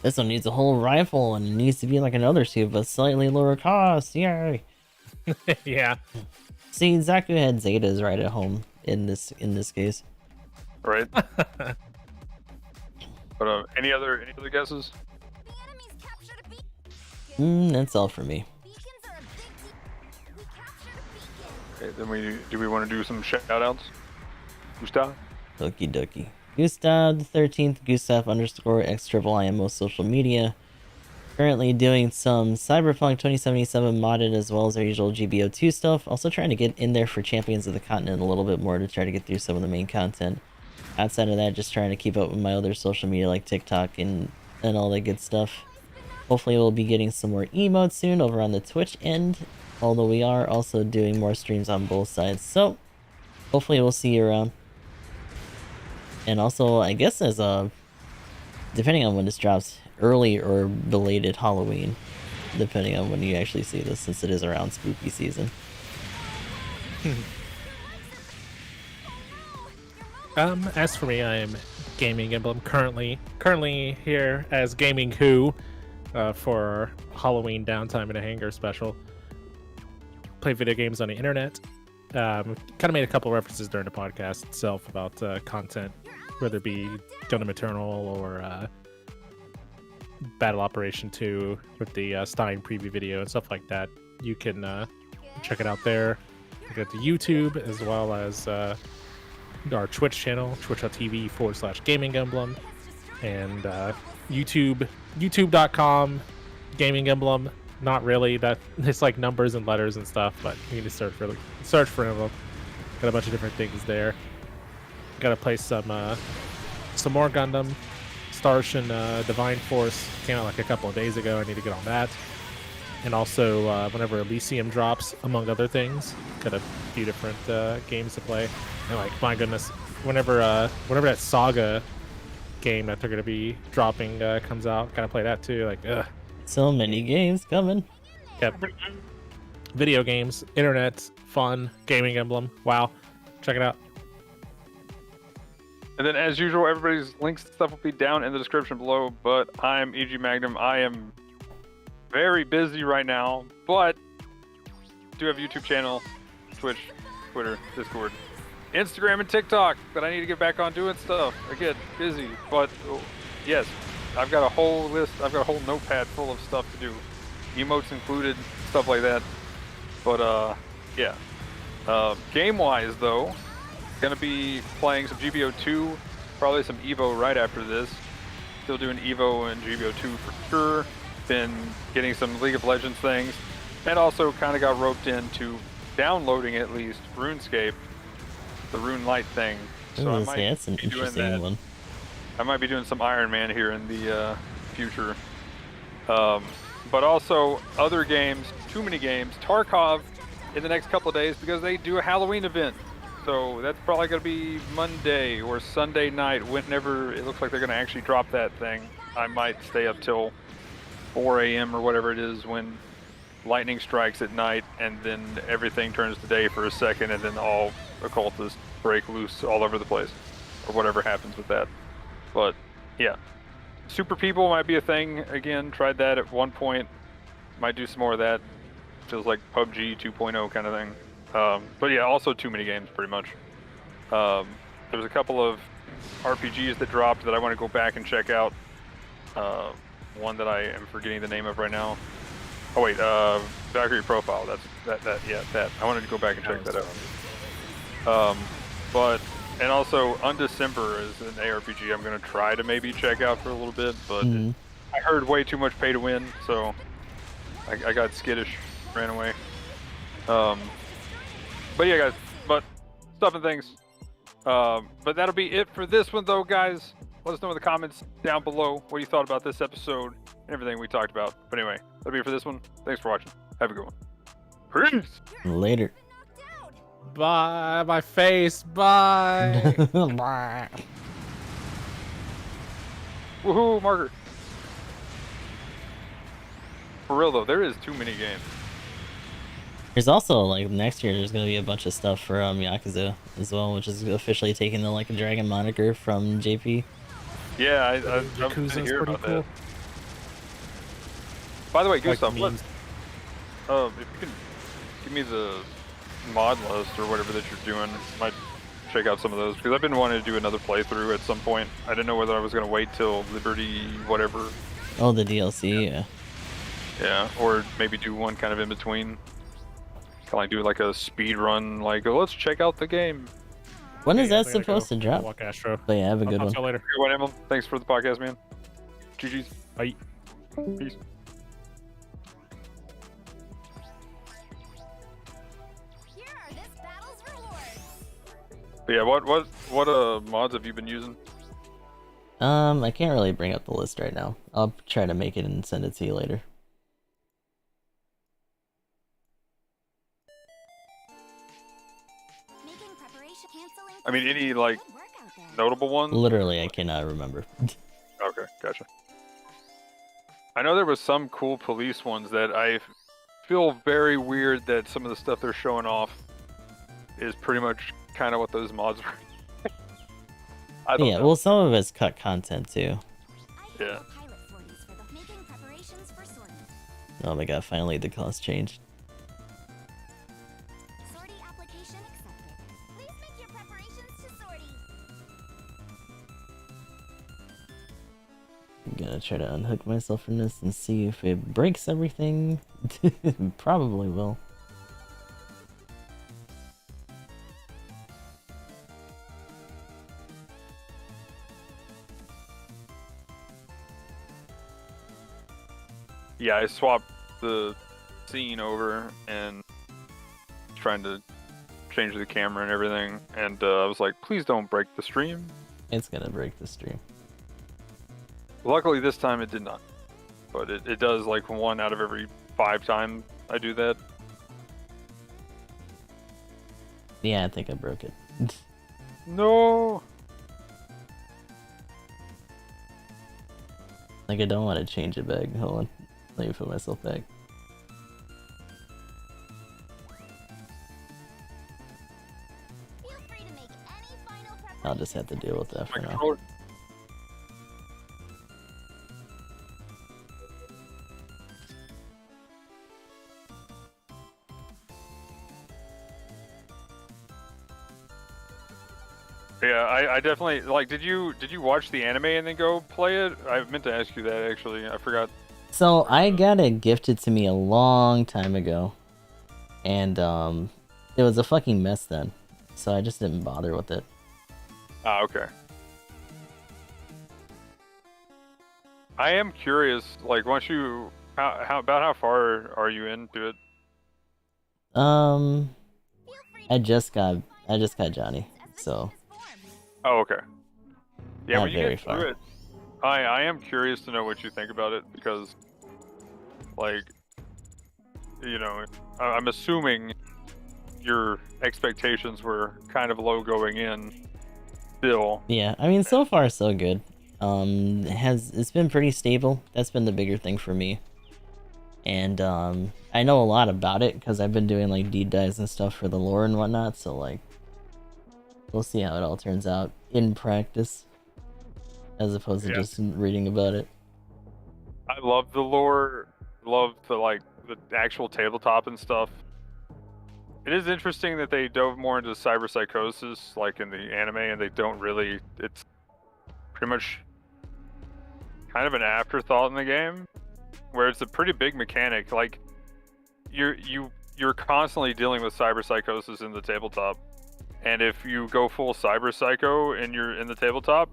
This one needs a whole rifle and it needs to be like another suit, but slightly lower cost. Yay! Yeah. See, Zaku had Zetas right at home in this case. right. But any other guesses? That's all for me. Okay, then do we want to do some shout-outs? Gustav? Okie dokie. Gustav the 13th, Gustav_X_I on most social media. Currently doing some Cyberpunk 2077 modded as well as our usual GBO2 stuff. Also trying to get in there for Champions of the Continent a little bit more to try to get through some of the main content. Outside of that, just trying to keep up with my other social media like TikTok and all that good stuff. Hopefully we'll be getting some more emotes soon over on the Twitch end, although we are also doing more streams on both sides. So hopefully we'll see you around. And also, I guess as depending on when this drops, early or belated Halloween, depending on when you actually see this, since it is around spooky season. As for me, I am Gaming Emblem currently here as Gaming Who for Halloween Downtime and a Hangar special. Play video games on the internet. Kind of made a couple references during the podcast itself about content, whether it be Gundam Eternal or Battle Operation 2 with the Stein preview video and stuff like that. You can check it out there. We got the YouTube as well as our Twitch channel, twitch.tv/Gaming Emblem, and YouTube, youtube.com, Gaming Emblem, not really. That it's like numbers and letters and stuff, but you need to search for them. Got a bunch of different things there. Got to play some more Gundam. Starship Divine Force came out like a couple of days ago. I need to get on that. And also, whenever Elysium drops, among other things, got a few different games to play. And like, my goodness, whenever that Saga game that they're gonna be dropping comes out, gotta play that too. Like, ugh. So many games coming. Yep. Video games, internet, fun, gaming emblem. Wow, check it out. And then, as usual, everybody's links and stuff will be down in the description below. But I'm EG Magnum. I am very busy right now, but do have a YouTube channel, Twitch, Twitter, Discord, Instagram, and TikTok that I need to get back on doing stuff. Again, busy, but yes, I've got a whole list. I've got a whole notepad full of stuff to do, emotes included, stuff like that. But yeah. Game-wise, though, gonna be playing some GBO 2, probably some Evo right after this. Still doing Evo and GBO 2 for sure. Been getting some League of Legends things, and also kind of got roped into downloading at least RuneScape, the Rune Light thing. So I might that's an be doing interesting that. one. I might be doing some Iron Man here in the future. But also other games, too many games. Tarkov in the next couple of days because they do a Halloween event. So that's probably going to be Monday or Sunday night, whenever it looks like they're going to actually drop that thing. I might stay up till 4 a.m. or whatever it is when lightning strikes at night, and then everything turns to day for a second, and then all occultists break loose all over the place, or whatever happens with that. But yeah, super people might be a thing again. Tried that at one point. Might do some more of that. Feels like PUBG 2.0 kind of thing. But yeah, also too many games pretty much. There's a couple of RPGs that dropped that I want to go back and check out. One that I am forgetting the name of right now. Oh wait, Valkyrie Profile. That. I wanted to go back and check that out. And also Undecember is an ARPG I'm gonna try to maybe check out for a little bit, but I heard way too much pay to win, so I got skittish, ran away. But yeah, guys, but stuff and things. But that'll be it for this one, though, guys. Let us know in the comments down below what you thought about this episode and everything we talked about. But anyway, that'll be it for this one. Thanks for watching. Have a good one. Peace. Later. Bye, my face. Bye. Bye. Woohoo, marker. For real though, there is too many games. There's also, like, next year there's gonna be a bunch of stuff for Yakuza as well, which is officially taking the like dragon moniker from JP. Yeah, I Yakuza's didn't hear pretty about cool. that. By the way, Like Gustav, memes. if you can give me the mod list or whatever that you're doing, might check out some of those, because I've been wanting to do another playthrough at some point. I didn't know whether I was going to wait till Liberty whatever. Oh, the DLC, yeah. Yeah, or maybe do one kind of in between. Kind of like do like a speed run, like, oh, let's check out the game. When is Yeah, that I gotta supposed go to drop? Walk Astro. But yeah, have a good I'll one. talk to you later. Good one, Emil. Thanks for the podcast, man. GG's. Bye. Peace. Here are this battle's rewards. But yeah, what mods have you been using? I can't really bring up the list right now. I'll try to make it and send it to you later. Making preparation canceling. I mean, any like Good work out there. notable ones? Literally, I cannot remember. Okay, gotcha. I know there was some cool police ones that I feel very weird that some of the stuff they're showing off is pretty much kind of what those mods were. I don't Yeah, know. well, some of it's cut content too. I Yeah. have the pilot 40s for the making preparations for sortie. Oh my god, finally the cost changed. Sortie application accepted. Please make your preparations to sortie. I'm gonna try to unhook myself from this and see if it breaks everything. Probably will. Yeah, I swapped the scene over and trying to change the camera and everything, and I was like, please don't break the stream. It's gonna break the stream. Luckily this time it did not, but it does like 1 out of every 5 times I do that. Yeah, I think I broke it. No. Like, I don't want to change it back. Hold on. Let me put myself back. Feel free to make any final I'll just have to deal with that for My now. controller. Yeah, I definitely like. Did you watch the anime and then go play it? I meant to ask you that actually. I forgot. So, I got it gifted to me a long time ago. And, it was a fucking mess then. So I just didn't bother with it. Ah, okay. I am curious. Like, once you, how far are you into it? I just got Johnny, so Oh, okay. Yeah, Not when you very get through far. it, I am curious to know what you think about it because, like, you know, I'm assuming your expectations were kind of low going in. Still, yeah. I mean, so far so good. It's been pretty stable. That's been the bigger thing for me. And I know a lot about it because I've been doing like deep dives and stuff for the lore and whatnot. So like, we'll see how it all turns out in practice, as opposed to Yeah. just reading about it. I love the lore, love the actual tabletop and stuff. It is interesting that they dove more into cyberpsychosis, like in the anime, and they don't really. It's pretty much kind of an afterthought in the game, where it's a pretty big mechanic. Like you're constantly dealing with cyberpsychosis in the tabletop, and if you go full cyber psycho and you're in the tabletop,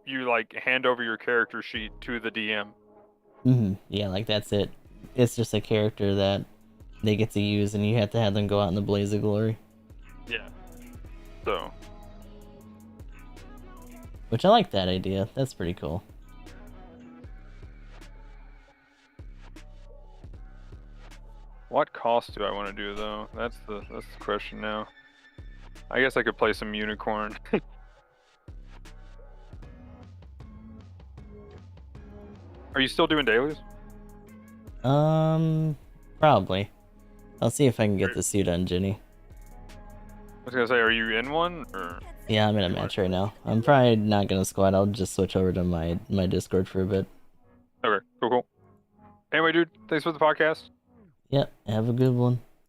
you like hand over your character sheet to the DM. Yeah, like that's it. It's just a character that they get to use, and you have to have them go out in the blaze of glory. Yeah. So. Which I like that idea. That's pretty cool. What cost do I want to do though? That's the question now. I guess I could play some unicorn. Are you still doing dailies? Probably. I'll see if I can get the suit on Ginny. I was gonna say, are you in one or? Yeah, I'm in a match right now. I'm probably not gonna squad. I'll just switch over to my Discord for a bit. Okay, cool. Anyway, dude, thanks for the podcast. Yep, have a good one.